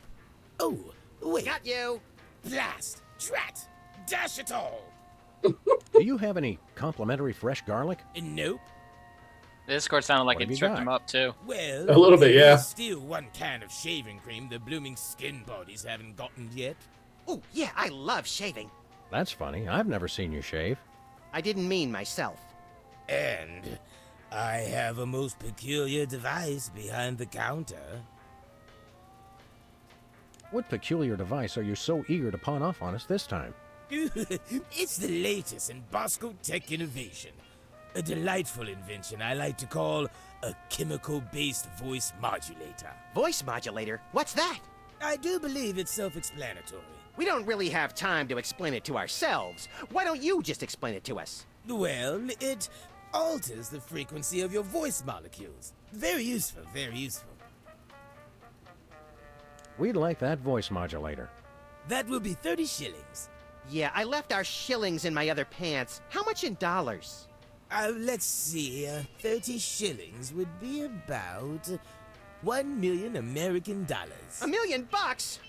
Oh, wait. Got you. Blast! Drat! Dash it all! Do you have any complimentary fresh garlic? Nope. The Discord sounded like What have it you tripped got? him up too. Well, A little bit, there yeah. is still one kind of shaving cream the blooming skin bodies haven't gotten yet. Oh, yeah, I love shaving. That's funny. I've never seen you shave. I didn't mean myself. And I have a most peculiar device behind the counter. What peculiar device are you so eager to pawn off on us this time? It's the latest in Bosco Tech innovation. A delightful invention I like to call a chemical-based voice modulator. Voice modulator? What's that? I do believe it's self-explanatory. We don't really have time to explain it to ourselves. Why don't you just explain it to us? Well, it alters the frequency of your voice molecules. Very useful, very useful. We'd like that voice modulator. That will be 30 shillings. Yeah, I left our shillings in my other pants. How much in dollars? Let's see. 30 shillings would be about 1 million American dollars. $1 million?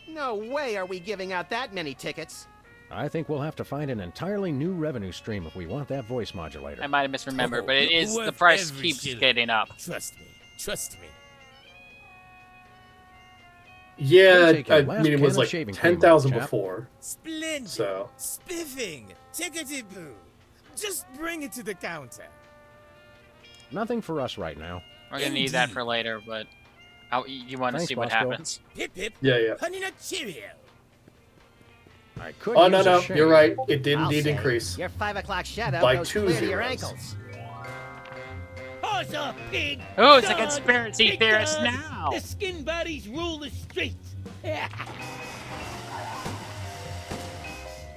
No way are we giving out that many tickets. I think we'll have to find an entirely new revenue stream if we want that voice modulator. I might have misremembered, but it is the price keeps getting up. Trust me. Trust me. Yeah, Take your I last mean, it can was of like shaving cream, 10,000 chap. before. Splendid. So. Spiffing. Tickety-boo. Just bring it to the counter. Nothing for us right now. We're gonna need that for later, but you want to Thanks, see what Bosco. happens. Hip hip. Yeah. Honey Nut Cheerio. I could Oh, use a no, shave. you're right. It did I'll indeed say, increase. Your 5 o'clock shadow By goes 2 clear to your zeros. ankles. Horse or pig? Oh, it's a dog, conspiracy big theorist dog, now. The skin bodies rule the streets.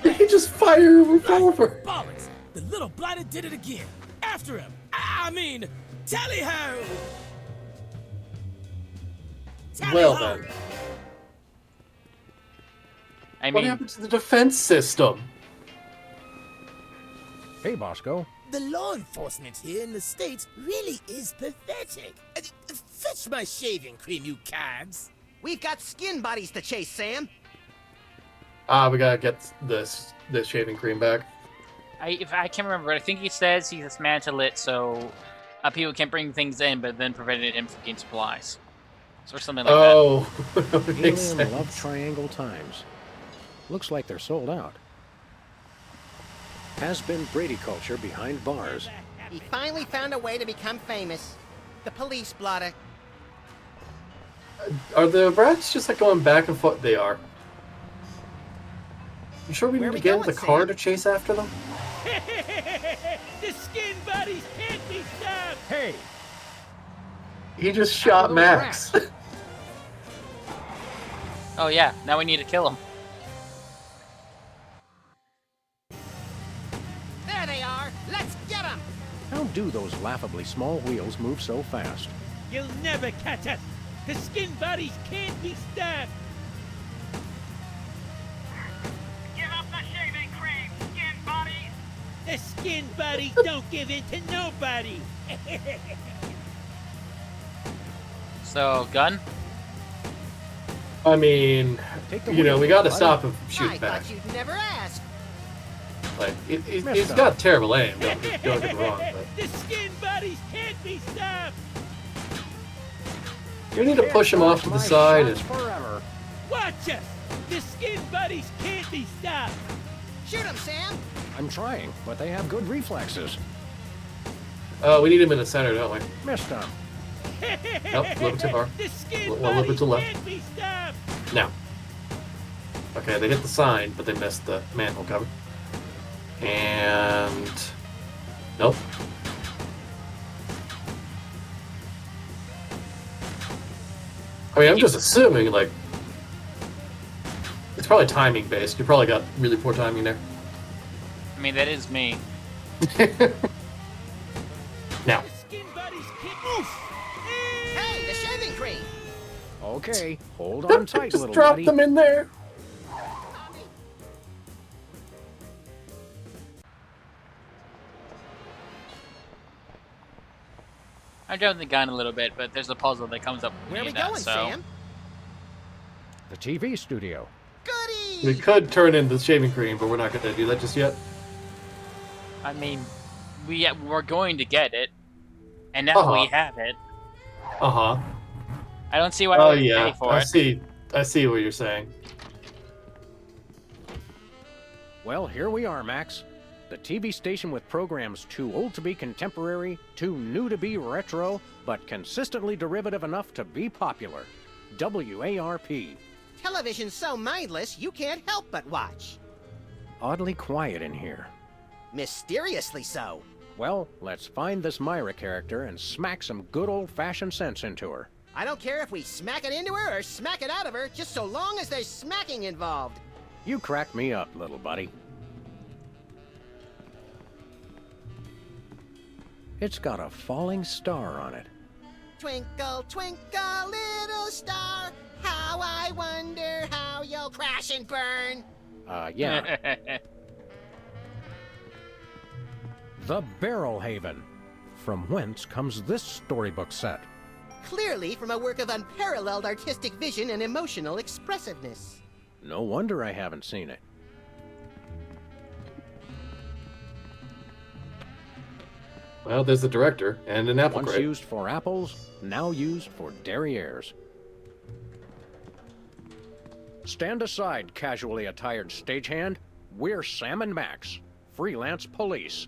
He just fired a revolver. Bollocks. The little blighter did it again. After him. I mean, tally-ho. Well Tally-ho. then, I what mean, happened to the defense system? Hey, Bosco. The law enforcement here in the States really is pathetic. Fetch my shaving cream, you cads. We've got skin bodies to chase, Sam. We gotta get this shaving cream back. if I can't remember, I think he says he's dismantled it so people can't bring things in, but then prevented him from getting supplies. Or something like that. Makes Alien sense. Love Triangle Times. Looks like they're sold out. Has been Brady culture behind bars. He finally found a way to become famous. The police blotter. Are the rats just like going back and forth? They are. You sure we Where need we to get in going, the car Sam? to chase after them? The skin bodies can't be stopped. Hey! He just shot those Max. Oh yeah, now we need to kill him. There they are. Let's get them. How do those laughably small wheels move so fast? You'll never catch us. The skin bodies can't be stopped. Give up the shaving cream, skin bodies! The skin bodies don't give in to nobody. So, gun? I mean, Take the you know, wheel, we gotta buddy. stop him from I shooting back. thought you'd never ask. Like, he's Messed up. got terrible aim, don't get me wrong, but The skin bodies can't be stopped. you need to push him off to the My side and shots forever. Watch us. The skin bodies can't be stopped. Shoot him, Sam. I'm trying, but they have good reflexes. we need him in the center, don't we? Missed them. Nope, a little too far. The skin Well, a little bit bodies to the left. can't be stopped. Now. Okay, they hit the sign, but they missed the manhole cover. And... Nope. I mean, I'm just assuming, like... It's probably timing based. You probably got really poor timing there. I mean, that is me. Now. The skin bodies can't move. Hey, the shaving cream. Okay, hold on tight, Just little drop buddy. them in there. I jumped the gun a little bit, but there's a puzzle that comes up. Where are we with that, going, so. Sam? The TV studio. We Goody. could turn into shaving cream, but we're not going to do that just yet. I mean, we're going to get it, and now we have it. Uh-huh. I don't see why Oh, we would yeah. pay for I it. see what you're saying. Well, here we are, Max. The TV station with programs too old to be contemporary, too new to be retro, but consistently derivative enough to be popular. WARP. Television's so mindless, you can't help but watch. Oddly quiet in here. Mysteriously so. Well, let's find this Myra character and smack some good old-fashioned sense into her. I don't care if we smack it into her or smack it out of her, just so long as there's smacking involved. You crack me up, little buddy. It's got a falling star on it. Twinkle, twinkle, little star, how I wonder how you'll crash and burn. Yeah. The Barrel Haven. From whence comes this storybook set? Clearly from a work of unparalleled artistic vision and emotional expressiveness. No wonder I haven't seen it. Well, there's the director and an apple Once crate. used for apples, now used for derrieres. Stand aside, casually attired stagehand. We're Sam and Max, freelance police.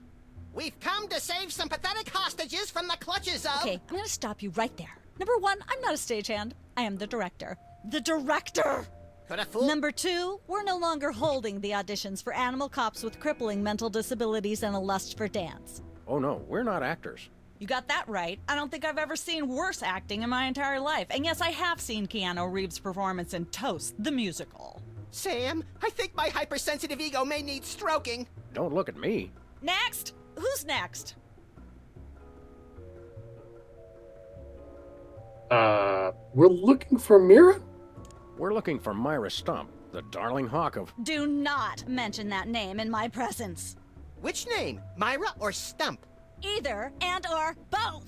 We've come to save some pathetic hostages from the clutches of... Okay, I'm gonna stop you right there. Number one, I'm not a stagehand. I am the director. The director! Could a fool... Number two, we're no longer holding the auditions for animal cops with crippling mental disabilities and a lust for dance. Oh no, we're not actors. You got that right. I don't think I've ever seen worse acting in my entire life. And yes, I have seen Keanu Reeves' performance in Toast, the musical. Sam, I think my hypersensitive ego may need stroking. Don't look at me. Next! Who's next? We're looking for Mira? We're looking for Myra Stump, the darling hawk of... Do not mention that name in my presence. Which name? Myra or Stump? Either and or both.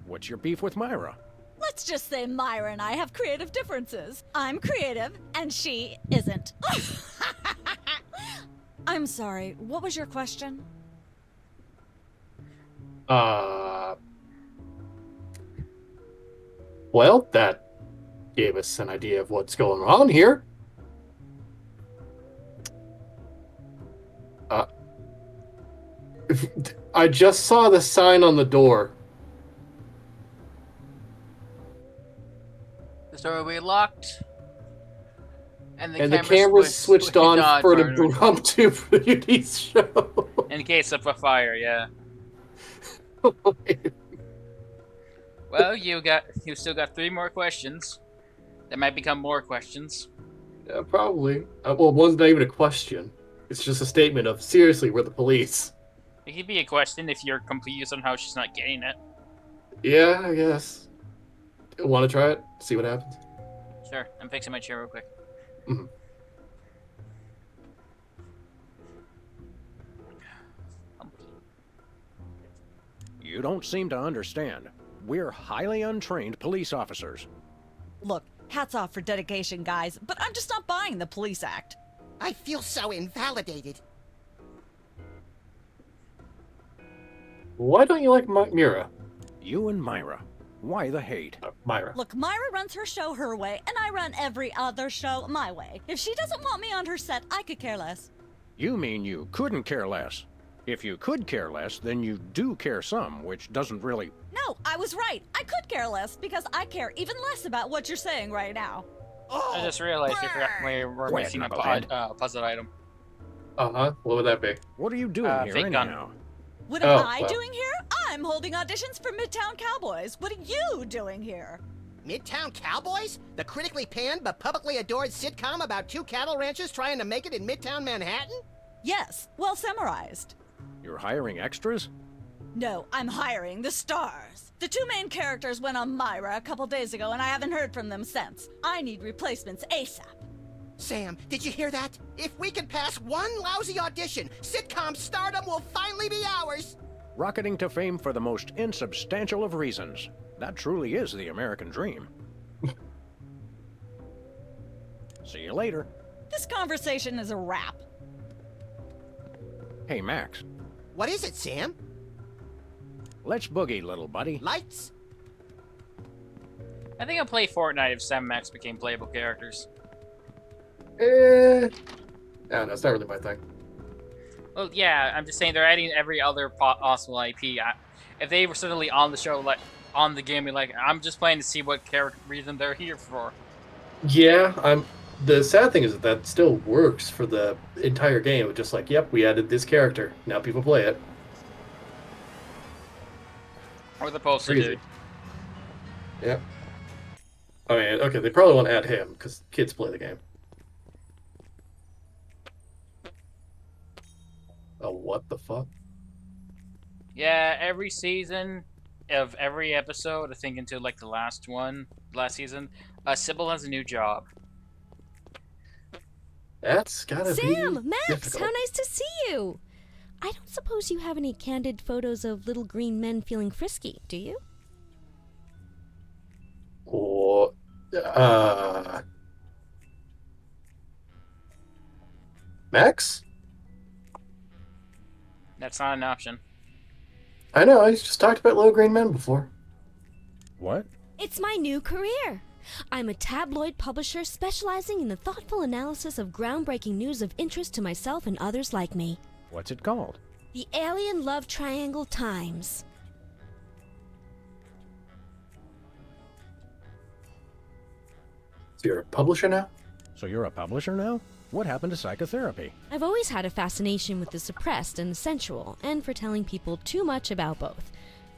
What's your beef with Myra? Let's just say Myra and I have creative differences. I'm creative, and she isn't. I'm sorry, what was your question? Well, that gave us an idea of what's going on here. I just saw the sign on the door. The door will be locked. And the camera's switched on for an impromptu beauty show. In case of a fire, yeah. Well, you still got 3 more questions. That might become more questions. Yeah, probably. Well, one's not even a question. It's just a statement of, seriously, we're the police. It could be a question if you're confused on how she's not getting it. Yeah, I guess. Want to try it? See what happens? Sure, I'm fixing my chair real quick. Mm-hmm. You don't seem to understand. We're highly untrained police officers. Look, hats off for dedication, guys, but I'm just not buying the police act. I feel so invalidated. Why don't you like Mira? You and Myra. Why the hate? Myra. Look, Myra runs her show her way, and I run every other show my way. If she doesn't want me on her set, I could care less. You mean you couldn't care less? If you could care less, then you do care some, which doesn't really... No, I was right. I could care less, because I care even less about what you're saying right now. Oh, I just realized we're missing a puzzle item. Uh-huh. What would that be? What are you doing here anyhow? What am I doing here? I'm holding auditions for Midtown Cowboys. What are you doing here? Midtown Cowboys? The critically panned but publicly adored sitcom about 2 cattle ranchers trying to make it in Midtown Manhattan? Yes, well summarized. You're hiring extras? No, I'm hiring the stars. The 2 main characters went on Myra a couple days ago, and I haven't heard from them since. I need replacements ASAP. Sam, did you hear that? If we can pass one lousy audition, sitcom stardom will finally be ours! Rocketing to fame for the most insubstantial of reasons. That truly is the American dream. See you later. This conversation is a wrap. Hey, Max. What is it, Sam? Let's boogie, little buddy. Lights? I think I'll play Fortnite if Sam and Max became playable characters. No, it's not really my thing. Well, yeah, I'm just saying they're adding every other possible IP. If they were suddenly on the show, like on the game, like I'm just playing to see what reason they're here for. Yeah, The sad thing is that still works for the entire game. It's just like, yep, we added this character. Now people play it. Or the poster Crazy. dude. Yep. I mean, okay, they probably won't add him because kids play the game. Oh, what the fuck? Yeah, every season of every episode, I think until like the last season, Sybil has a new job. That's gotta be Sam, Max, difficult. how nice to see you. I don't suppose you have any candid photos of little green men feeling frisky, do you? Or, Max? That's not an option. I know, I just talked about Little Green Men before. What? It's my new career. I'm a tabloid publisher specializing in the thoughtful analysis of groundbreaking news of interest to myself and others like me. What's it called? The Alien Love Triangle Times. So you're a publisher now? So you're a publisher now? What happened to psychotherapy? I've always had a fascination with the suppressed and the sensual, and for telling people too much about both.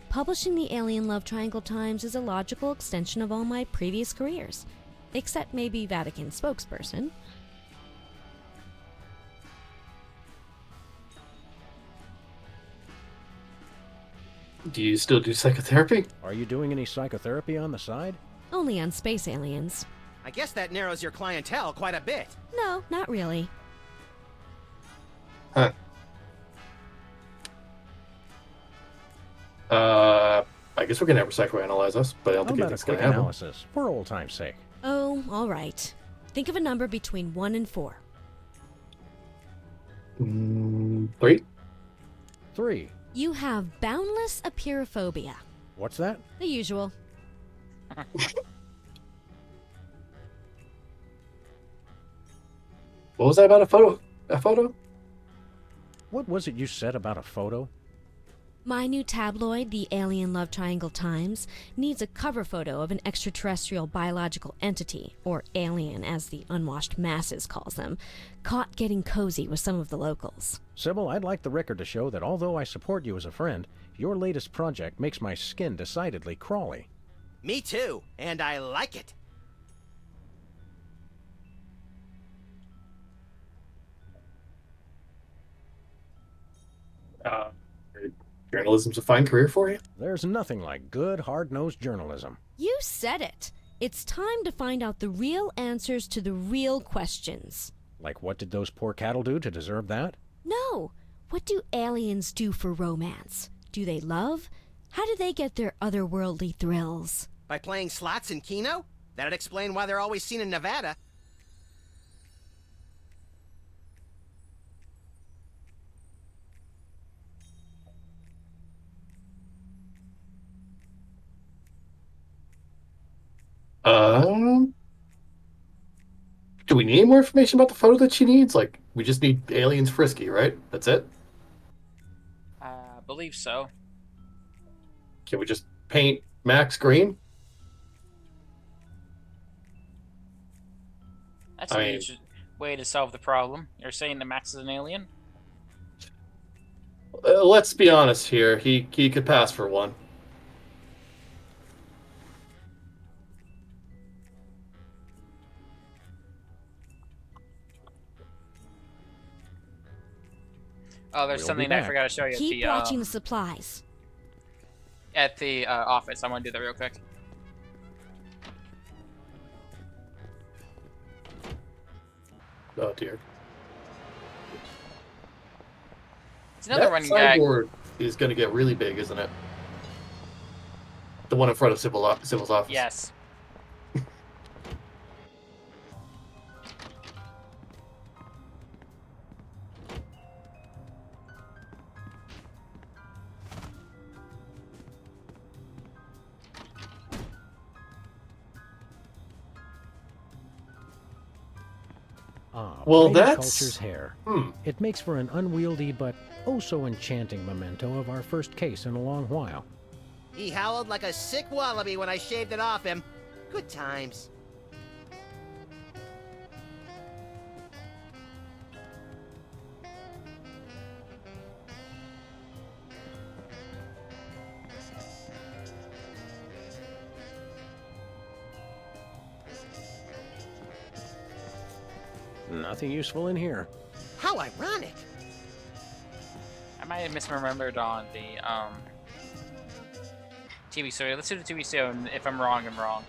Publishing the Alien Love Triangle Times is a logical extension of all my previous careers. Except maybe Vatican spokesperson. Do you still do psychotherapy? Are you doing any psychotherapy on the side? Only on space aliens. I guess that narrows your clientele quite a bit. No, not really. Huh. I guess we can never psychoanalyze us, but I don't How think about a it's quick gonna happen. analysis, for old time's sake? Oh, all right. Think of a number between 1 and 4. 3? 3. You have boundless apeirophobia. What's that? The usual. What was that about a photo? A photo? What was it you said about a photo? My new tabloid, the Alien Love Triangle Times, needs a cover photo of an extraterrestrial biological entity, or alien as the unwashed masses calls them, caught getting cozy with some of the locals. Sybil, I'd like the record to show that although I support you as a friend, your latest project makes my skin decidedly crawly. Me too, and I like it. Journalism's a fine career for you? There's nothing like good, hard-nosed journalism. You said it. It's time to find out the real answers to the real questions. Like what did those poor cattle do to deserve that? No. What do aliens do for romance? Do they love? How do they get their otherworldly thrills? By playing slots in Keno? That'd explain why they're always seen in Nevada. Do we need any more information about the photo that she needs? Like, we just need aliens frisky, right? That's it? I believe so. Can we just paint Max green? That's an interesting way to solve the problem. You're saying that Max is an alien? Let's be honest here. He could pass for one. Oh, there's We'll be something I back. forgot to show you Keep watching the supplies. at the office. I want to do that real quick. Oh dear. It's another That running gag. sideboard is going to get really big, isn't it? The one in front of Civil's office. Yes. Ah, Well, Brady that's- Culture's hair. Hmm. It makes for an unwieldy but oh so enchanting memento of our first case in a long while. He howled like a sick wallaby when I shaved it off him. Good times. Nothing useful in here. How ironic. I might have misremembered on the TV show. Let's do the TV show, and if I'm wrong, I'm wrong.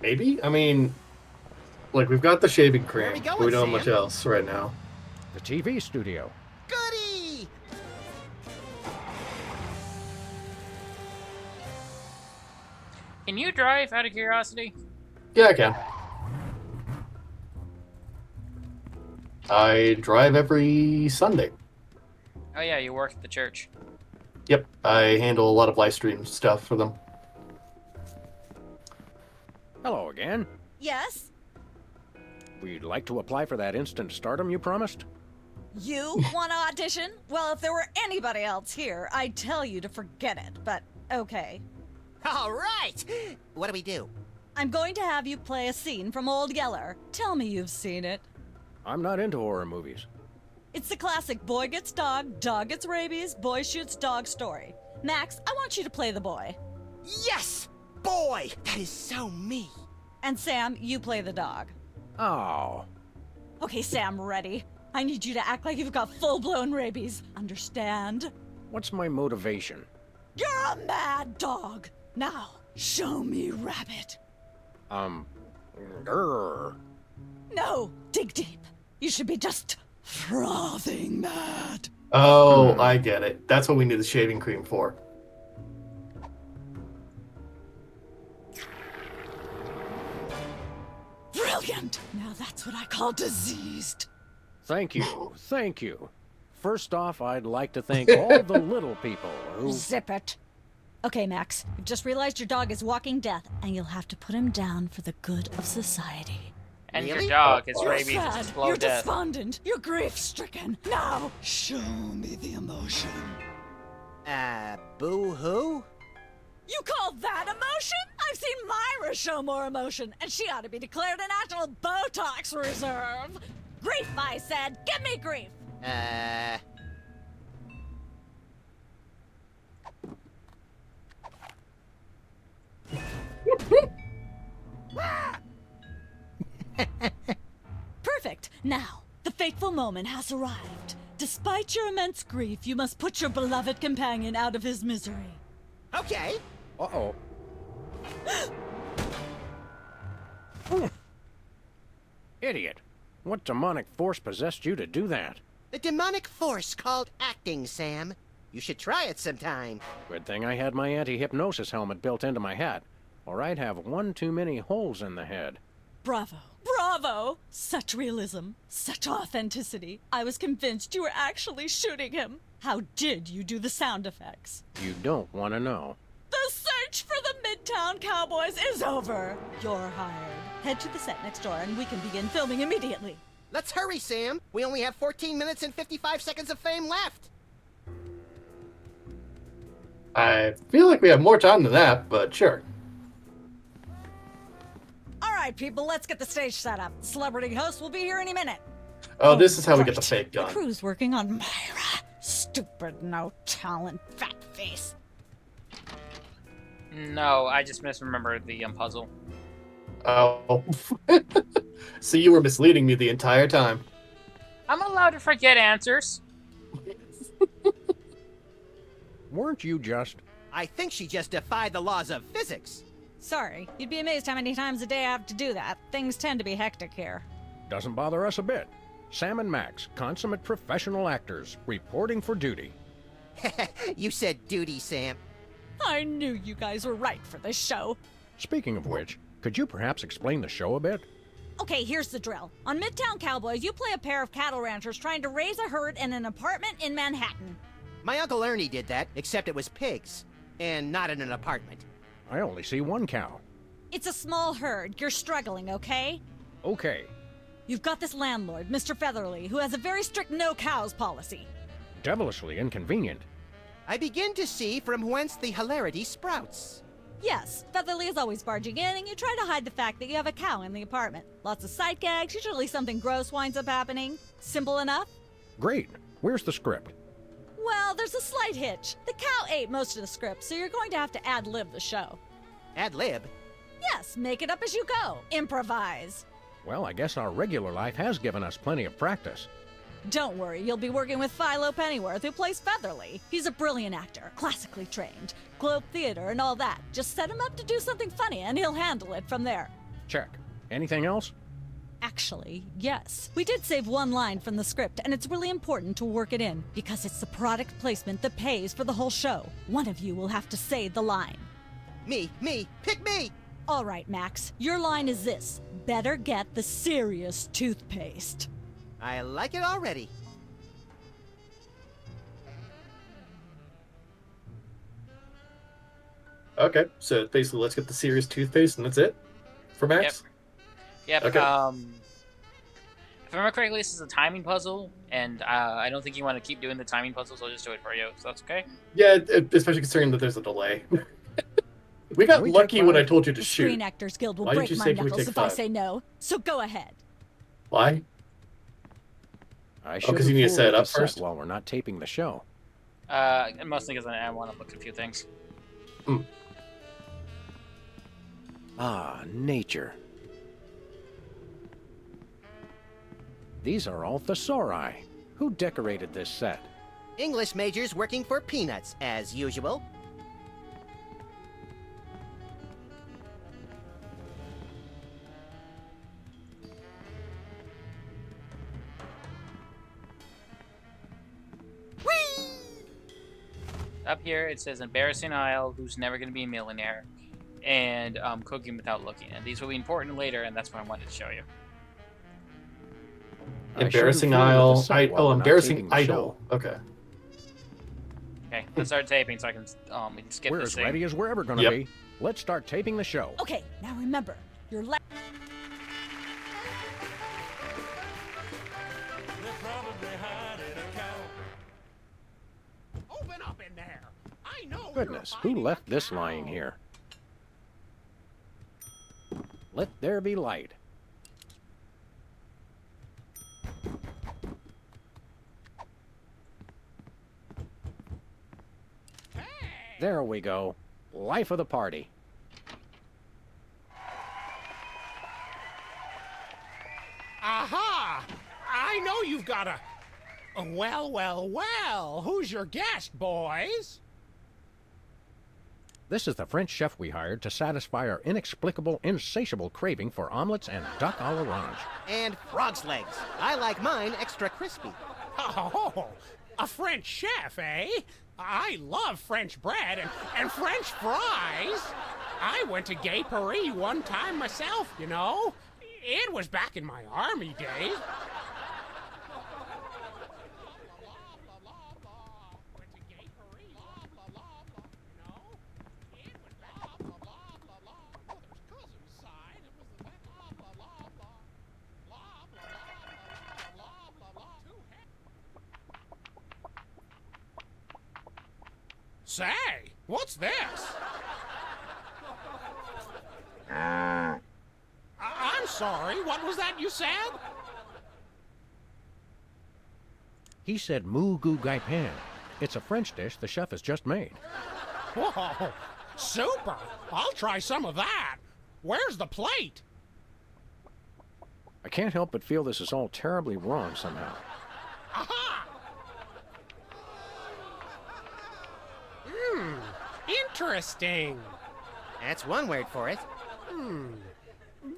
Maybe? I mean, like, we've got the shaving cream. we going, but we don't have much Sam? else right now. The TV studio. Goody! Can you drive out of curiosity? Yeah, I can. I drive every Sunday. Oh yeah, you work at the church. Yep, I handle a lot of live stream stuff for them. Hello again. Yes? We'd like to apply for that instant stardom you promised. You want to audition? Well, if there were anybody else here, I'd tell you to forget it, but okay. All right! What do we do? I'm going to have you play a scene from Old Yeller. Tell me you've seen it. I'm not into horror movies. It's the classic boy gets dog, dog gets rabies, boy shoots dog story. Max, I want you to play the boy. Yes! Boy! That is so me. And Sam, you play the dog. Oh. Okay, Sam, ready? I need you to act like you've got full-blown rabies. Understand? What's my motivation? You're a mad dog. Now, show me Rabbit. Grr. No, dig deep. You should be just frothing mad. Oh, I get it. That's what we need the shaving cream for. Brilliant. Now that's what I call diseased. Thank you. Thank you. First off, I'd like to thank all the little people who... Zip it. Okay, Max, you've just realized your dog is walking death, and you'll have to put him down for the good of society. And Really? your dog is You're rabies. sad, It's slow you're death. despondent, you're grief-stricken. Now, show me the emotion. Boo-hoo? You call that emotion? I've seen Myra show more emotion, and she ought to be declared a national Botox reserve. Grief, I said. Give me grief. Perfect. Now, the fateful moment has arrived. Despite your immense grief, you must put your beloved companion out of his misery. Okay. Uh-oh. Idiot. What demonic force possessed you to do that? The demonic force called acting, Sam. You should try it sometime. Good thing I had my anti-hypnosis helmet built into my hat, or I'd have one too many holes in the head. Bravo. Bravo! Such realism, such authenticity. I was convinced you were actually shooting him. How did you do the sound effects? You don't want to know. The search for the Midtown Cowboys is over. You're hired. Head to the set next door and we can begin filming immediately. Let's hurry, Sam. We only have 14 minutes and 55 seconds of fame left. I feel like we have more time than that, but sure. All right, people, let's get the stage set up. The celebrity host will be here any minute. Oh, this is how we get the right. fake The gun. crew's working on Myra. Stupid, no talent, fat face. No, I just misremembered the puzzle. Oh. So you were misleading me the entire time. I'm allowed to forget answers. Weren't you just... I think she just defied the laws of physics. Sorry, you'd be amazed how many times a day I have to do that. Things tend to be hectic here. Doesn't bother us a bit. Sam and Max, consummate professional actors, reporting for duty. You said duty, Sam. I knew you guys were right for this show. Speaking of which, could you perhaps explain the show a bit? Okay, here's the drill. On Midtown Cowboys, you play a pair of cattle ranchers trying to raise a herd in an apartment in Manhattan. My Uncle Ernie did that, except it was pigs. And not in an apartment. I only see one cow. It's a small herd. You're struggling, okay? Okay. You've got this landlord, Mr. Featherly, who has a very strict no cows policy. Devilishly inconvenient. I begin to see from whence the hilarity sprouts. Yes, Featherly is always barging in, and you try to hide the fact that you have a cow in the apartment. Lots of sight gags, usually something gross winds up happening. Simple enough? Great. Where's the script? Well, there's a slight hitch. The cow ate most of the script, so you're going to have to ad-lib the show. Ad-lib? Yes, make it up as you go. Improvise. Well, I guess our regular life has given us plenty of practice. Don't worry, you'll be working with Philo Pennyworth, who plays Featherly. He's a brilliant actor, classically trained, Globe Theater and all that. Just set him up to do something funny, and he'll handle it from there. Check. Anything else? Actually, yes. We did save one line from the script, and it's really important to work it in, because it's the product placement that pays for the whole show. One of you will have to say the line. Me, pick me! All right, Max, your line is this. Better get the serious toothpaste. I like it already. Okay, so basically, let's get the serious toothpaste, and that's it for Max. Yep. Okay. If I remember correctly, this is a timing puzzle, and I don't think you want to keep doing the timing puzzle, so I'll just do it for you. So that's okay. Yeah, especially considering that there's a delay. We got lucky when I told you to The shoot. Screen Actors Guild will Why did break you my say can we knuckles take if I 5? say no. So go ahead. Why? I Oh, 'cause you need to set it up first? while we're not taping the show. Mostly because I want to look at a few things. Ah, nature. These are all thesauri. Who decorated this set? English majors working for peanuts, as usual. Up here it says embarrassing Isle, who's never going to be a millionaire, and cooking without looking. And these will be important later, and that's what I wanted to show you. Embarrassing Isle. Embarrassing Idol. Okay. Okay, let's start taping so I can we can skip We're this as thing. ready as we're ever going to be. Let's start taping the show. Okay, now remember, your left. Open up in there. I know. Goodness, who left this lying here? Let there be light. There we go. Life of the party. Aha! I know you've got a... Well. Who's your guest, boys? This is the French chef we hired to satisfy our inexplicable, insatiable craving for omelets and duck à l'orange. And frog's legs. I like mine extra crispy. Oh, a French chef, eh? I love French bread and French fries. I went to Gay Paris one time myself, you know. It was back in my army days. Say, what's this? I'm sorry, what was that you said? He said moo goo gai pan. It's a French dish the chef has just made. Whoa, super! I'll try some of that. Where's the plate? I can't help but feel this is all terribly wrong somehow. Aha! Interesting. That's one word for it.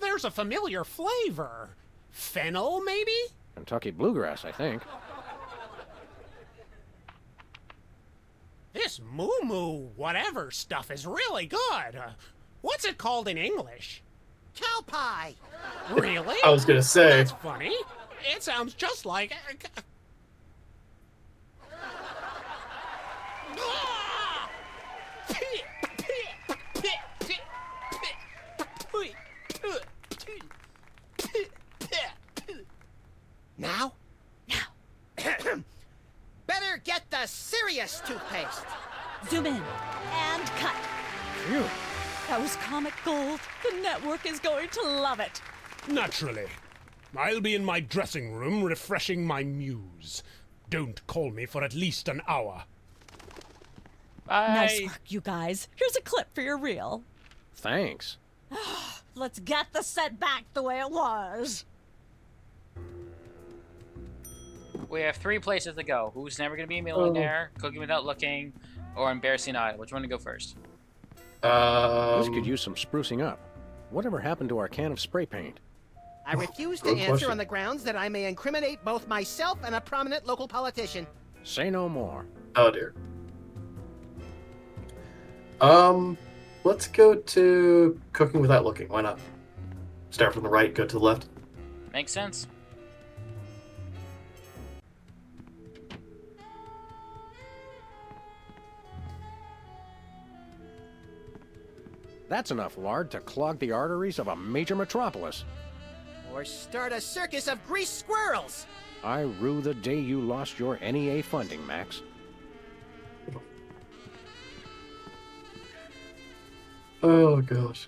There's a familiar flavor. Fennel, maybe? Kentucky bluegrass, I think. This moo whatever stuff is really good. What's it called in English? Cow pie. Really? I was gonna say. That's funny. It sounds just like... Now? Better get the serious toothpaste. Zoom in and cut. Phew. That was comic gold. The network is going to love it. Naturally. I'll be in my dressing room refreshing my muse. Don't call me for at least an hour. Bye. Nice work, you guys. Here's a clip for your reel. Thanks. Let's get the set back the way it was. We have 3 places to go. Who's Never Gonna Be a Millionaire, Cooking Without Looking, or Embarrassing Idol? Which one to go first? This could use some sprucing up. Whatever happened to our can of spray paint? I refuse to Good answer question. on the grounds that I may incriminate both myself and a prominent local politician. Say no more. Oh dear. Let's go to Cooking Without Looking. Why not? Start from the right, go to the left. Makes sense. That's enough lard to clog the arteries of a major metropolis. Or start a circus of greased squirrels. I rue the day you lost your NEA funding, Max. Oh gosh.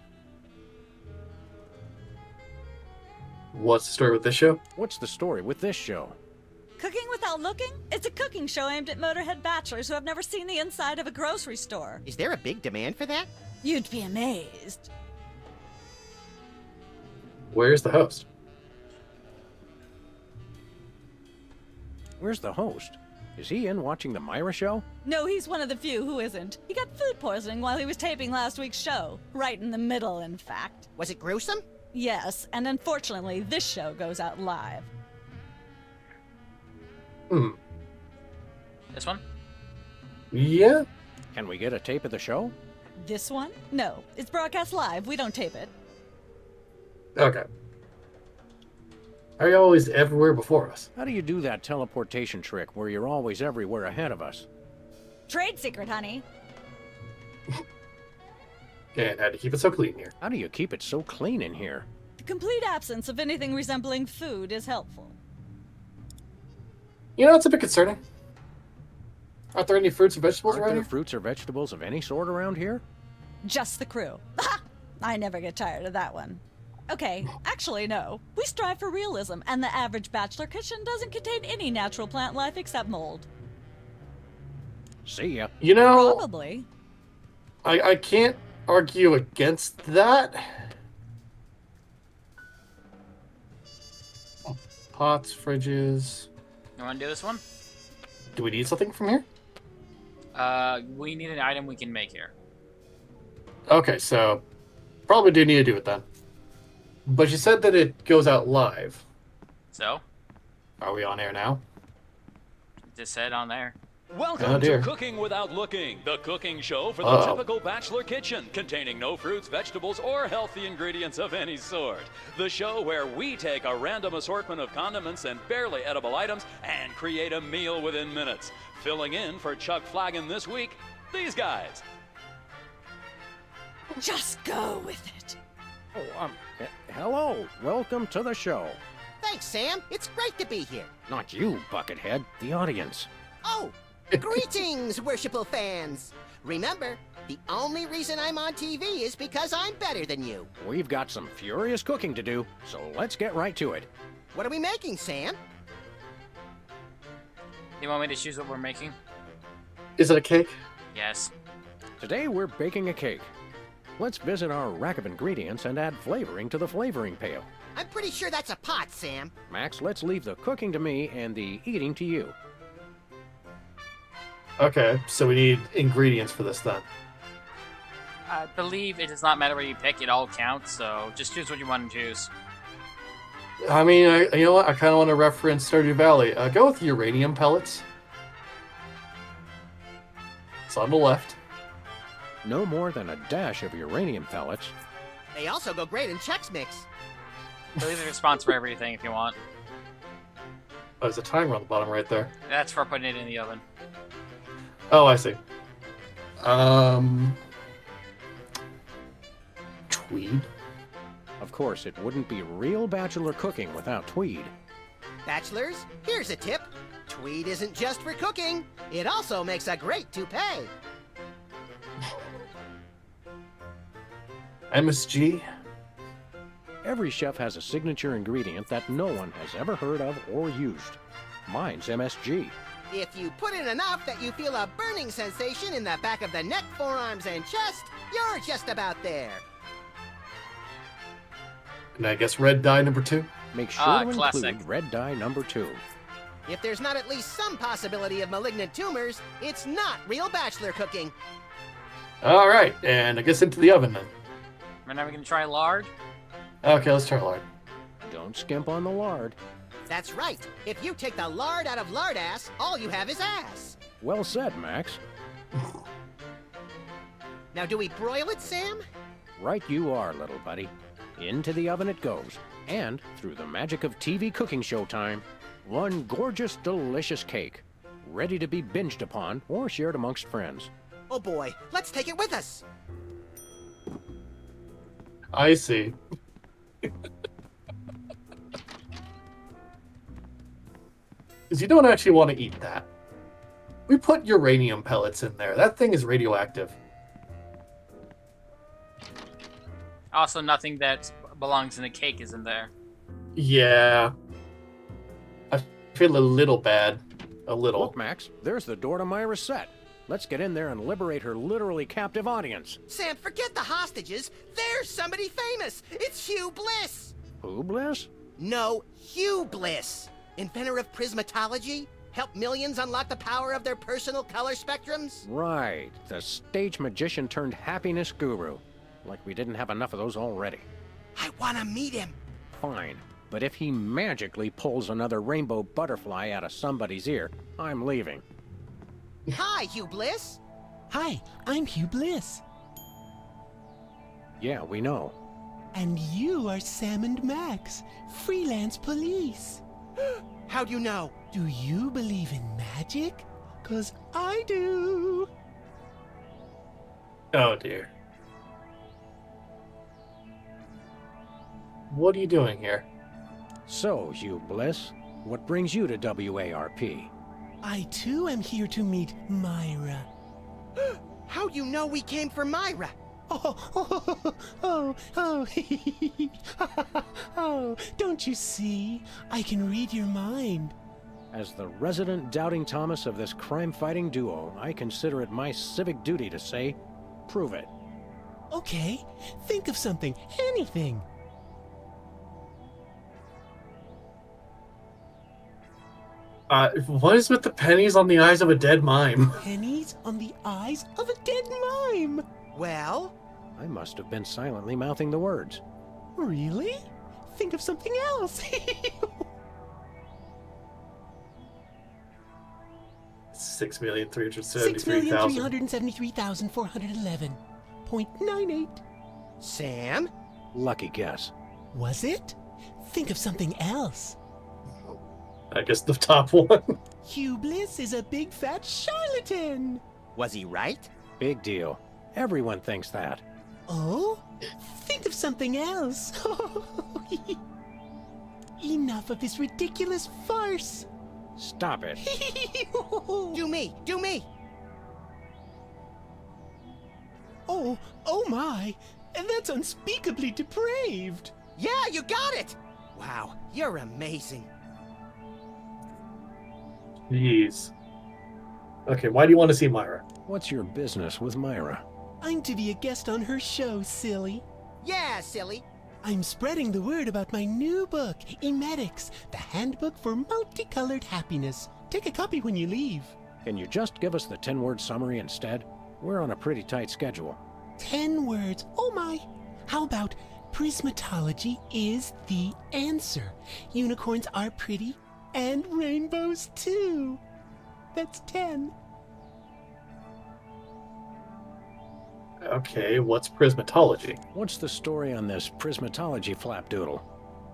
What's the story with this show? What's the story with this show? Cooking Without Looking? It's a cooking show aimed at Motorhead bachelors who have never seen the inside of a grocery store. Is there a big demand for that? You'd be amazed. Where's the host? Where's the host? Is he in watching the Myra show? No, he's one of the few who isn't. He got food poisoning while he was taping last week's show. Right in the middle, in fact. Was it gruesome? Yes, and unfortunately, this show goes out live. This one? Yeah. Can we get a tape of the show? This one? No, it's broadcast live. We don't tape it. Okay. Are you always everywhere before us? How do you do that teleportation trick where you're always everywhere ahead of us? Trade secret, honey. And how to keep it so clean here? How do you keep it so clean in here? The complete absence of anything resembling food is helpful. You know, it's a bit concerning. Aren't there any fruits or vegetables Aren't around there here? fruits or vegetables of any sort around here? Just the crew. I never get tired of that one. Okay, actually, no. We strive for realism, and the average bachelor kitchen doesn't contain any natural plant life except mold. See ya. You know, Probably. I can't argue against that. Pots, fridges. You want to do this one? Do we need something from here? We need an item we can make here. Okay, so probably do need to do it then. But you said that it goes out live. So, Are we on air now? just said on there. Welcome Oh, dear. to Cooking Without Looking, the cooking show for the Uh-oh. typical bachelor kitchen, containing no fruits, vegetables, or healthy ingredients of any sort. The show where we take a random assortment of condiments and barely edible items and create a meal within minutes. Filling in for Chuck Flagon this week, these guys. Just go with it. Oh, hello. Welcome to the show. Thanks, Sam. It's great to be here. Not you, Buckethead. The audience. Oh, greetings, worshipful fans. Remember, the only reason I'm on TV is because I'm better than you. We've got some furious cooking to do, so let's get right to it. What are we making, Sam? You want me to choose what we're making? Is it a cake? Yes. Today we're baking a cake. Let's visit our rack of ingredients and add flavoring to the flavoring pail. I'm pretty sure that's a pot, Sam. Max, let's leave the cooking to me and the eating to you. Okay, so we need ingredients for this then. I believe it does not matter what you pick, it all counts, so just choose what you want to choose. I mean, you know what? I kind of want to reference Stardew Valley. Go with uranium pellets. It's on the left. No more than a dash of uranium pellets. They also go great in Chex Mix. So leave the response for everything if you want. Oh, there's a timer on the bottom right there. That's for putting it in the oven. Oh, I see. Tweed. Of course, it wouldn't be real bachelor cooking without Tweed. Bachelors, here's a tip. Tweed isn't just for cooking. It also makes a great toupee. MSG? Every chef has a signature ingredient that no one has ever heard of or used. Mine's MSG. If you put in enough that you feel a burning sensation in the back of the neck, forearms, and chest, you're just about there. And I guess red dye number 2? Make sure to include red dye number 2. If there's not at least some possibility of malignant tumors, it's not real bachelor cooking. All right, and I guess into the oven then. We're never gonna try lard? Okay, let's try lard. Don't skimp on the lard. That's right. If you take the lard out of lardass, all you have is ass. Well said, Max. Now, do we broil it, Sam? Right you are, little buddy. Into the oven it goes. And, through the magic of TV cooking show time, one gorgeous, delicious cake. Ready to be binged upon or shared amongst friends. Oh boy, let's take it with us. I see. Because you don't actually want to eat that. We put uranium pellets in there. That thing is radioactive. Also, nothing that belongs in a cake is in there. Yeah. I feel a little bad. A little. Look, Max, there's the door to Myra's set. Let's get in there and liberate her literally captive audience. Sam, forget the hostages. There's somebody famous. It's Hugh Bliss. Who, Bliss? No, Hugh Bliss. Inventor of prismatology. Helped millions unlock the power of their personal color spectrums. Right. The stage magician turned happiness guru. Like we didn't have enough of those already. I want to meet him. Fine. But if he magically pulls another rainbow butterfly out of somebody's ear, I'm leaving. Hi, Hugh Bliss. Hi, I'm Hugh Bliss. Yeah, we know. And you are Sam and Max, freelance police. How do you know? Do you believe in magic? 'Cause I do. Oh dear. What are you doing here? So, Hugh Bliss, what brings you to WARP? I too am here to meet Myra. How do you know we came for Myra? Oh, don't you see? I can read your mind. As the resident doubting Thomas of this crime-fighting duo, I consider it my civic duty to say, prove it. Okay, think of something, anything. What is with the pennies on the eyes of a dead mime? Pennies on the eyes of a dead mime. Well? I must have been silently mouthing the words. Really? Think of something else. 6,373,000. 6,373,411.98. Sam? Lucky guess. Was it? Think of something else. I guess the top one. Hugh Bliss is a big fat charlatan. Was he right? Big deal. Everyone thinks that. Oh? Think of something else. Enough of this ridiculous farce. Stop it. Do me. Oh my. That's unspeakably depraved. Yeah, you got it. Wow, you're amazing. Jeez. Okay, why do you want to see Myra? What's your business with Myra? I'm to be a guest on her show, silly. Yeah, silly. I'm spreading the word about my new book, Emetics, the Handbook for Multicolored Happiness. Take a copy when you leave. Can you just give us the 10-word summary instead? We're on a pretty tight schedule. 10 words. Oh my. How about prismatology is the answer? Unicorns are pretty, and rainbows too. That's 10. Okay, what's prismatology? What's the story on this prismatology flapdoodle?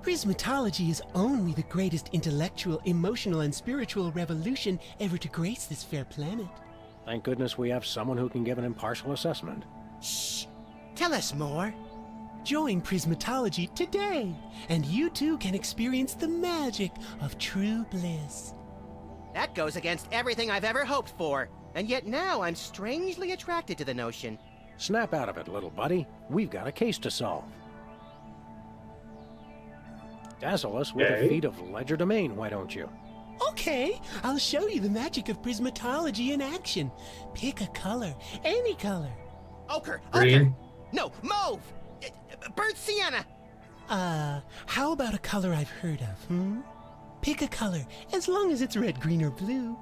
Prismatology is only the greatest intellectual, emotional, and spiritual revolution ever to grace this fair planet. Thank goodness we have someone who can give an impartial assessment. Shh! Tell us more. Join Prismatology today, and you too can experience the magic of true bliss. That goes against everything I've ever hoped for, and yet now I'm strangely attracted to the notion. Snap out of it, little buddy. We've got a case to solve. Dazzle us with a feat of legerdemain, why don't you? Okay, I'll show you the magic of Prismatology in action. Pick a color, any color. Ochre! Green. No, mauve! Burnt sienna! How about a color I've heard of, Pick a color, as long as it's red, green, or blue.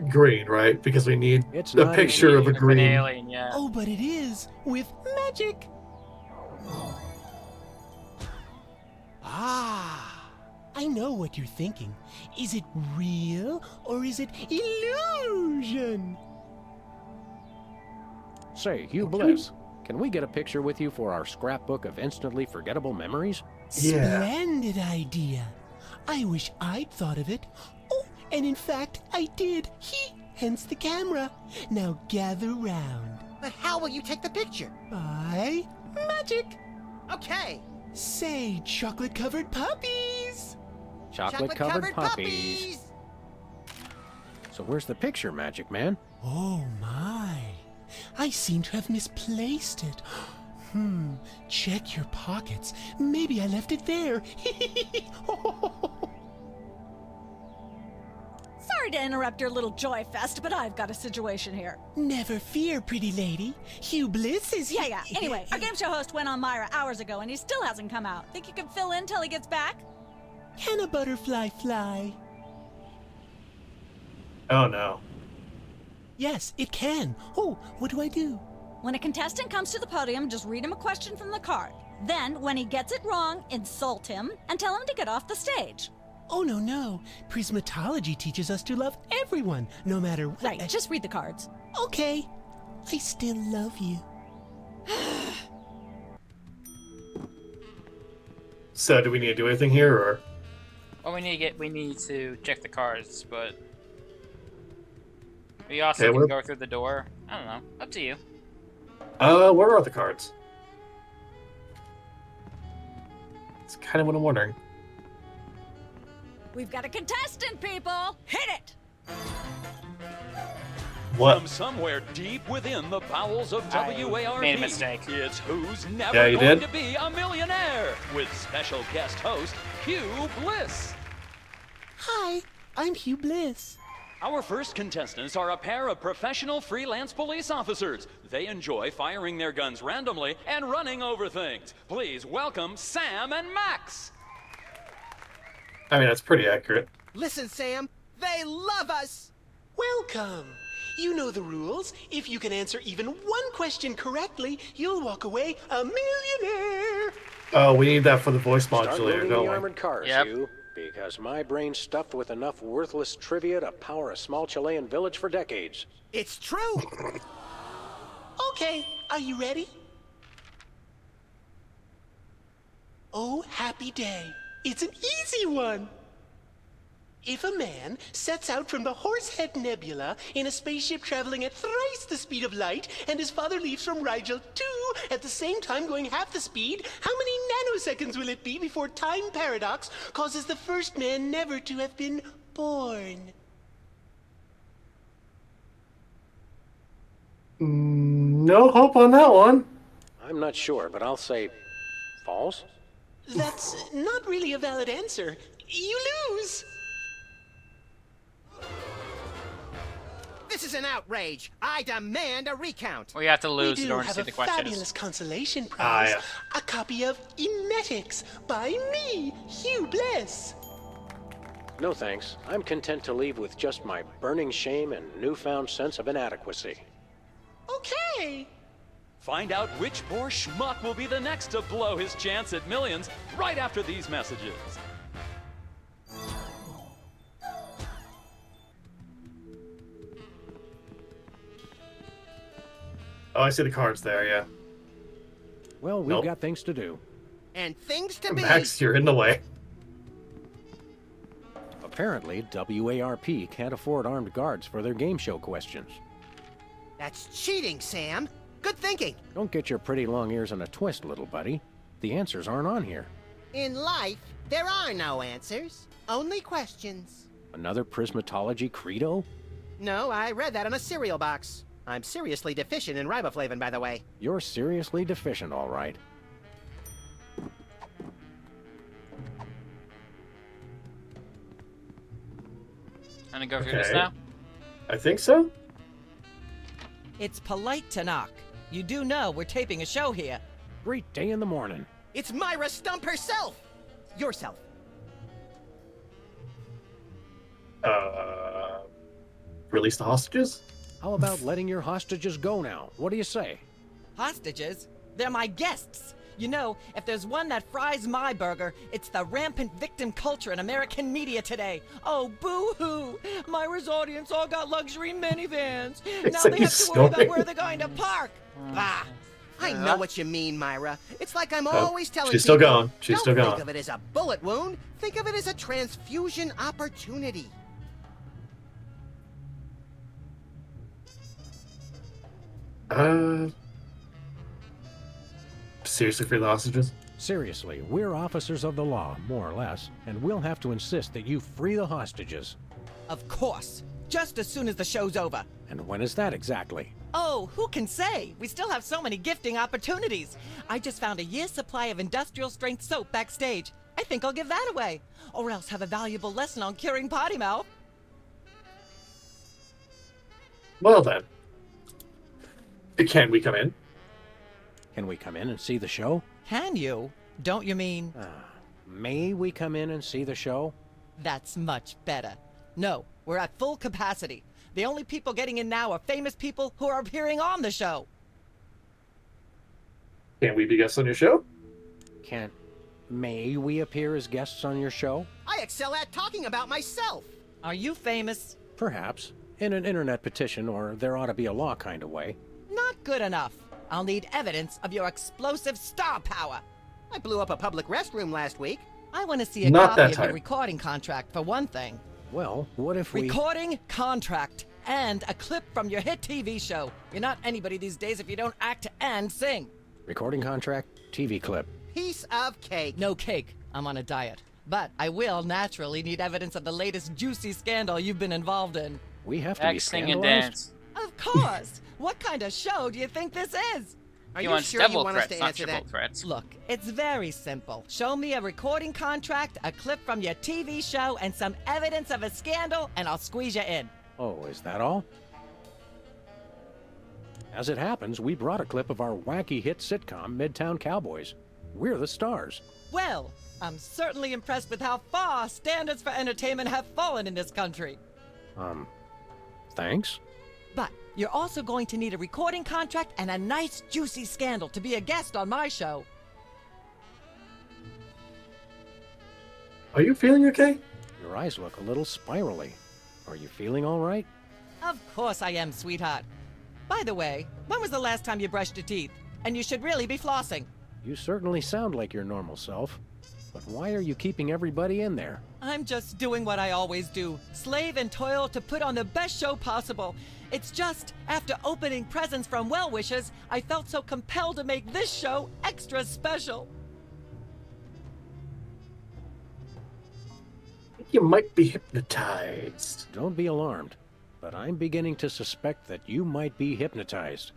Green, right? Because we need It's a not picture of a green. Alien, yeah. Oh, but it is, with magic. I know what you're thinking. Is it real, or is it illusion? Say, Hugh Bliss, can we get a picture with you for our scrapbook of instantly forgettable memories? Splendid idea. I wish I'd thought of it. Oh, and in fact, I did. Hence the camera. Now gather round. But how will you take the picture? By magic. Okay. Say, chocolate-covered puppies. Chocolate-covered puppies. So where's the picture, Magic Man? Oh, my. I seem to have misplaced it. Check your pockets. Maybe I left it there. Sorry to interrupt your little joy fest, but I've got a situation here. Never fear, pretty lady. Hugh Bliss is here. Yeah. Anyway, our game show host went on Myra hours ago, and he still hasn't come out. Think you can fill in till he gets back? Can a butterfly fly? Oh, no. Yes, it can. Oh, what do I do? When a contestant comes to the podium, just read him a question from the card. Then, when he gets it wrong, insult him and tell him to get off the stage. Oh, no. Prismatology teaches us to love everyone, no matter what. Right, just read the cards. Okay. I still love you. So, do we need to do anything here, or? Well, we need to check the cards, but we also can go through the door. I don't know. Up to you. Where are the cards? It's kind of what I'm wondering. We've got a contestant, people! Hit it! What? From somewhere deep within the bowels of WARP, made a mistake. It's Who's Never Yeah, you Going did? to Be a Millionaire with special guest host Hugh Bliss. Hi, I'm Hugh Bliss. Our first contestants are a pair of professional freelance police officers. They enjoy firing their guns randomly and running over things. Please welcome Sam and Max. I mean, that's pretty accurate. Listen, Sam, they love us! Welcome. You know the rules. If you can answer even one question correctly, you'll walk away a millionaire. Oh, we need that for the voice Start modulator, loading don't the we? armored cars, Hugh, because my brain's stuffed with enough worthless trivia to power a small Chilean village for decades. It's true! Okay, are you ready? Oh, happy day. It's an easy one. If a man sets out from the Horsehead Nebula in a spaceship traveling at thrice the speed of light, and his father leaves from Rigel 2 at the same time going half the speed, how many nanoseconds will it be before time paradox causes the first man never to have been born? No hope on that one. I'm not sure, but I'll say false. That's not really a valid answer. You lose! This is an outrage. I demand a recount. We have to lose we in do order to have see a the questions. fabulous consolation prize. yeah. A copy of Emetics by me, Hugh Bliss. No thanks. I'm content to leave with just my burning shame and newfound sense of inadequacy. Okay. Find out which poor schmuck will be the next to blow his chance at millions right after these messages. Oh, I see the cards there, yeah. Well, we've got things to do. And things to be. Max, you're in the way. Apparently, WARP can't afford armed guards for their game show questions. That's cheating, Sam. Good thinking. Don't get your pretty long ears in a twist, little buddy. The answers aren't on here. In life, there are no answers, only questions. Another prismatology credo? No, I read that on a cereal box. I'm seriously deficient in riboflavin, by the way. You're seriously deficient, all right. Gonna go through this now? I think so. It's polite to knock. You do know we're taping a show here. Great day in the morning. It's Myra Stump herself! Yourself. Release the hostages? How about letting your hostages go now? What do you say? Hostages? They're my guests. You know, if there's one that fries my burger, it's the rampant victim culture in American media today. Oh, boo-hoo! Myra's audience all got luxury minivans. Now they have to worry about where they're going to park. Bah! I know what you mean, Myra. It's like I'm always telling she's people, still going. She's still don't going. think of it as a bullet wound. Think of it as a transfusion opportunity. Seriously, free the hostages? Seriously, we're officers of the law, more or less, and we'll have to insist that you free the hostages. Of course. Just as soon as the show's over. And when is that exactly? Oh, who can say? We still have so many gifting opportunities. I just found a year's supply of industrial strength soap backstage. I think I'll give that away. Or else have a valuable lesson on curing potty mouth. Well then. Can we come in? Can we come in and see the show? Can you? Don't you mean... May we come in and see the show? That's much better. No, we're at full capacity. The only people getting in now are famous people who are appearing on the show. Can we be guests on your show? May we appear as guests on your show? I excel at talking about myself. Are you famous? Perhaps. In an internet petition, or there ought to be a law kind of way. Not good enough. I'll need evidence of your explosive star power. I blew up a public restroom last week. I want to see a Not copy that of your time. recording contract, for one thing. Well, what if we... Recording contract and a clip from your hit TV show. You're not anybody these days if you don't act and sing. Recording contract, TV clip. Piece of cake. No cake. I'm on a diet. But I will naturally need evidence of the latest juicy scandal you've been involved in. We have to Act, be sing, scandalized? and dance. Of course. What kind of show do you think this is? Are He you wants sure you double want us threats, to not answer triple that? threats. Look, it's very simple. Show me a recording contract, a clip from your TV show, and some evidence of a scandal, and I'll squeeze you in. Oh, is that all? As it happens, we brought a clip of our wacky hit sitcom, Midtown Cowboys. We're the stars. Well, I'm certainly impressed with how far standards for entertainment have fallen in this country. Thanks? But you're also going to need a recording contract and a nice juicy scandal to be a guest on my show. Are you feeling okay? Your eyes look a little spirally. Are you feeling all right? Of course I am, sweetheart. By the way, when was the last time you brushed your teeth? And you should really be flossing. You certainly sound like your normal self. But why are you keeping everybody in there? I'm just doing what I always do. Slave and toil to put on the best show possible. It's just, after opening presents from well-wishers, I felt so compelled to make this show extra special. You might be hypnotized. Don't be alarmed, but I'm beginning to suspect that you might be hypnotized.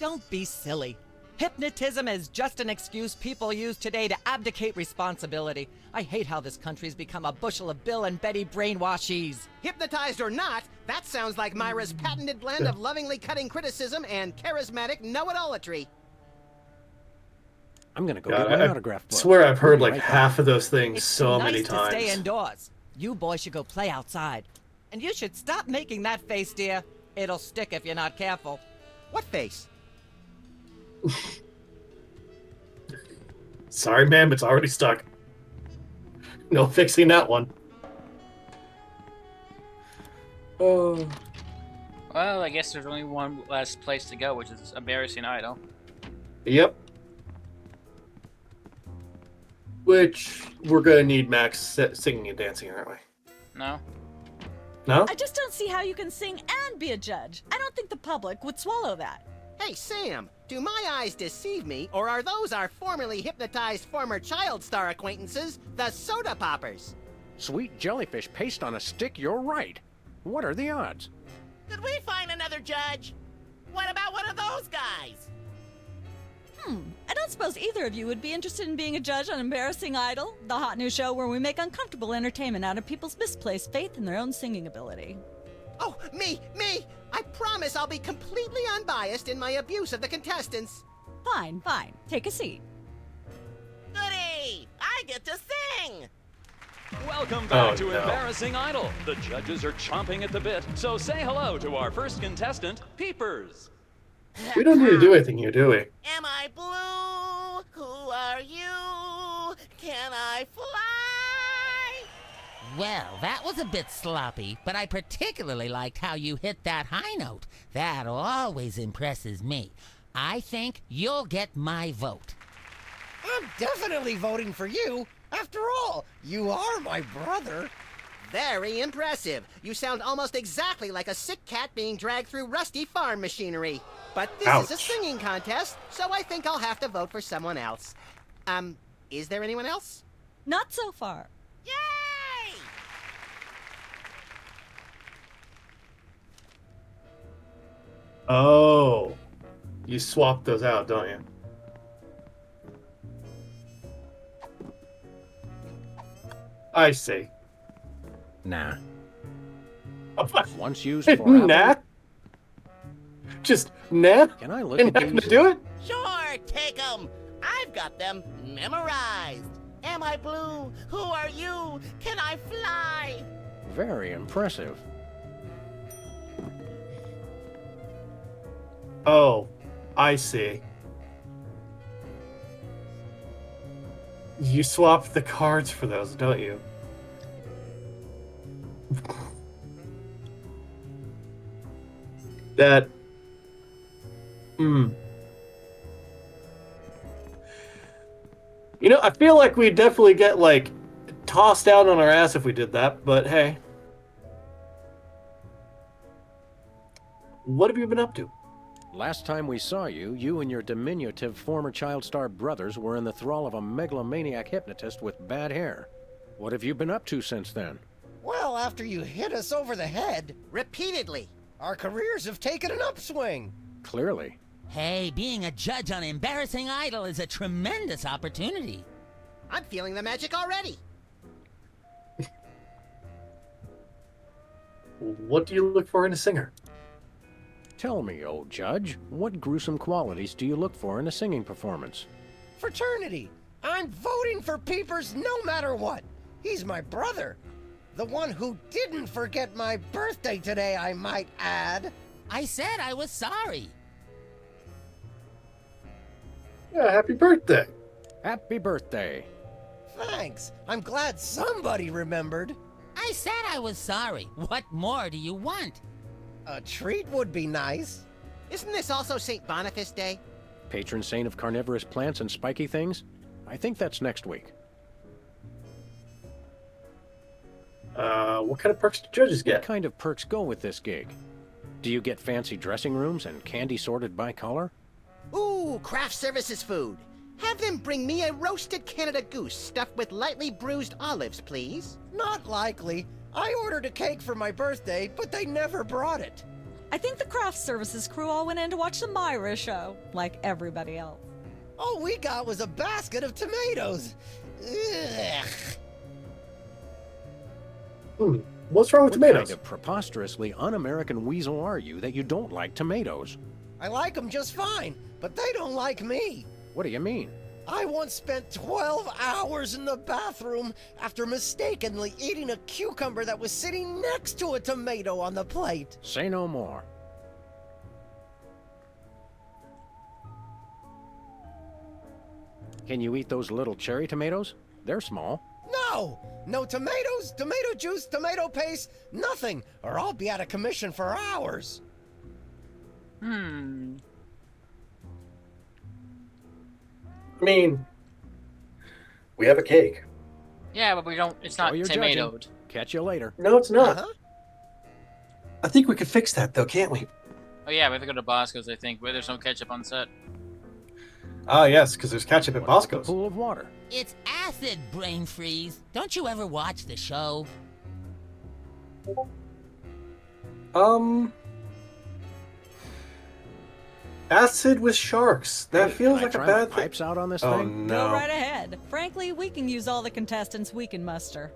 Don't be silly. Hypnotism is just an excuse people use today to abdicate responsibility. I hate how this country's become a bushel of Bill and Betty brainwashies. Hypnotized or not, that sounds like Myra's patented blend of lovingly cutting criticism and charismatic know-it-allatry. I'm gonna go God, get my I autograph book. swear I've heard We'll like be right half of those things It's so nice many to times. stay indoors. You boys should go play outside. And you should stop making that face, dear. It'll stick if you're not careful. What face? Sorry, ma'am, it's already stuck. No fixing that one. Oh. Well, I guess there's only one last place to go, which is Embarrassing Idol. Yep. Which we're gonna need Max singing and dancing, aren't we? No? No? I just don't see how you can sing and be a judge. I don't think the public would swallow that. Hey, Sam, do my eyes deceive me, or are those our formerly hypnotized former child star acquaintances, the Soda Poppers? Sweet jellyfish paste on a stick, you're right. What are the odds? Did we find another judge? What about one of those guys? I don't suppose either of you would be interested in being a judge on Embarrassing Idol, the hot new show where we make uncomfortable entertainment out of people's misplaced faith in their own singing ability. Oh, me! I promise I'll be completely unbiased in my abuse of the contestants. Fine. Take a seat. Goody! I get to sing! Welcome back to Embarrassing Idol. The judges are chomping at the bit, so say hello to our first contestant, Peepers. We don't need to do anything here, do we? Am I blue? Who are you? Can I fly? Well, that was a bit sloppy, but I particularly liked how you hit that high note. That always impresses me. I think you'll get my vote. I'm definitely voting for you. After all, you are my brother. Very impressive. You sound almost exactly like a sick cat being dragged through rusty farm machinery. But this is a singing contest, so I think I'll have to vote for someone else. Is there anyone else? Not so far. Yay! Oh. You swap those out, don't you? I see. Nah. Once used for Nah? Just nah? Can I look You're at not these? gonna do it? Sure, take 'em. I've got them memorized. Am I blue? Who are you? Can I fly? Very impressive. Oh, I see. You swap the cards for those, don't you? That... You know, I feel like we'd definitely get, like, tossed out on our ass if we did that, but hey. What have you been up to? Last time we saw you, you and your diminutive former child star brothers were in the thrall of a megalomaniac hypnotist with bad hair. What have you been up to since then? Well, after you hit us over the head, repeatedly, our careers have taken an upswing. Clearly. Hey, being a judge on Embarrassing Idol is a tremendous opportunity. I'm feeling the magic already. What do you look for in a singer? Tell me, old judge, what gruesome qualities do you look for in a singing performance? Fraternity. I'm voting for Peepers no matter what. He's my brother. The one who didn't forget my birthday today, I might add. I said I was sorry. Yeah, happy birthday. Happy birthday. Thanks. I'm glad somebody remembered. I said I was sorry. What more do you want? A treat would be nice. Isn't this also St. Boniface Day? Patron saint of carnivorous plants and spiky things? I think that's next week. What kind of perks do judges get? What kind of perks go with this gig? Do you get fancy dressing rooms and candy sorted by color? Ooh, craft services food. Have them bring me a roasted Canada goose stuffed with lightly bruised olives, please. Not likely. I ordered a cake for my birthday, but they never brought it. I think the craft services crew all went in to watch the Myra show, like everybody else. All we got was a basket of tomatoes. Ugh. What's wrong with tomatoes? What kind of preposterously un-American weasel are you that you don't like tomatoes? I like them just fine, but they don't like me. What do you mean? I once spent 12 hours in the bathroom after mistakenly eating a cucumber that was sitting next to a tomato on the plate. Say no more. Can you eat those little cherry tomatoes? They're small. No! No tomatoes, tomato juice, tomato paste, nothing, or I'll be out of commission for hours. I mean, we have a cake. Yeah, but we don't. It's not you're tomatoed. judging. Catch you later. No, it's not. I think we could fix that, though, can't we? Oh yeah, we have to go to Bosco's, I think, where there's no ketchup on set. Ah, yes, because there's ketchup at Bosco's. Pool of water. It's acid, brain freeze. Don't you ever watch the show? Acid with sharks. That feels Can I like a try my bad thing. pipes out on this Oh thing? no. Go right ahead. Frankly, we can use all the contestants we can muster.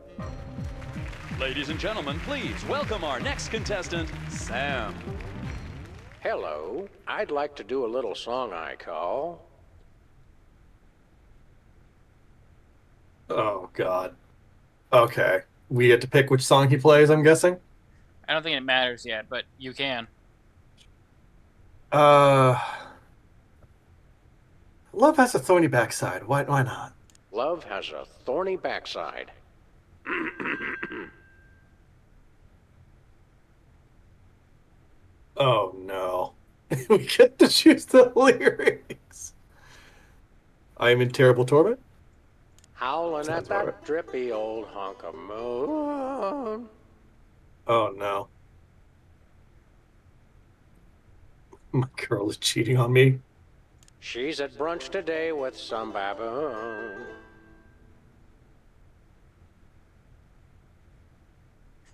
Ladies and gentlemen, please welcome our next contestant, Sam. Hello. I'd like to do a little song I call... Oh god. Okay. We get to pick which song he plays, I'm guessing? I don't think it matters yet, but you can. Love has a thorny backside. Why not? Love has a thorny backside. Oh no. We get to choose the lyrics. I am in terrible torment. Howling Sounds at that alright. drippy old hunk of moon. Oh no. My girl is cheating on me. She's at brunch today with some baboon.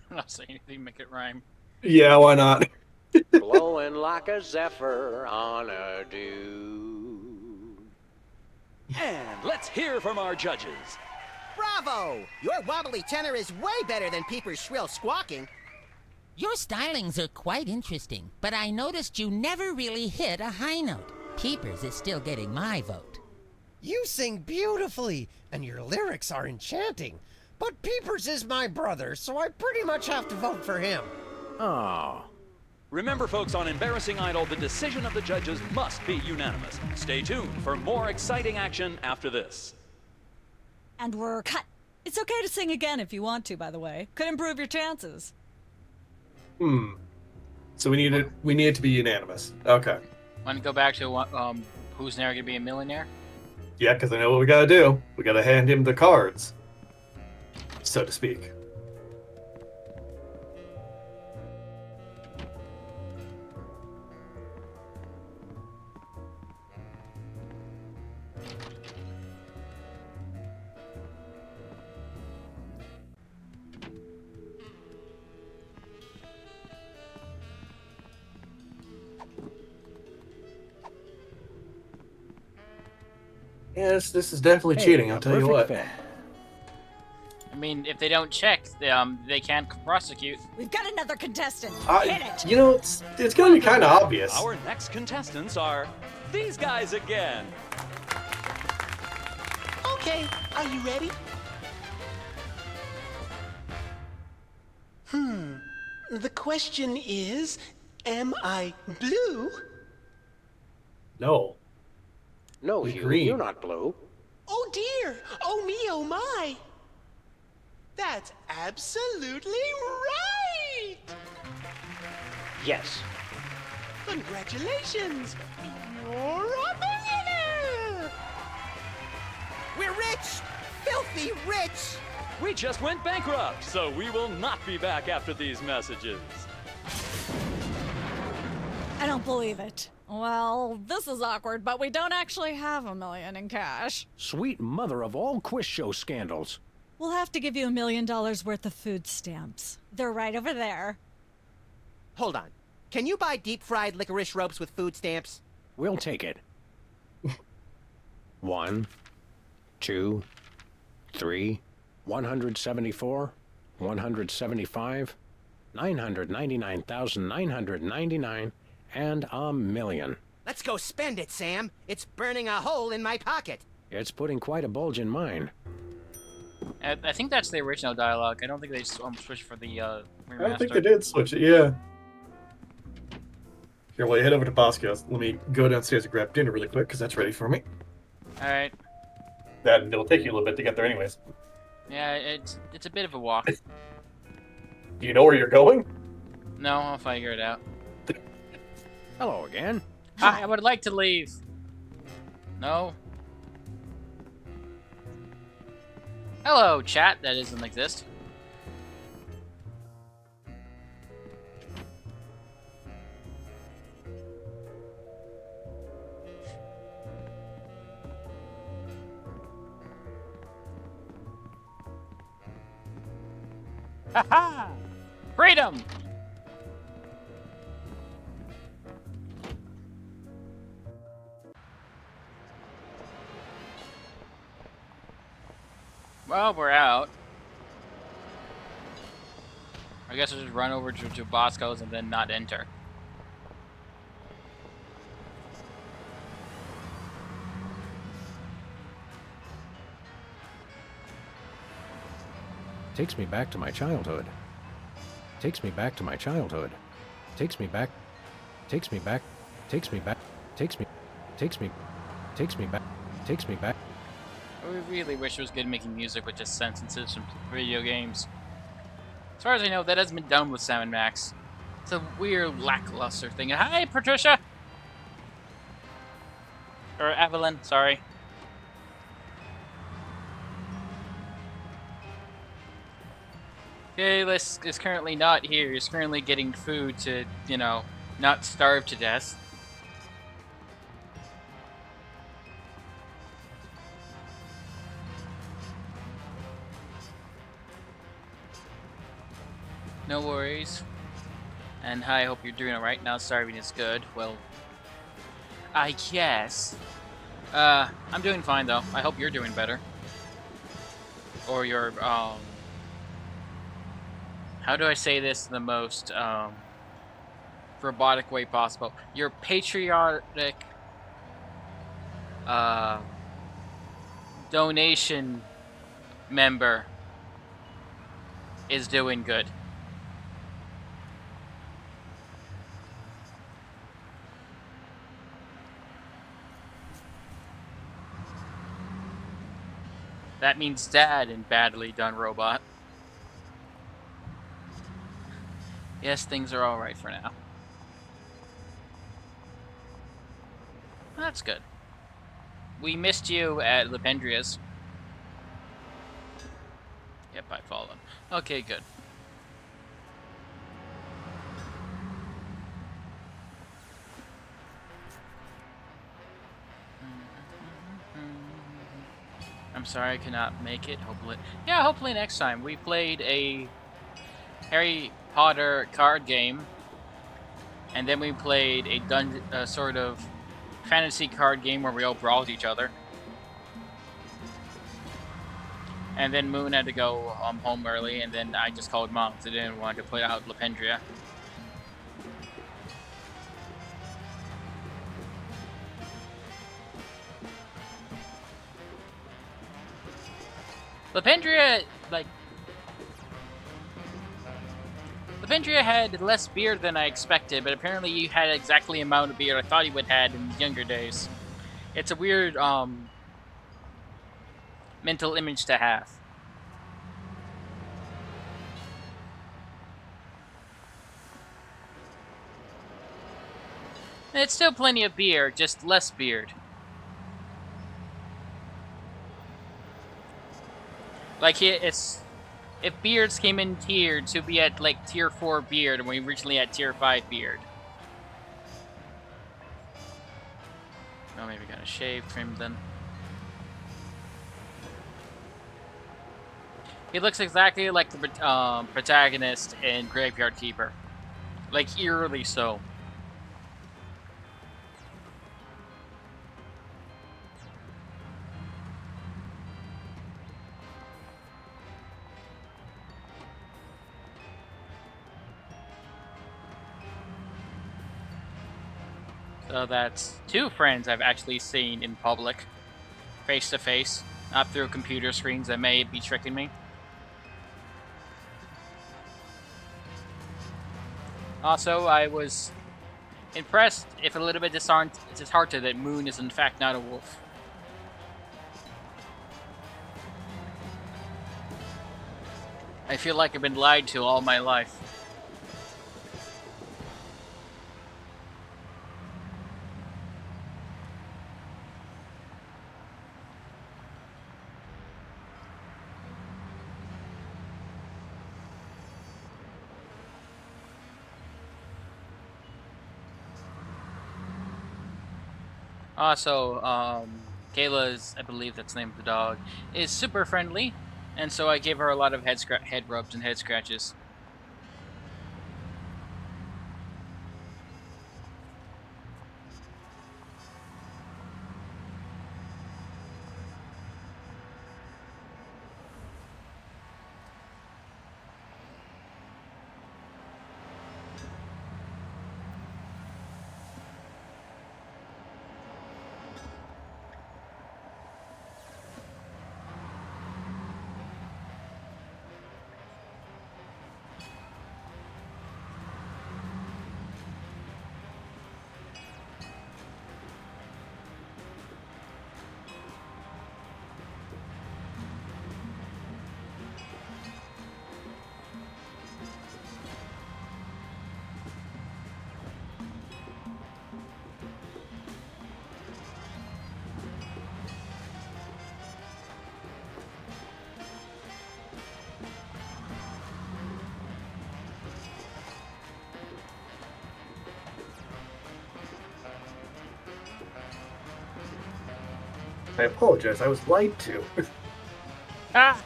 I'm not saying anything, make it rhyme. Yeah, why not? Blowing like a zephyr on a dune. And let's hear from our judges. Bravo! Your wobbly tenor is way better than Peeper's shrill squawking. Your stylings are quite interesting, but I noticed you never really hit a high note. Peepers is still getting my vote. You sing beautifully, and your lyrics are enchanting. But Peepers is my brother, so I pretty much have to vote for him. Oh. Remember, folks, on Embarrassing Idol, the decision of the judges must be unanimous. Stay tuned for more exciting action after this. And we're cut. It's okay to sing again if you want to, by the way. Could improve your chances. So we need it to be unanimous. Okay. Want to go back to who's never gonna be a millionaire? Yeah, because I know what we gotta do. We gotta hand him the cards, so to speak. Yes, this is definitely cheating, I'll tell you what. I mean, if they don't check, they can't prosecute. We've got another contestant. Hit it. You know, it's gonna be kind of obvious. Our next contestants are these guys again. Okay, are you ready? The question is, am I blue? No. No, We're Hugh, green. you're not blue. Oh dear! Oh me, oh my! That's absolutely right! Yes. Congratulations! You're a millionaire! We're rich! Filthy rich! We just went bankrupt, so we will not be back after these messages. I don't believe it. Well, this is awkward, but we don't actually have $1 million in cash. Sweet mother of all quiz show scandals. We'll have to give you $1 million worth of food stamps. They're right over there. Hold on. Can you buy deep-fried licorice ropes with food stamps? We'll take it. 1, 2, 3, 174, 175, 999,999, and $1 million. Let's go spend it, Sam. It's burning a hole in my pocket. It's putting quite a bulge in mine. I think that's the original dialogue. I don't think they switched for the remaster. I don't think they did switch it, yeah. Here, while you head over to Bosco's, let me go downstairs and grab dinner really quick, because that's ready for me. Alright. It'll take you a little bit to get there anyways. Yeah, it's a bit of a walk. Do you know where you're going? No, I'll figure it out. Hello again. I would like to leave. No. Hello, chat. That doesn't exist. Ha-ha! Freedom! Well, we're out. I guess I'll just run over to Bosco's and then not enter. Takes me back to my childhood. Takes me back to my childhood. Takes me back. Takes me back. Takes me back. Takes me. Takes me. Takes me back. Takes me back. I really wish it was good at making music with just sentences from video games. As far as I know, that hasn't been done with Sam & Max. It's a weird, lackluster thing. Hi, Patricia! Or Evelyn, sorry. Kalis is currently not here. He's currently getting food to, you know, not starve to death. No worries. And hi, I hope you're doing alright. Now starving is good. Well, I guess. I'm doing fine though. I hope you're doing better. Or you're, how do I say this in the most, robotic way possible? Your patriotic, donation member is doing good. That means Dad in Badly Done Robot. Yes, things are alright for now. That's good. We missed you at Lependria's. Yep, I followed. Okay, good. I'm sorry I cannot make it. Hopefully next time. We played a Harry Potter card game, and then we played a sort of fantasy card game where we all brawled each other. And then Moon had to go home early, and then I just called Mom because I didn't want to put out Lependria. Lependria, Lependria had less beard than I expected, but apparently he had exactly the amount of beard I thought he would have had in younger days. It's a weird, mental image to have. And it's still plenty of beard, just less beard. Like, if beards came in tiered, so be at, like, tier 4 beard, and we originally had tier 5 beard. Oh, maybe got a shave trimmed then. He looks exactly like the protagonist in Graveyard Keeper. Like, eerily so. So that's 2 friends I've actually seen in public, face to face, not through computer screens that may be tricking me. Also, I was impressed, if a little bit disheartened, that Moon is in fact not a wolf. I feel like I've been lied to all my life. Also, Kayla's, I believe that's the name of the dog, is super friendly. And so I gave her a lot of head rubs and head scratches. I apologize. I was lied to. Ah!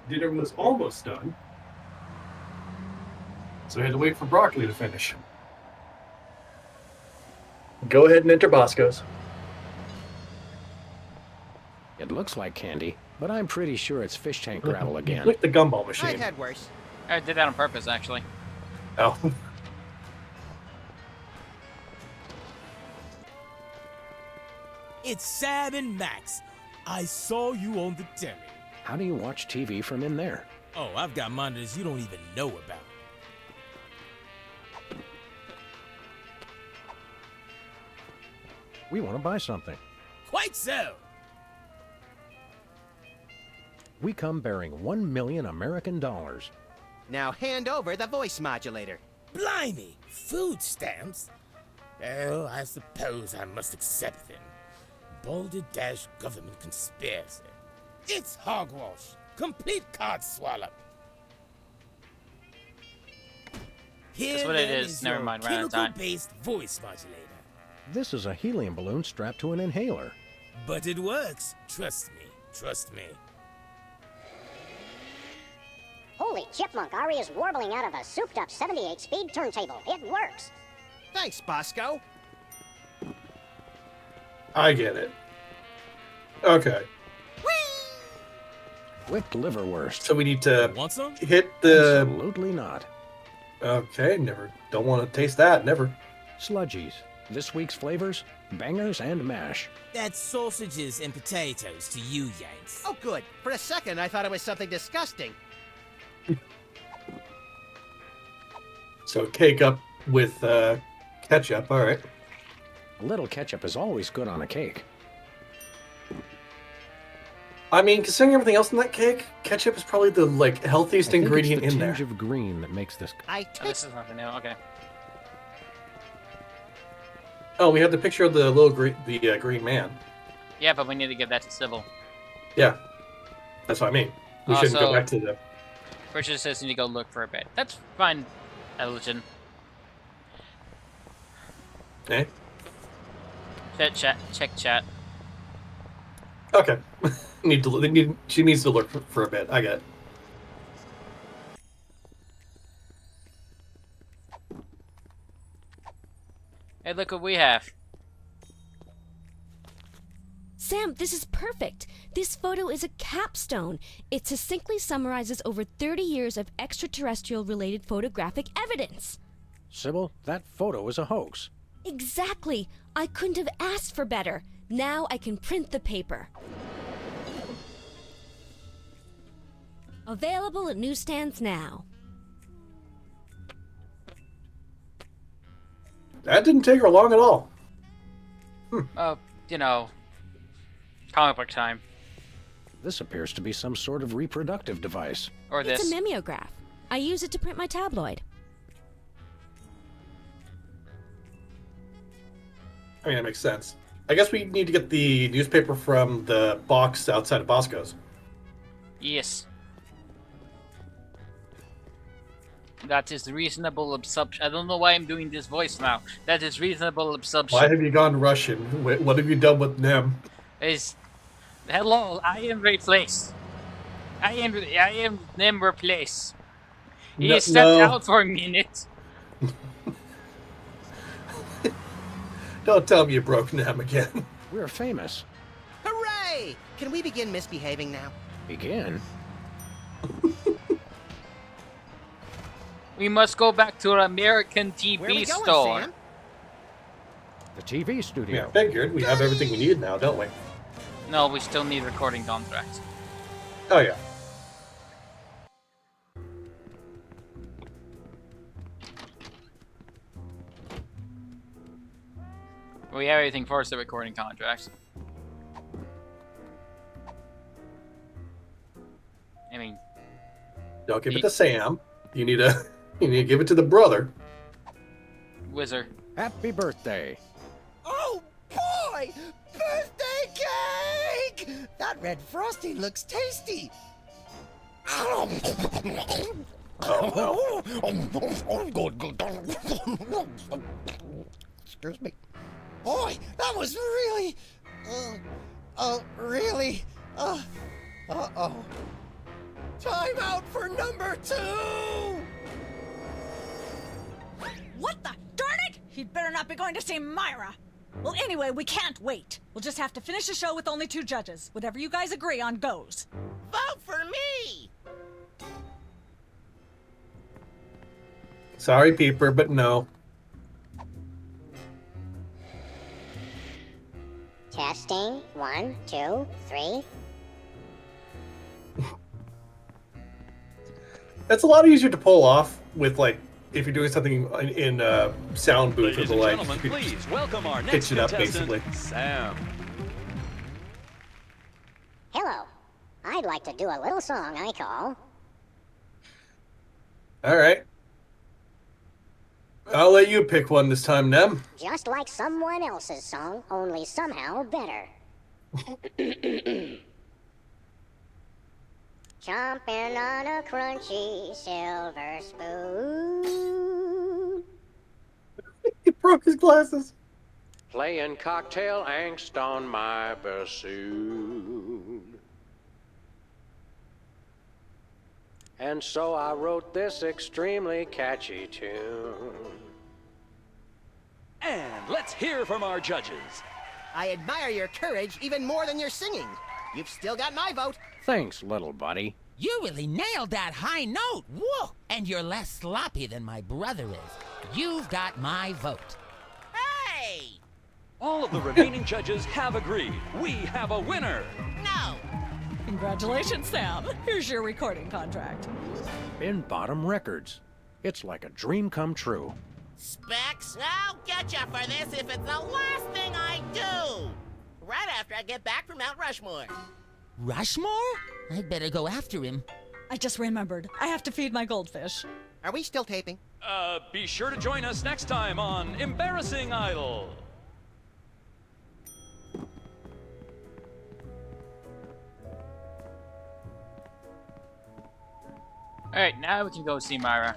Dinner was almost done, so I had to wait for broccoli to finish. Go ahead and enter Bosco's. It looks like candy, but I'm pretty sure it's fish tank gravel again. Click the gumball I've machine. had worse. I did that on purpose, actually. Oh. It's Sam and Max. I saw you on the telly. How do you watch TV from in there? Oh, I've got monitors you don't even know about. We want to buy something. Quite so. We come bearing 1 million American dollars. Now hand over the voice modulator. Blimey, food stamps? Well, I suppose I must accept them. Balderdash government conspiracy. It's hogwash. Complete card swallow. That's what it is. Never mind, we're out of time. Chemical-based voice modulator. This is a helium balloon strapped to an inhaler. But it works. Trust me. Trust me. Holy chipmunk, Ari is warbling out of a souped-up 78-speed turntable. It works. Thanks, Bosco. I get it. Okay. Whipped liverwurst. So we need to Want some? hit the... Absolutely not. Okay, never. Don't want to taste that, never. Sludgies. This week's flavors, bangers and mash. That's sausages and potatoes to you, Yanks. Oh, good. For a second, I thought it was something disgusting. So cake up with ketchup, all right. A little ketchup is always good on a cake. I mean, considering everything else in that cake, ketchup is probably the healthiest I think ingredient it's the in there. tinge of green that makes this. Oh, this is nothing new. Okay. Oh, we have the picture of the little green man. Yeah, but we need to give that to Sybil. Yeah, that's what I mean. We shouldn't go Also, back to the. Richard says you need to go look for a bit. That's fine, Elgin. Eh? Check chat. Okay. She needs to look for a bit. I get it. Hey, look what we have. Sam, this is perfect. This photo is a capstone. It succinctly summarizes over 30 years of extraterrestrial-related photographic evidence. Sybil, that photo is a hoax. Exactly. I couldn't have asked for better. Now I can print the paper. Available at newsstands now. That didn't take her long at all. You know, comic book time. This appears to be some sort of reproductive device. Or this. It's a mimeograph. I use it to print my tabloid. I mean, that makes sense. I guess we need to get the newspaper from the box outside of Bosco's. Yes. That is reasonable assumption. I don't know why I'm doing this voice now. That is reasonable assumption. Why have you gone Russian? What have you done with them? Hello, I am replaced. I am them replaced. He No- stepped no. out for a minute. Don't tell me you broke Nem again. We're famous. Hooray! Can we begin misbehaving now? Begin? We must go back to our American TV Where are we going, store. Sam? The TV studio. Yeah, figured. We have everything we need now, don't we? No, we still need recording contracts. Oh, yeah. We have everything for us, the recording contracts. I mean, Don't give it to Sam. You need to give it to the brother. Whizzer. Happy birthday. Oh boy! Birthday cake! That red frosting looks tasty. Excuse me. Boy, that was really, really, uh-oh. Time out for number 2! What the? Darn it! He'd better not be going to see Myra. Well, anyway, we can't wait. We'll just have to finish the show with only 2 judges. Whatever you guys agree on goes. Vote for me! Sorry, Peeper, but no. Testing. 1, 2, 3. That's a lot easier to pull off with, like, if you're doing something in sound booth or Ladies the and like. gentlemen, you could please just welcome our next pitch it up, contestant, basically. Sam. Hello. I'd like to do a little song I call. All right. I'll let you pick one this time, Nem. Just like someone else's song, only somehow better. Chomping on a crunchy silver spoon. He broke his glasses. Playing cocktail angst on my bassoon. And so I wrote this extremely catchy tune. And let's hear from our judges. I admire your courage even more than your singing. You've still got my vote. Thanks, little buddy. You really nailed that high note. Whoa! And you're less sloppy than my brother is. You've got my vote. Hey! All of the remaining judges have agreed. We have a winner. No! Congratulations, Sam. Here's your recording contract. Bin Bottom Records. It's like a dream come true. Specs, I'll get you for this if it's the last thing I do! Right after I get back from Mount Rushmore. Rushmore? I'd better go after him. I just remembered. I have to feed my goldfish. Are we still taping? Be sure to join us next time on Embarrassing Idol. Alright, now we can go see Myra.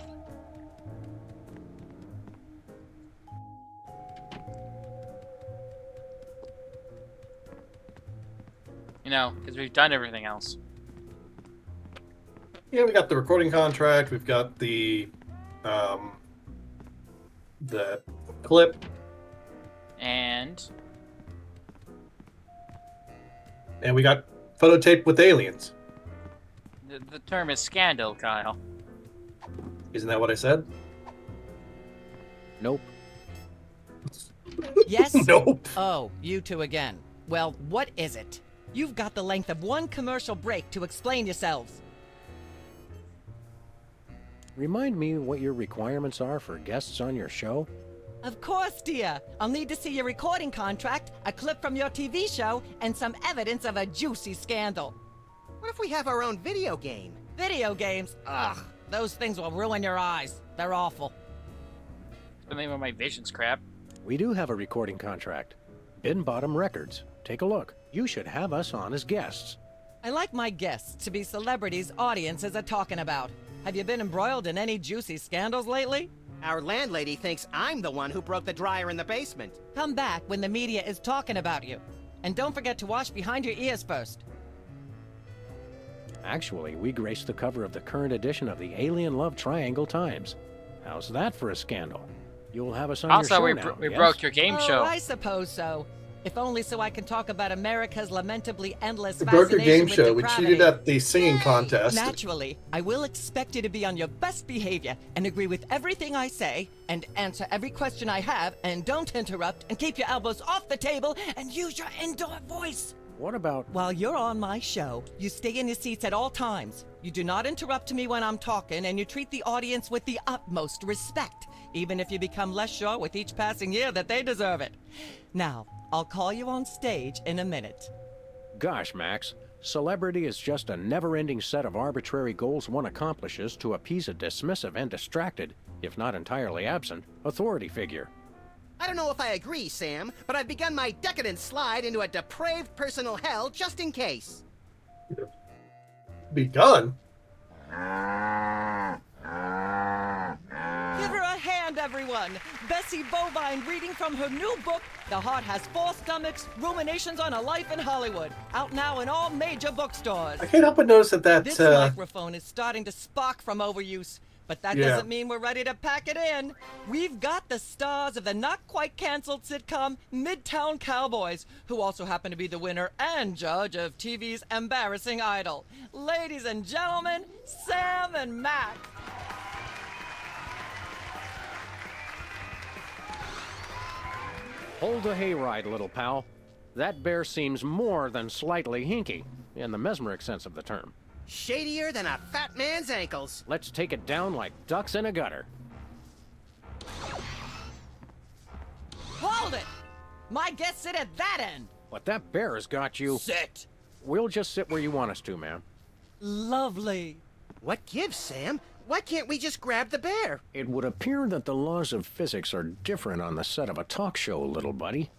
You know, because we've done everything else. Yeah, we got the recording contract. We've got the clip. And And we got photo tape with aliens. the term is scandal, Kyle. Isn't that what I said? Nope. Yes? Nope. Oh, you two again. Well, what is it? You've got the length of one commercial break to explain yourselves. Remind me what your requirements are for guests on your show? Of course, dear. I'll need to see your recording contract, a clip from your TV show, and some evidence of a juicy scandal. What if we have our own video game? Video games? Ugh, those things will ruin your eyes. They're awful. The name of my vision's crap. We do have a recording contract. Bin Bottom Records. Take a look. You should have us on as guests. I like my guests to be celebrities audiences are talking about. Have you been embroiled in any juicy scandals lately? Our landlady thinks I'm the one who broke the dryer in the basement. Come back when the media is talking about you. And don't forget to wash behind your ears first. Actually, we graced the cover of the current edition of the Alien Love Triangle Times. How's that for a scandal? You'll have us on Also, your show now, we yes? broke your game show. I suppose so. If only so I can talk about America's lamentably endless We broke your fascination game with show. We depravity. cheated at the singing contest. Naturally, I will expect you to be on your best behavior and agree with everything I say and answer every question I have and don't interrupt and keep your elbows off the table and use your indoor voice. What about... While you're on my show, you stay in your seats at all times. You do not interrupt me when I'm talking and you treat the audience with the utmost respect, even if you become less sure with each passing year that they deserve it. Now, I'll call you on stage in a minute. Gosh, Max. Celebrity is just a never-ending set of arbitrary goals one accomplishes to appease a dismissive and distracted, if not entirely absent, authority figure. I don't know if I agree, Sam, but I've begun my decadent slide into a depraved personal hell just in case. Begun? Give her a hand, everyone! Bessie Bovine reading from her new book, The Heart Has Four Stomachs, Ruminations on a Life in Hollywood. Out now in all major bookstores. I can't help but notice that This microphone is starting to spark from overuse, but that Yeah. doesn't mean we're ready to pack it in. We've got the stars of the not-quite-canceled sitcom Midtown Cowboys, who also happen to be the winner and judge of TV's Embarrassing Idol. Ladies and gentlemen, Sam and Max. Hold the hayride, little pal. That bear seems more than slightly hinky, in the mesmeric sense of the term. Shadier than a fat man's ankles. Let's take it down like ducks in a gutter. Hold it! My guests sit at that end. But that bear has got you... Sit! We'll just sit where you want us to, ma'am. Lovely. What gives, Sam? Why can't we just grab the bear? It would appear that the laws of physics are different on the set of a talk show, little buddy.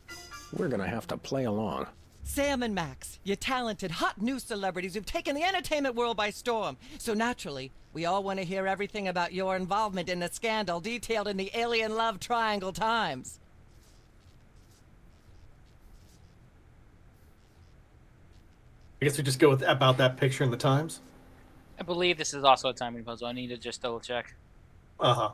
We're gonna have to play along. Sam and Max, you talented, hot new celebrities who've taken the entertainment world by storm. So naturally, we all want to hear everything about your involvement in the scandal detailed in the Alien Love Triangle Times. I guess we just go with about that picture in the Times. I believe this is also a timing puzzle. I need to just double check. Uh-huh.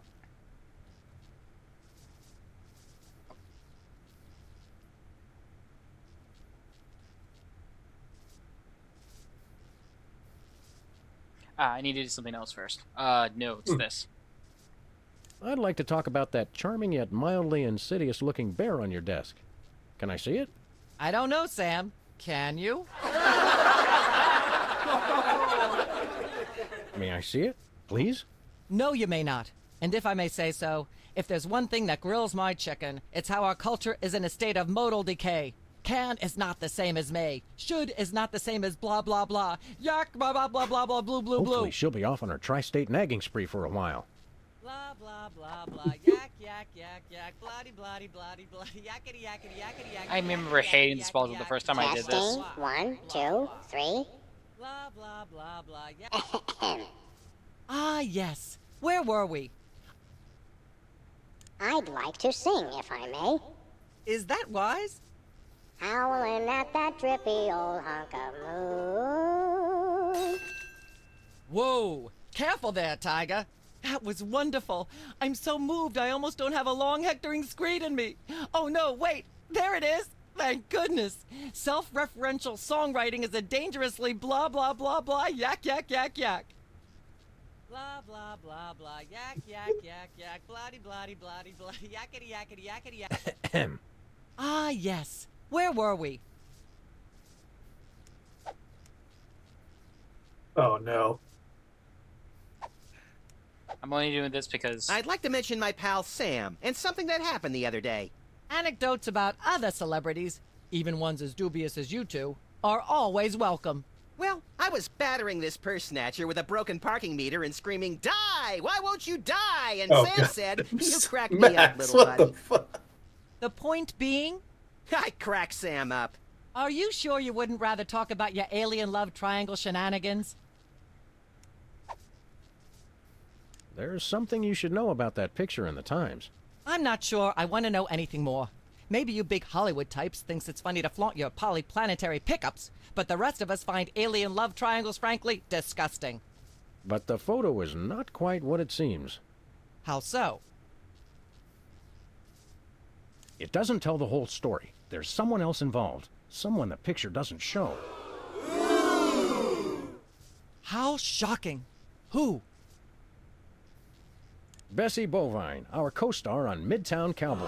I need to do something else first. No, it's this. I'd like to talk about that charming yet mildly insidious-looking bear on your desk. Can I see it? I don't know, Sam. Can you? May I see it, please? No, you may not. And if I may say so, if there's one thing that grills my chicken, it's how our culture is in a state of modal decay. Can is not the same as may. Should is not the same as blah blah blah. Yak blah blah blah blah blah blue blue Hopefully blue. she'll be off on her tri-state nagging spree for a while. Blah blah blah blah. Yak yak yak yak. Bloody bloody bloody bloody. Yakety yakety yakety yakety. I remember hating this puzzle the first time I did this. Testing. 1, 2, 3. Blah blah blah blah. Ah yes. Where were we? I'd like to sing, if I may. Is that wise? Howling at that drippy old hunk of moon. Whoa! Careful there, Tiger. That was wonderful. I'm so moved I almost don't have a long hectoring screed in me. Oh no, wait! There it is! Thank goodness! Self-referential songwriting is a dangerously blah blah blah blah yak yak yak yak. Blah blah blah blah yak yak yak yak bloody bloody bloody bloody yakety yakety yakety yak. Ah yes. Where were we? Oh no. I'm only doing this because I'd like to mention my pal Sam and something that happened the other day. Anecdotes about other celebrities, even ones as dubious as you two, are always welcome. Well, I was battering this purse snatcher with a broken parking meter and screaming, "Die! Why won't you die?" And Oh, Sam God. said, "You crack me up, Max, little what buddy." the fuck? The point being, I crack Sam up. are you sure you wouldn't rather talk about your alien love triangle shenanigans? There's something you should know about that picture in the Times. I'm not sure I want to know anything more. Maybe you big Hollywood types thinks it's funny to flaunt your polyplanetary pickups, but the rest of us find alien love triangles frankly disgusting. But the photo is not quite what it seems. How so? It doesn't tell the whole story. There's someone else involved. Someone the picture doesn't show. How shocking. Who? Bessie Bovine, our co-star on Midtown Cowboys.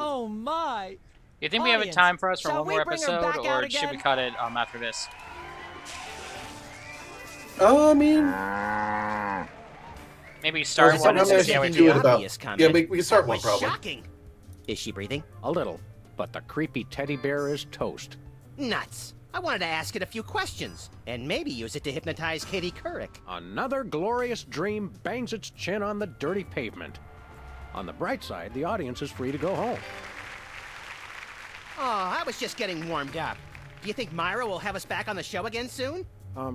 Oh my! You think we have Audience, time for us for shall one we more bring her episode, back out or should we again? cut it after this? I mean, Maybe start Well, one and sometimes see how we you do do it. it about- Obvious comment. yeah, we can start That one was probably. Shocking. Is she breathing? A little, but the creepy teddy bear is toast. Nuts. I wanted to ask it a few questions, and maybe use it to hypnotize Katie Couric. Another glorious dream bangs its chin on the dirty pavement. On the bright side, the audience is free to go home. Oh, I was just getting warmed up. Do you think Myra will have us back on the show again soon?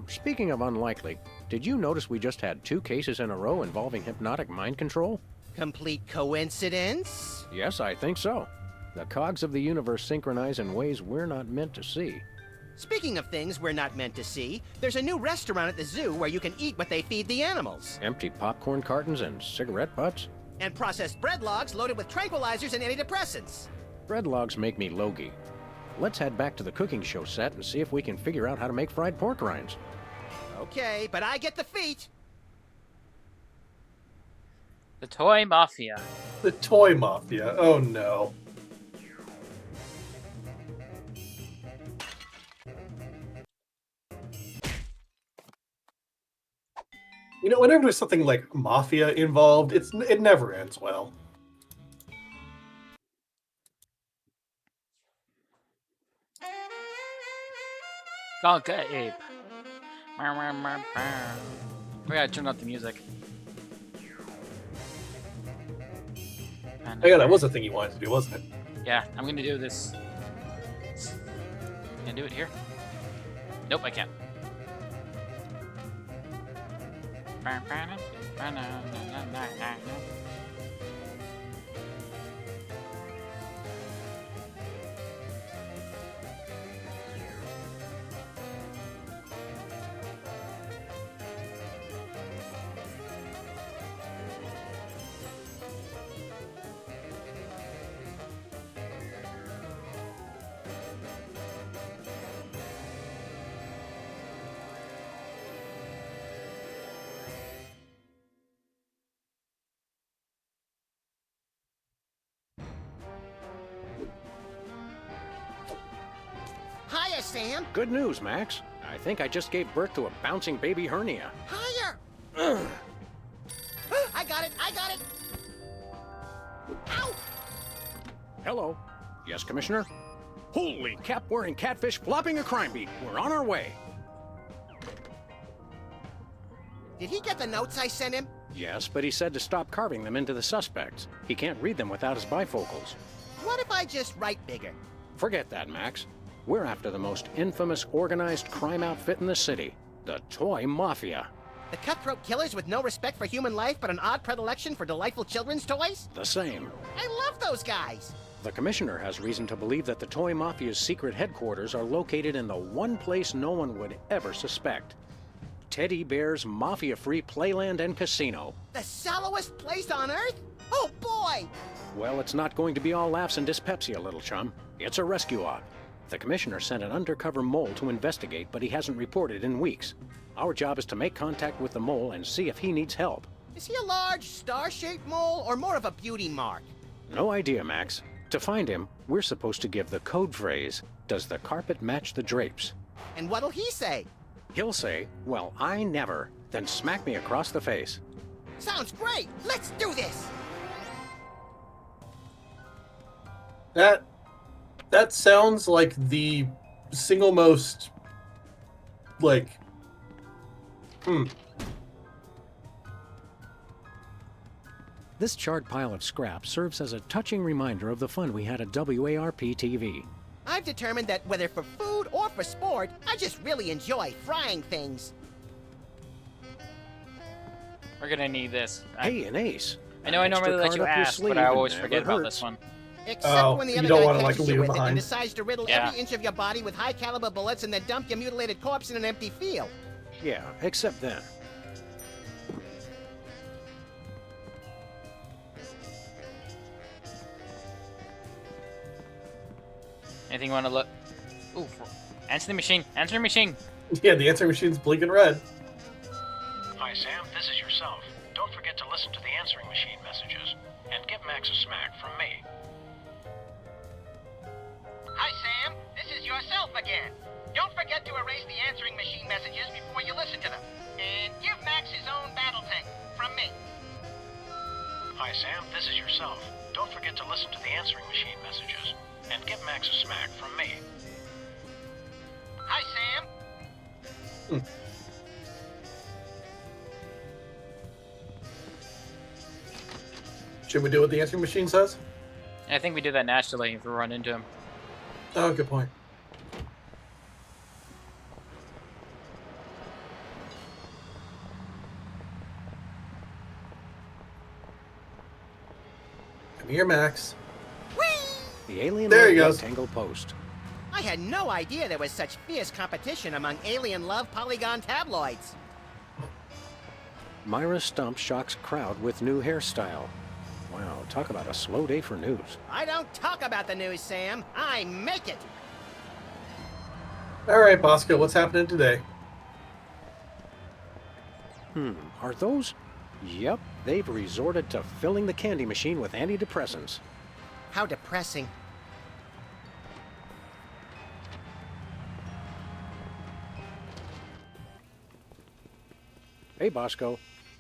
Speaking of unlikely, did you notice we just had 2 cases in a row involving hypnotic mind control? Complete coincidence? Yes, I think so. The cogs of the universe synchronize in ways we're not meant to see. Speaking of things we're not meant to see, there's a new restaurant at the zoo where you can eat what they feed the animals. Empty popcorn cartons and cigarette butts? And processed bread logs loaded with tranquilizers and antidepressants. Bread logs make me logy. Let's head back to the cooking show set and see if we can figure out how to make fried pork rinds. Okay, but I get the feet. The Toy Mafia. The Toy Mafia. Oh no. You know, whenever there's something like mafia involved, it never ends well. Gonka Ape. We gotta turn up the music. Oh yeah, that was the thing you wanted to do, wasn't it? Yeah, I'm gonna do this. Can I do it here? Nope, I can't. Hiya, Sam. Good news, Max. I think I just gave birth to a bouncing baby hernia. Higher. I got it. I got it. Ow! Hello. Yes, Commissioner? Holy cap-wearing catfish flopping a crime beat. We're on our way. Did he get the notes I sent him? Yes, but he said to stop carving them into the suspects. He can't read them without his bifocals. What if I just write bigger? Forget that, Max. We're after the most infamous organized crime outfit in the city, the Toy Mafia. The cutthroat killers with no respect for human life but an odd predilection for delightful children's toys? The same. I love those guys. The Commissioner has reason to believe that the Toy Mafia's secret headquarters are located in the one place no one would ever suspect. Teddy Bear's Mafia-free playland and casino. The shallowest place on Earth? Oh, boy! Well, it's not going to be all laughs and dyspepsia, little chum. It's a rescue op. The Commissioner sent an undercover mole to investigate, but he hasn't reported in weeks. Our job is to make contact with the mole and see if he needs help. Is he a large, star-shaped mole or more of a beauty mark? No idea, Max. To find him, we're supposed to give the code phrase, "Does the carpet match the drapes?" And what'll he say? He'll say, "Well, I never," then smack me across the face. Sounds great! Let's do this! That sounds like the single most, like, This charred pile of scrap serves as a touching reminder of the fun we had at WARP-TV. I've determined that whether for food or for sport, I just really enjoy frying things. We're gonna need this. Hey, an ace. I know I An extra normally let card you up your ask, sleeve but I always never forget about hurts. this one. Except when the you other don't guy wanna, like, catches leave you him with it and behind. decides to riddle Yeah. every inch of your body with high-caliber bullets and then dump your mutilated corpse in an empty field. Yeah, except then. Anything you want to look? Ooh, answering machine. Answering machine. Yeah, the answering machine's blinking red. Hi, Sam. This is yourself. Don't forget to listen to the answering machine messages. And give Max a smack from me. Hi, Sam. This is yourself again. Don't forget to erase the answering machine messages before you listen to them. And give Max his own battle tank from me. Hi, Sam. This is yourself. Don't forget to listen to the answering machine messages. And give Max a smack from me. Hi, Sam. Should we do what the answering machine says? I think we do that naturally if we run into him. Oh, good point. Come here, Max. The alien There love he goes. rectangle post. I had no idea there was such fierce competition among alien love polygon tabloids. Myra Stump shocks crowd with new hairstyle. Wow, talk about a slow day for news. I don't talk about the news, Sam. I make it. All right, Bosco, what's happening today? Are those? Yep, they've resorted to filling the candy machine with antidepressants. How depressing. Hey, Bosco.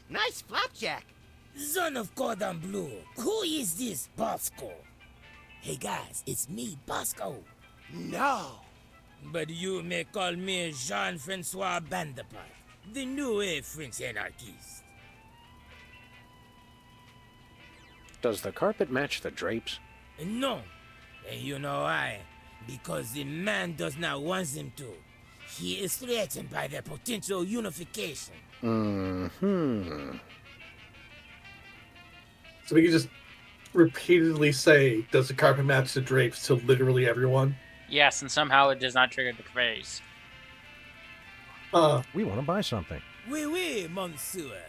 Nice flapjack. Son of cordon bleu, who is this Bosco? Hey guys, it's me, Bosco. No. But you may call me Jean-Francois Bandepart, the new French anarchist. Does the carpet match the drapes? No. And you know why? Because the man does not want them to. He is threatened by their potential unification. So we can just repeatedly say, does the carpet match the drapes to literally everyone? Yes, and somehow it does not trigger the phrase. We want to buy something. Oui, monsieur.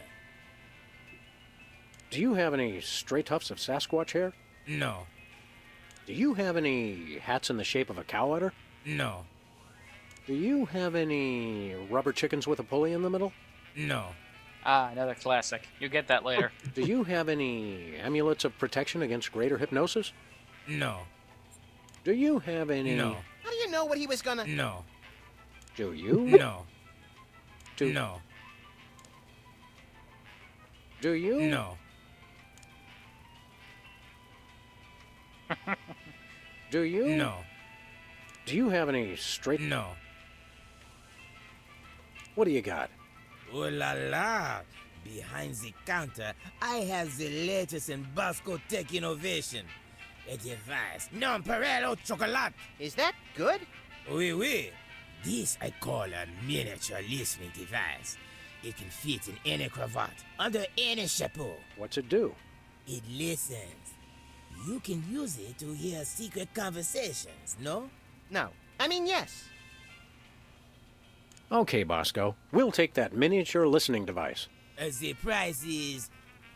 Do you have any stray tufts of Sasquatch hair? No. Do you have any hats in the shape of a cow udder? No. Do you have any rubber chickens with a pulley in the middle? No. Ah, another classic. You'll get that later. Do you have any amulets of protection against greater hypnosis? No. Do you have any... No. How do you know what he was gonna... No. Do you? No. Do... No. Do you? No. Do you? No. Do you have any straight... No. What do you got? Oh la la! Behind the counter, I have the latest in Bosco tech innovation. A device, Nonpareil chocolate. Is that good? Oui. This I call a miniature listening device. It can fit in any cravat, under any chapeau. What's it do? It listens. You can use it to hear secret conversations, no? No. I mean, yes. Okay, Bosco. We'll take that miniature listening device. The price is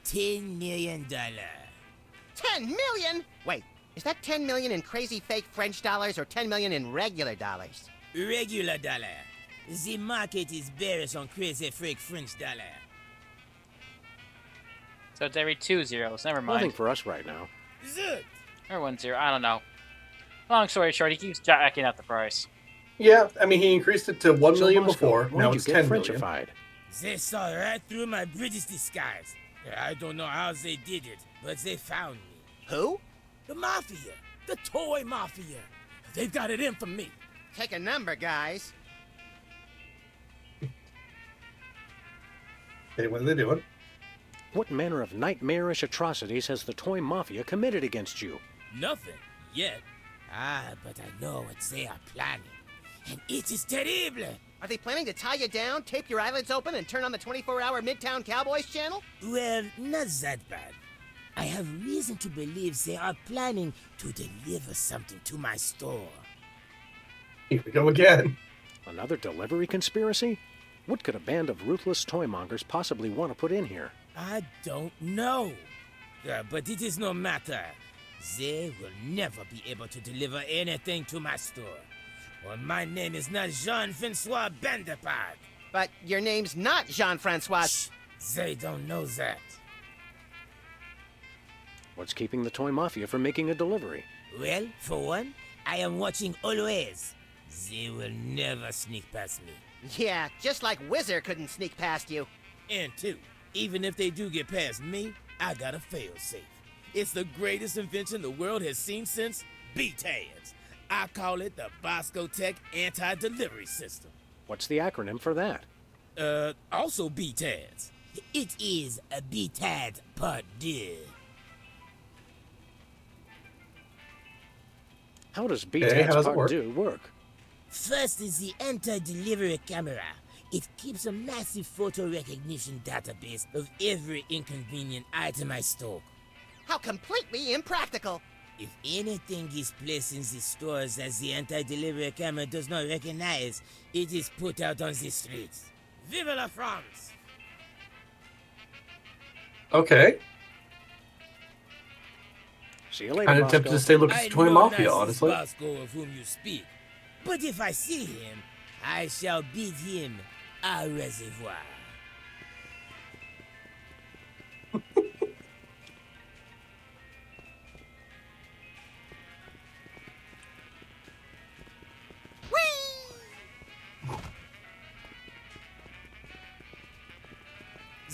$10 million. 10 million? Wait, is that 10 million in crazy fake French dollars or 10 million in regular dollars? Regular dollar. The market is bearish on crazy fake French dollar. So it's every 2 zeros. Never mind. Nothing for us right now. Zut! Or 1 0. I don't know. Long story short, he keeps jacking up the price. Yeah, I mean, he increased it to 1 million Bosco, before. why'd Now you it's get 10 million. Frenchified? They saw right through my British disguise. I don't know how they did it, but they found me. Who? The Mafia. The Toy Mafia. They've got it in for me. Take a number, guys. Hey, what are they doing? What manner of nightmarish atrocities has the Toy Mafia committed against you? Nothing yet. But I know what they are planning. And it is terrible. Are they planning to tie you down, tape your eyelids open, and turn on the 24-hour Midtown Cowboys channel? Well, not that bad. I have reason to believe they are planning to deliver something to my store. Here we go again. Another delivery conspiracy? What could a band of ruthless toymongers possibly want to put in here? I don't know. But it is no matter. They will never be able to deliver anything to my store. Well, my name is not Jean-Francois Bandepad. But your name's not Jean-Francois. Shh, they don't know that. What's keeping the toy mafia from making a delivery? Well, for one, I am watching always. They will never sneak past me. Yeah, just like Whizzer couldn't sneak past you. And two, even if they do get past me, I got a fail-safe. It's the greatest invention the world has seen since BTADS. I call it the Bosco Tech Anti-Delivery System. What's the acronym for that? Also BTADS. It is a BTADS Part 2. How does how BTADS does it Part 2 work? First is the anti-delivery camera. It keeps a massive photo recognition database of every inconvenient item I stock. How completely impractical. If anything is placed in the stores that the anti-delivery camera does not recognize, it is put out on the streets. Vive la France! Okay. See you later, Kind of Bosco. tempted to stay Lucas I Toy know Mafia, not honestly. this Bosco of whom you speak, but if I see him, I shall beat him au reservoir.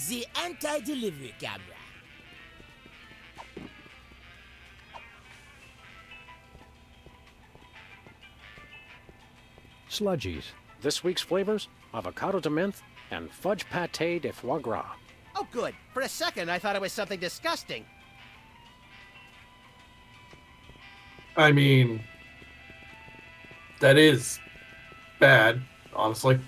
The anti-delivery camera. Sludgies. This week's flavors: avocado de menthe and fudge pâté de foie gras. Oh, good. For a second, I thought it was something disgusting. I mean, that is bad, honestly.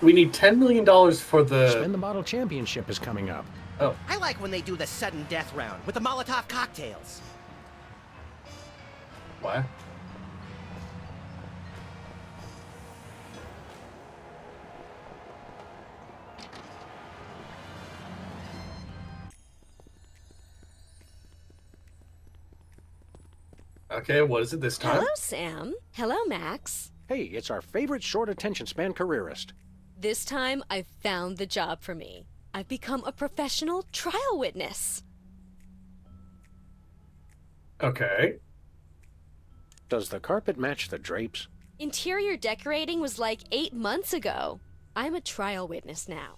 We need $10 million for the... Spin the Bottle Championship is coming up. Oh. I like when they do the sudden death round with the Molotov cocktails. What? Okay, what is it this time? Hello, Sam. Hello, Max. Hey, it's our favorite short attention span careerist. This time, I've found the job for me. I've become a professional trial witness. Okay. Does the carpet match the drapes? Interior decorating was like 8 months ago. I'm a trial witness now.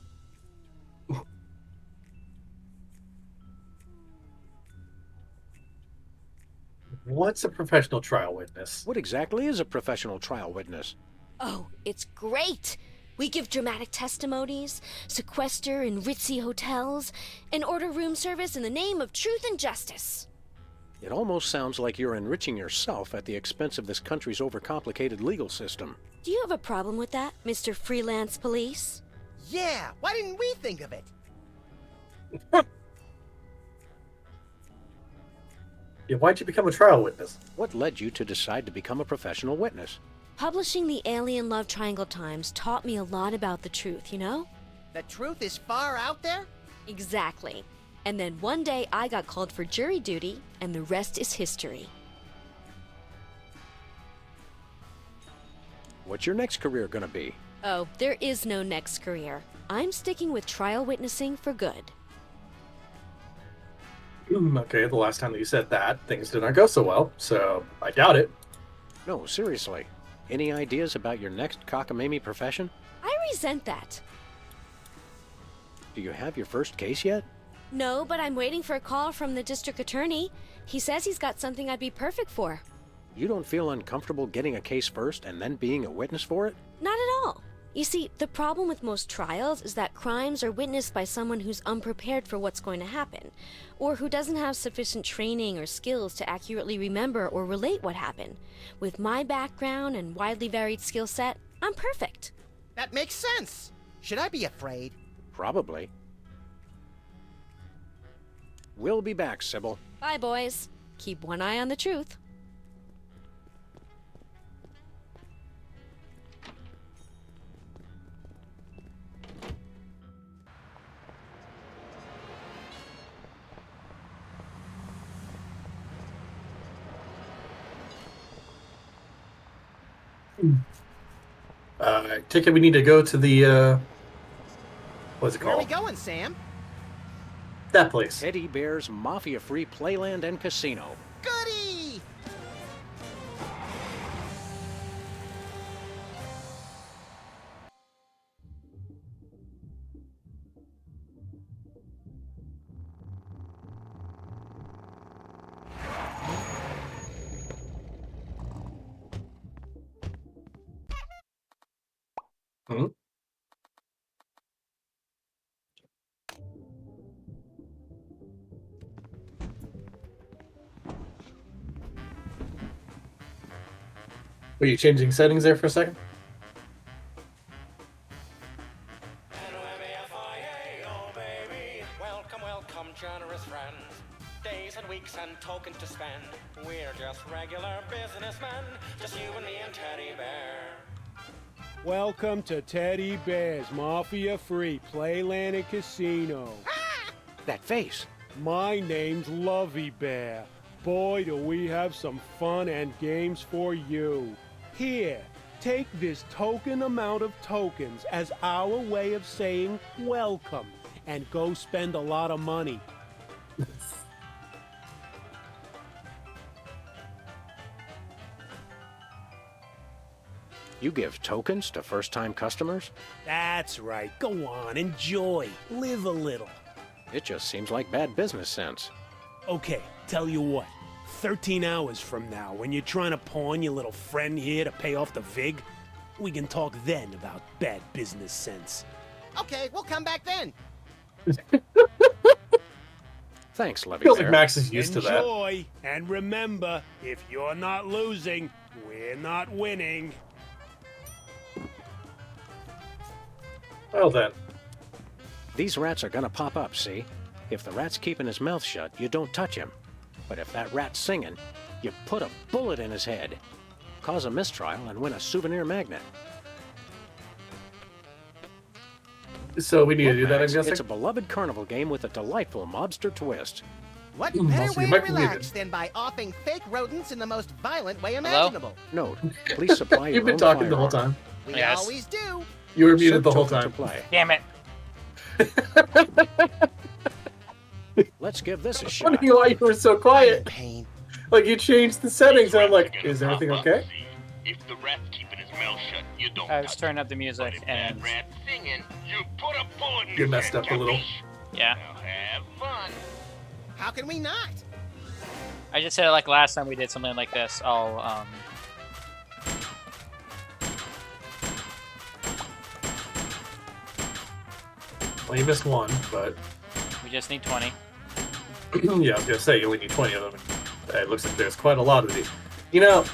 What's a professional trial witness? What exactly is a professional trial witness? Oh, it's great! We give dramatic testimonies, sequester in ritzy hotels, and order room service in the name of truth and justice. It almost sounds like you're enriching yourself at the expense of this country's overcomplicated legal system. Do you have a problem with that, Mr. Freelance Police? Yeah, why didn't we think of it? Yeah, why'd you become a trial witness? What led you to decide to become a professional witness? Publishing the Alien Love Triangle Times taught me a lot about the truth, you know? The truth is far out there? Exactly. And then one day I got called for jury duty, and the rest is history. What's your next career gonna be? Oh, there is no next career. I'm sticking with trial witnessing for good. Okay, the last time that you said that, things did not go so well, so I doubt it. No, seriously. Any ideas about your next cockamamie profession? I resent that. Do you have your first case yet? No, but I'm waiting for a call from the district attorney. He says he's got something I'd be perfect for. You don't feel uncomfortable getting a case first and then being a witness for it? Not at all. You see, the problem with most trials is that crimes are witnessed by someone who's unprepared for what's going to happen, or who doesn't have sufficient training or skills to accurately remember or relate what happened. With my background and widely varied skill set, I'm perfect. That makes sense. Should I be afraid? Probably. We'll be back, Sybil. Bye, boys. Keep one eye on the truth. I take it we need to go to the, what's it Where are we called? going, Sam? That place. Teddy Bear's Mafia-Free Playland and Casino. Goody! Hmm? Were you changing settings there for a second? Welcome, welcome, generous friends. Days and weeks and tokens to spend. We're just regular businessmen. Just you and me and Teddy Bear. Welcome to Teddy Bear's Mafia-Free Playland and Casino. That face. My name's Lovey Bear. Boy, do we have some fun and games for you. Here, take this token amount of tokens as our way of saying welcome, and go spend a lot of money. You give tokens to first-time customers? That's right. Go on, enjoy. Live a little. It just seems like bad business sense. Okay, tell you what. 13 hours from now, when you're trying to pawn your little friend here to pay off the VIG, we can talk then about bad business sense. Okay, we'll come back then. Thanks, Lovey Feels Bear. like Max is used to that. Enjoy, and remember, if you're not losing, we're not winning. Well then. These rats are gonna pop up, see? If the rat's keeping his mouth shut, you don't touch him. But if that rat's singing, you put a bullet in his head. Cause a mistrial and win a souvenir magnet. So we need to do that, I'm Max, guessing? It's a beloved carnival game with a delightful mobster twist. What I'll better see way if to I can read relax than by offing fake rodents in the most violent way Hello? imaginable? Note, please supply your You've been own talking the whole firearm. time. We Yes. always do. You were muted Sub the whole token time. to play. Damn it. Let's give this a shot. Wondering why you were so quiet. Pain. Like you changed the settings, and I'm like, is everything okay? If the rat's keeping his mouth shut, you don't I was touch turning up the music it. and That rat singing, you put a bullet in You his messed head, up a little. yeah. Now have fun. How can we not? I just said like last time we did something like this. I'll Well, you missed one, but we just need 20. yeah, I was gonna say you only need 20 of them. It looks like there's quite a lot of these. You know,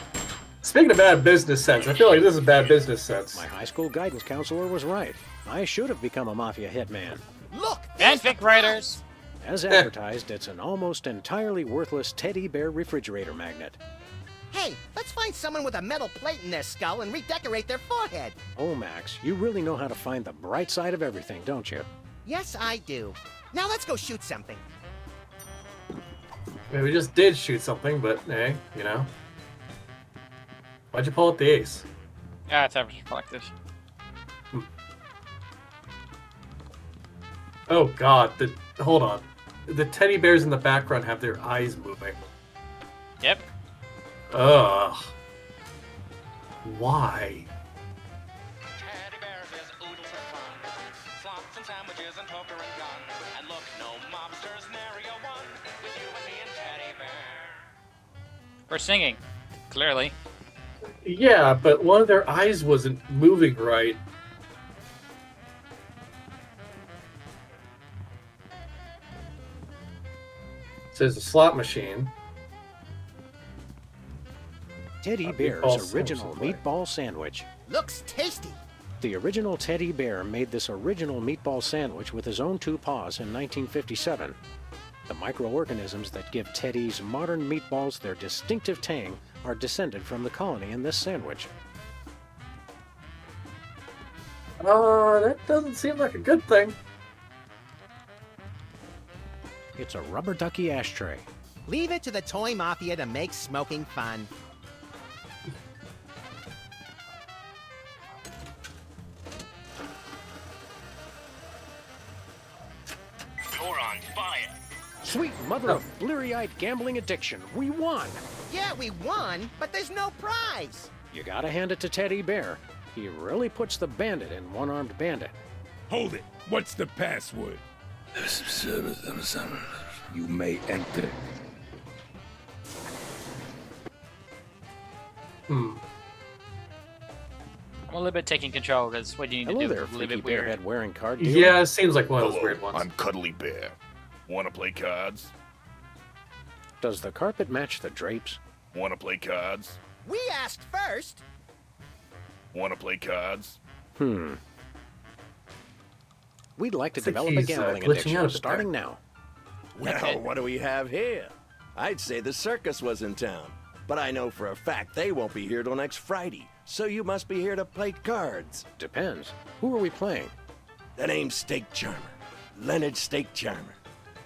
speaking of bad business sense, I feel like this is bad business sense. My high school guidance counselor was right. I should have become a mafia hitman. Look! Fanfic writers! As advertised, it's an almost entirely worthless teddy bear refrigerator magnet. Hey, let's find someone with a metal plate in their skull and redecorate their forehead. Oh, Max, you really know how to find the bright side of everything, don't you? Yes, I do. Now let's go shoot something. I mean, we just did shoot something, but hey, you know. Why'd you pull up the ace? Ah, it's average reflective. Oh god, hold on. The teddy bears in the background have their eyes moving. Yep. Ugh. Why? Teddy bears is oodles of fun. Slots and sandwiches and poker and guns. And look, no mobsters, nary a one. With you and me and Teddy Bear. We're singing, clearly. Yeah, but one of their eyes wasn't moving right. So there's a slot machine. Teddy Bear's original meatball sandwich. Looks tasty. The original Teddy Bear made this original meatball sandwich with his own 2 paws in 1957. The microorganisms that give Teddy's modern meatballs their distinctive tang are descended from the colony in this sandwich. That doesn't seem like a good thing. It's a rubber ducky ashtray. Leave it to the toy mafia to make smoking fun. You're on fire. Sweet mother of bleary-eyed gambling addiction, we won! Yeah, we won, but there's no prize. You gotta hand it to Teddy Bear. He really puts the bandit in One-Armed Bandit. Hold it. What's the password? You may enter. I'm a little bit taking control because what you need Hello to do there, is a little Freaky bit weird. Bearhead wearing card dealer. Yeah, it seems like one of those Hello, weird ones. I'm Cuddly Bear. Wanna play cards? Does the carpet match the drapes? Wanna play cards? We asked first. Wanna play cards? We'd like to I think develop a he's, gambling glitching addiction out a bit starting there. now. Well, what do we have here? I'd say the circus was in town, but I know for a fact they won't be here till next Friday, so you must be here to play cards. Depends. Who are we playing? The name's Steak Charmer. Leonard Steak Charmer.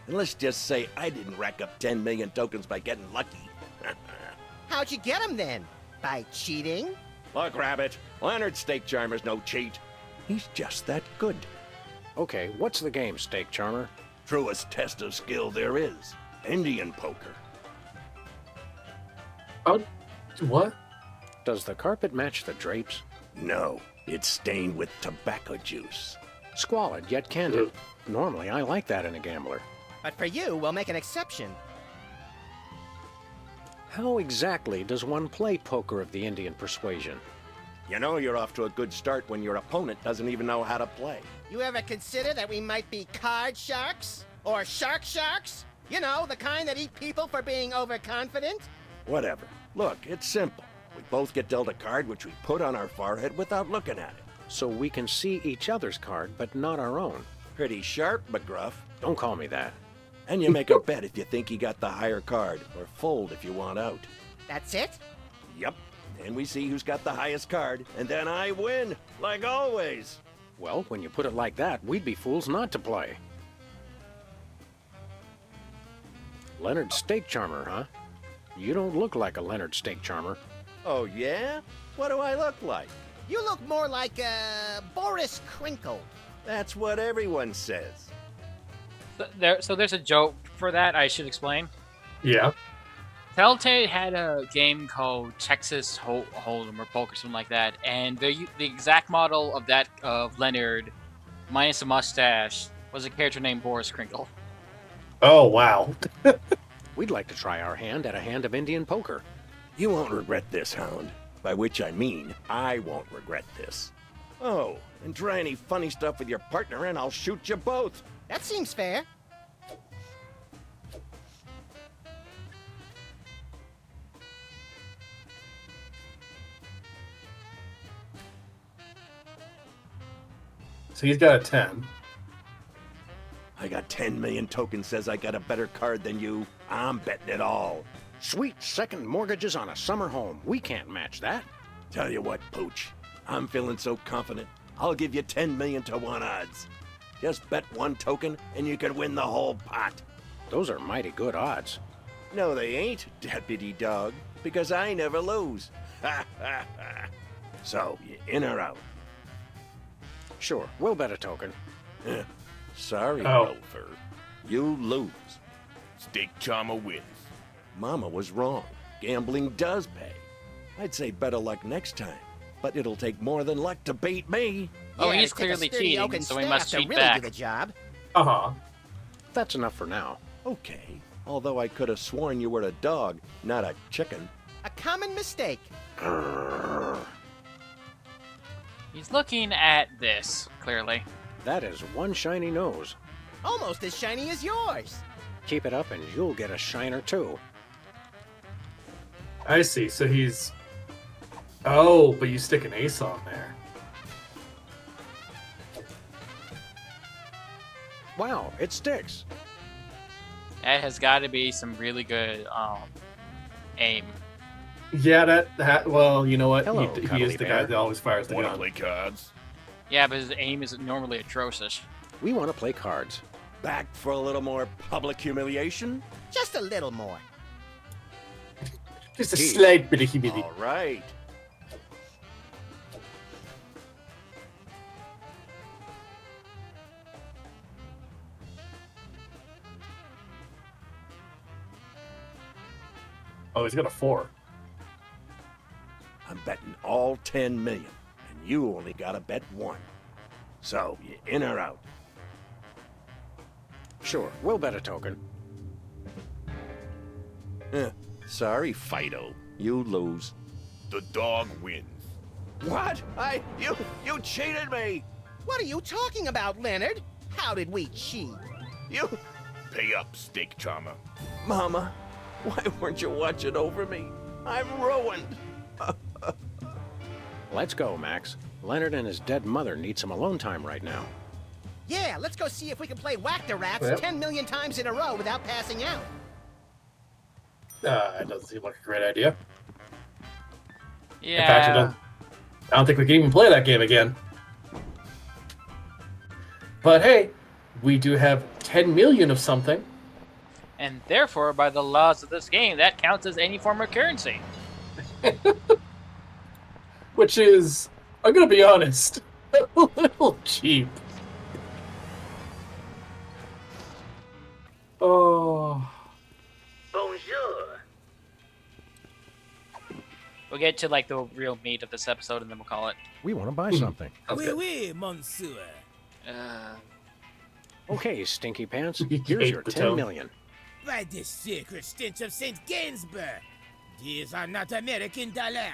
And let's just say I didn't rack up 10 million tokens by getting lucky. How'd you get him then? By cheating? Look, Rabbit, Leonard Steak Charmer's no cheat. He's just that good. Okay, what's the game, Steak Charmer? Truest test of skill there is. Indian poker. Oh, what? Does the carpet match the drapes? No, it's stained with tobacco juice. Squalid yet candid. Normally, I like that in a gambler. But for you, we'll make an exception. How exactly does one play poker of the Indian persuasion? You know you're off to a good start when your opponent doesn't even know how to play. You ever consider that we might be card sharks? Or sharks? You know, the kind that eat people for being overconfident? Whatever. Look, it's simple. We both get dealt a card which we put on our forehead without looking at it. So we can see each other's card, but not our own. Pretty sharp, McGruff. Don't call me that. And you make a bet if you think you got the higher card, or fold if you want out. That's it? Yep. And we see who's got the highest card, and then I win, like always. Well, when you put it like that, we'd be fools not to play. Leonard Steak Charmer, huh? You don't look like a Leonard Steak Charmer. Oh, yeah? What do I look like? You look more like Boris Crinkle. That's what everyone says. So there's a joke for that I should explain. Yeah. Telltale had a game called Texas Hold'em or Poker, something like that, and the exact model of that of Leonard, minus a mustache, was a character named Boris Crinkle. Oh, wow. We'd like to try our hand at a hand of Indian poker. You won't regret this, Hound. By which I mean, I won't regret this. Oh, and try any funny stuff with your partner and I'll shoot you both. That seems fair. So he's got a 10. I got 10 million tokens says I got a better card than you. I'm betting it all. Sweet second mortgages on a summer home. We can't match that. Tell you what, Pooch. I'm feeling so confident. I'll give you 10 million to 1 odds. Just bet 1 token and you can win the whole pot. Those are mighty good odds. No, they ain't, Deputy Dog, because I never lose. Ha ha ha. So, you in or out? Sure, we'll bet a token. Sorry, Oh. Rover. You lose. Steak Charmer wins. Mama was wrong. Gambling does pay. I'd say better luck next time, but it'll take more than luck to beat me. Oh, Yeah, he's it'd take a clearly sturdy cheating, oak and so he staff must to cheat really back. do the job. Uh-huh. That's enough for now. Okay, although I could have sworn you were a dog, not a chicken. A common mistake. He's looking at this, clearly. That is one shiny nose. Almost as shiny as yours. Keep it up and you'll get a shiner too. I see. So he's... Oh, but you stick an ace on there. Wow, it sticks. That has got to be some really good aim. Yeah, that well, you know what? Hello, he Cuddly is the Bear. guy that always fires the Wanna gun. play cards? Yeah, but his aim is normally atrocious. We want to play cards. Back for a little more public humiliation? Just a little more. Just a slight bit of humidity. All right. Oh, he's got a 4. I'm betting all 10 million, and you only gotta bet 1. So, you in or out? Sure, we'll bet a token. Sorry, Fido. You lose. The dog wins. What? You cheated me! What are you talking about, Leonard? How did we cheat? You... Pay up, Steak Charmer. Mama, why weren't you watching over me? I'm ruined. Let's go, Max. Leonard and his dead mother need some alone time right now. Yeah, let's go see if we can play Whack the Rats Yep. 10 million times in a row without passing out. It doesn't seem like a great idea. Yeah. In fact, I don't think we can even play that game again. But hey, we do have 10 million of something. And therefore, by the laws of this game, that counts as any form of currency. Which is, I'm gonna be honest, a little cheap. Oh. Bonjour. We'll get to like the real meat of this episode, and then we'll call it. We want to buy something. Oui, oui, monsieur. Okay, Stinky Pants, You here's hate your the 10 tone. million. By the sacred stench of St. Gainsbourg. These are not American dollars.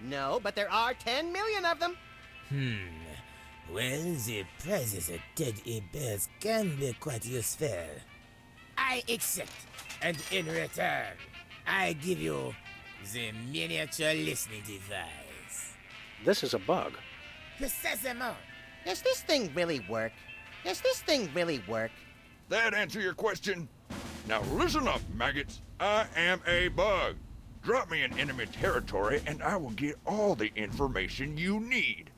No, but there are 10 million of them. Well, the prizes at Ted Bears can be quite useful. I accept, and in return, I give you the miniature listening device. This is a bug. Precisement. Does this thing really work? Does this thing really work? That answer your question? Now listen up, maggots. I am a bug. Drop me in enemy territory and I will get all the information you need.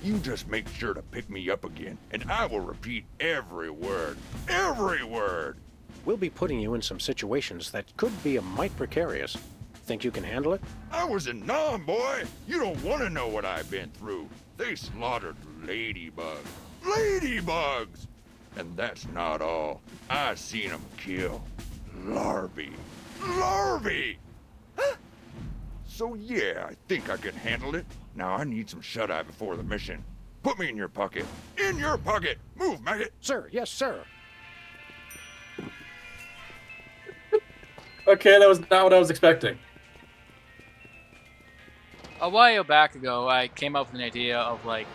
You just make sure to pick me up again and I will repeat every word. Every word! We'll be putting you in some situations that could be a mite precarious. Think you can handle it? I was in Nam, boy. You don't want to know what I've been through. They slaughtered ladybugs. Ladybugs! And that's not all. I seen them kill larvae. Larvae! So yeah, I think I can handle it. Now I need some shut-eye before the mission. Put me in your pocket. In your pocket! Move, maggot! Sir, yes, sir. Okay, that was not what I was expecting. A while back ago, I came up with an idea of like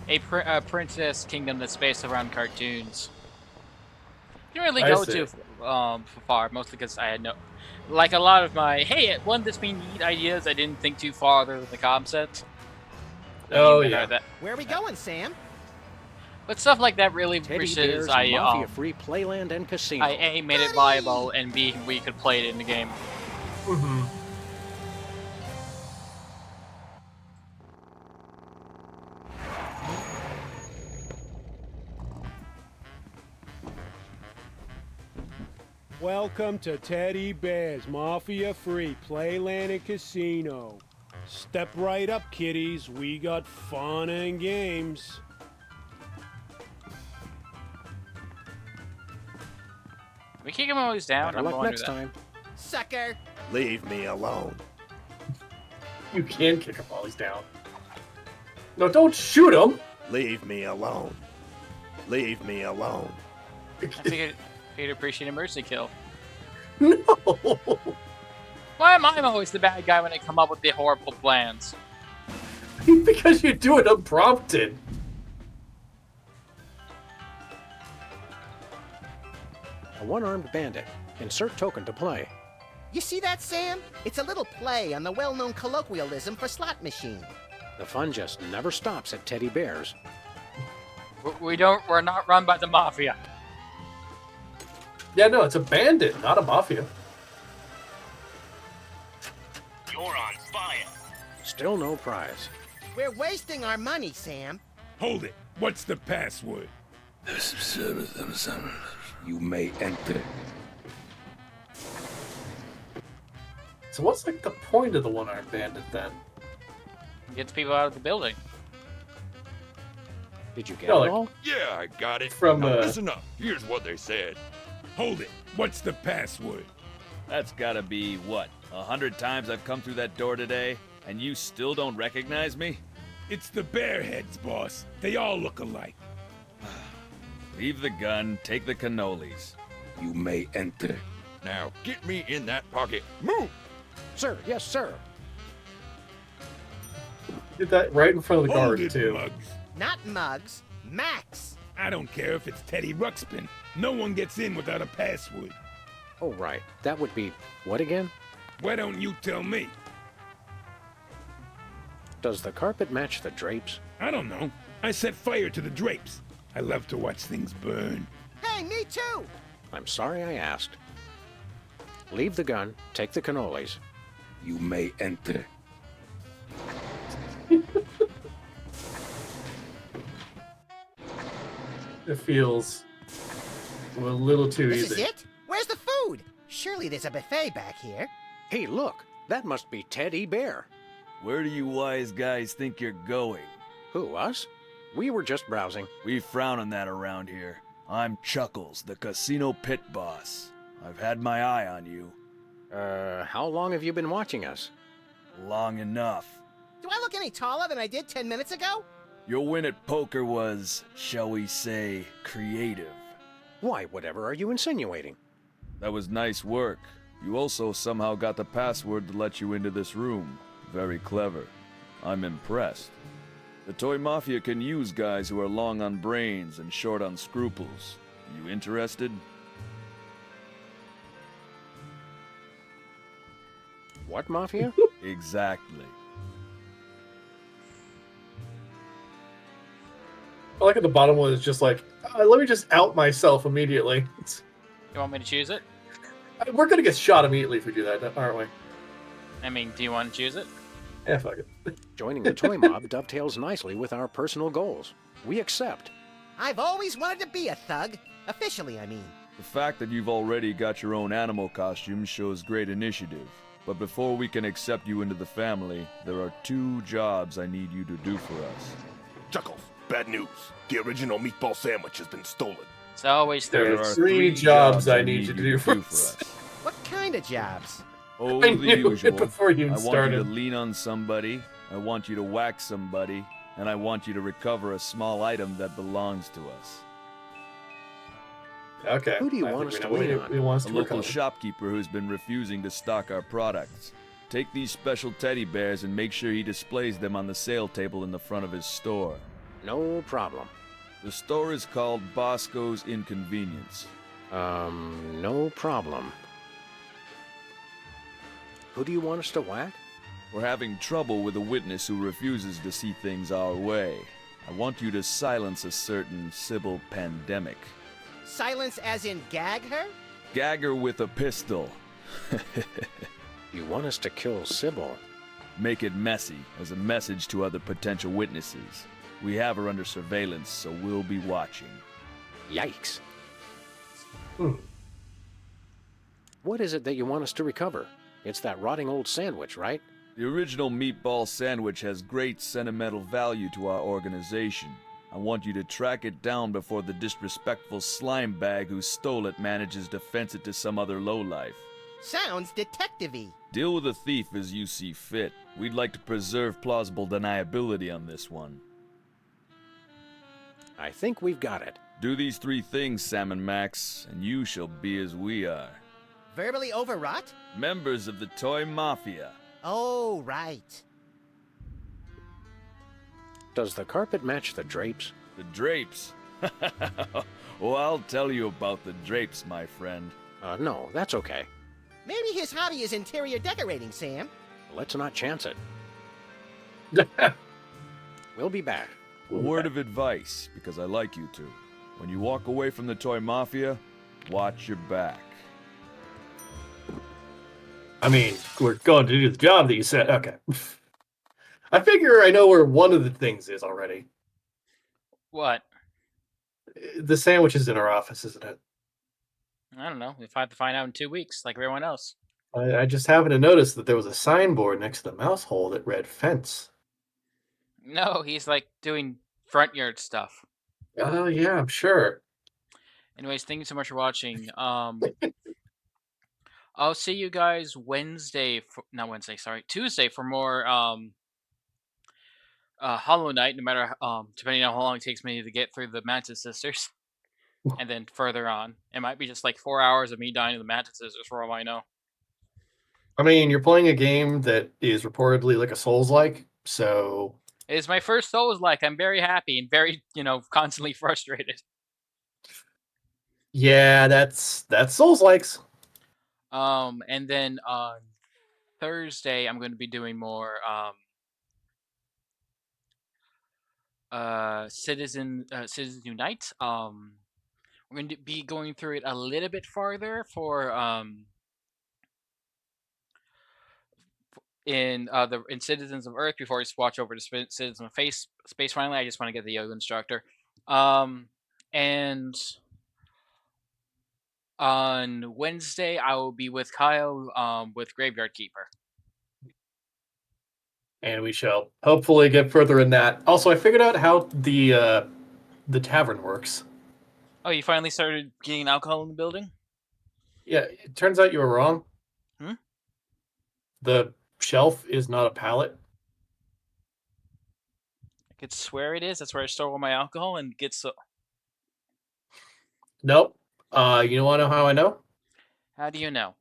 a princess kingdom that's based around cartoons. Didn't really I go see. too far, mostly because I had no, like a lot of my one this being neat ideas. I didn't think too farther than the concept. Oh, yeah. Where are we going, Sam? But stuff like that really Teddy wishes Bear's I Mafia-free Playland and Casino. A made it viable and B we could play it in the game. Mm-hmm. Welcome to Teddy Bear's Mafia Free Playland and Casino. Step right up, kiddies. We got fun and games. We kick him always down. Better I'm luck going to next do that. time. Sucker. Leave me alone. You can kick him while he's down. No, don't shoot him! Leave me alone. Leave me alone. I figured he'd appreciate a mercy kill. No! Why am I always the bad guy when I come up with the horrible plans? Because you do it unprompted. one-armed bandit. Insert token to play. You see that, Sam? It's a little play on the well-known colloquialism for slot machine. The fun just never stops at Teddy Bear's. We're not run by the mafia. Yeah, no, it's a bandit, not a mafia. You're on fire. Still no prize. We're wasting our money, Sam. Hold it. What's the password? You may enter. So what's like the point of the one-armed bandit then? Gets people out of the building. Did you get No, it like- all? Yeah, I got it. From, Now uh, listen up. Here's what they said. Hold it. What's the password? That's gotta be, what, 100 times I've come through that door today, and you still don't recognize me? It's the Bearheads, boss. They all look alike. Leave the gun, take the cannolis. You may enter. Now get me in that pocket. Move! Sir, yes, sir. Did that right in front of the Hold guard it, too. Muggs. Not Muggs, Max. I don't care if it's Teddy Ruxpin. No one gets in without a password. Oh, right. That would be what again? Why don't you tell me? Does the carpet match the drapes? I don't know. I set fire to the drapes. I love to watch things burn. Hey, me too. I'm sorry I asked. Leave the gun, take the cannolis. You may enter. It feels a little too This easy. is it? Where's the food? Surely there's a buffet back here. Hey, look. That must be Teddy Bear. Where do you wise guys think you're going? Who, us? We were just browsing. We frown on that around here. I'm Chuckles, the casino pit boss. I've had my eye on you. How long have you been watching us? Long enough. Do I look any taller than I did 10 minutes ago? Your win at poker was, shall we say, creative. Why, whatever are you insinuating? That was nice work. You also somehow got the password to let you into this room. Very clever. I'm impressed. The Toy Mafia can use guys who are long on brains and short on scruples. You interested? What mafia? Exactly. I like at the bottom one is just like, let me just out myself immediately. You want me to choose it? We're gonna get shot immediately if we do that, aren't we? I mean, do you want to choose it? Yeah, fuck it. Joining the toy mob dovetails nicely with our personal goals. We accept. I've always wanted to be a thug. Officially, I mean. The fact that you've already got your own animal costume shows great initiative. But before we can accept you into the family, there are 2 jobs I need you to do for us. Chuckles, bad news. The original meatball sandwich has been stolen. It's always There there. are 3 jobs I need you to do for us. What kind of jobs? Oh, I the knew it usual. before you I want started. you to lean on somebody, I want you to whack somebody, and I want you to recover a small item that belongs to us. Okay. Who do you I want think us we to know lean who on? he wants A to local recover. shopkeeper who's been refusing to stock our products. Take these special teddy bears and make sure he displays them on the sale table in the front of his store. No problem. The store is called Bosco's Inconvenience. No problem. Who do you want us to whack? We're having trouble with a witness who refuses to see things our way. I want you to silence a certain Sybil Pandemic. Silence as in gag her? Gag her with a pistol. You want us to kill Sybil? Make it messy, as a message to other potential witnesses. We have her under surveillance, so we'll be watching. Yikes. What is it that you want us to recover? It's that rotting old sandwich, right? The original meatball sandwich has great sentimental value to our organization. I want you to track it down before the disrespectful slime bag who stole it manages to fence it to some other lowlife. Sounds detective-y. Deal with the thief as you see fit. We'd like to preserve plausible deniability on this one. I think we've got it. Do these 3 things, Sam and Max, and you shall be as we are. Verbally overwrought? Members of the Toy Mafia. Oh, right. Does the carpet match the drapes? The drapes? Well, I'll tell you about the drapes, my friend. No, that's okay. Maybe his hobby is interior decorating, Sam. Let's not chance it. We'll be back. A word of advice, because I like you two. When you walk away from the Toy Mafia, watch your back. I mean, we're going to do the job that you said. Okay. I figure I know where one of the things is already. What? The sandwich is in our office, isn't it? I don't know. We'll have to find out in 2 weeks, like everyone else. I just happened to notice that there was a signboard next to the mouse hole that read fence. No, he's like doing front yard stuff. Oh, yeah, I'm sure. Anyways, thank you so much for watching. I'll see you guys Tuesday for more Hollow Knight, no matter depending on how long it takes me to get through the Mantis Sisters. And then further on. It might be just like 4 hours of me dying to the Mantis Sisters for all I know. I mean, you're playing a game that is reportedly like a Souls-like, so... It is my first Souls-like. I'm very happy and very, constantly frustrated. Yeah, that's Souls-likes. And then on Thursday, I'm going to be doing more Citizen Unite. We're going to be going through it a little bit farther for in Citizens of Earth before we swatch over to Citizens of Space. Finally, I just want to get the yoga instructor. And on Wednesday, I will be with Kyle with Graveyard Keeper. And we shall hopefully get further in that. Also, I figured out how the tavern works. Oh, you finally started getting alcohol in the building? Yeah, it turns out you were wrong. Hmm? The shelf is not a pallet. I could swear it is. That's where I store all my alcohol and get so... Nope. You want to know how I know? How do you know?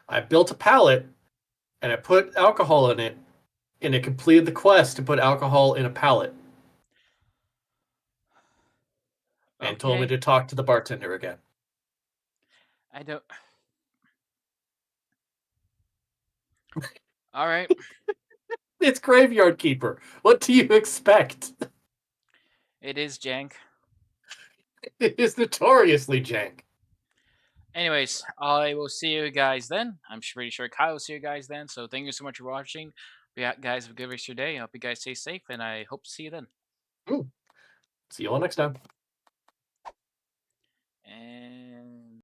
I built a pallet, and I put alcohol in it, and it completed the quest to put alcohol in a pallet. And told me to talk to the bartender again. I don't... All right. It's Graveyard Keeper. What do you expect? It is jank. It is notoriously jank. Anyways, I will see you guys then. I'm pretty sure Kyle will see you guys then. So thank you so much for watching. Yeah, guys, have a good rest of your day. I hope you guys stay safe, and I hope to see you then. See you all next time. And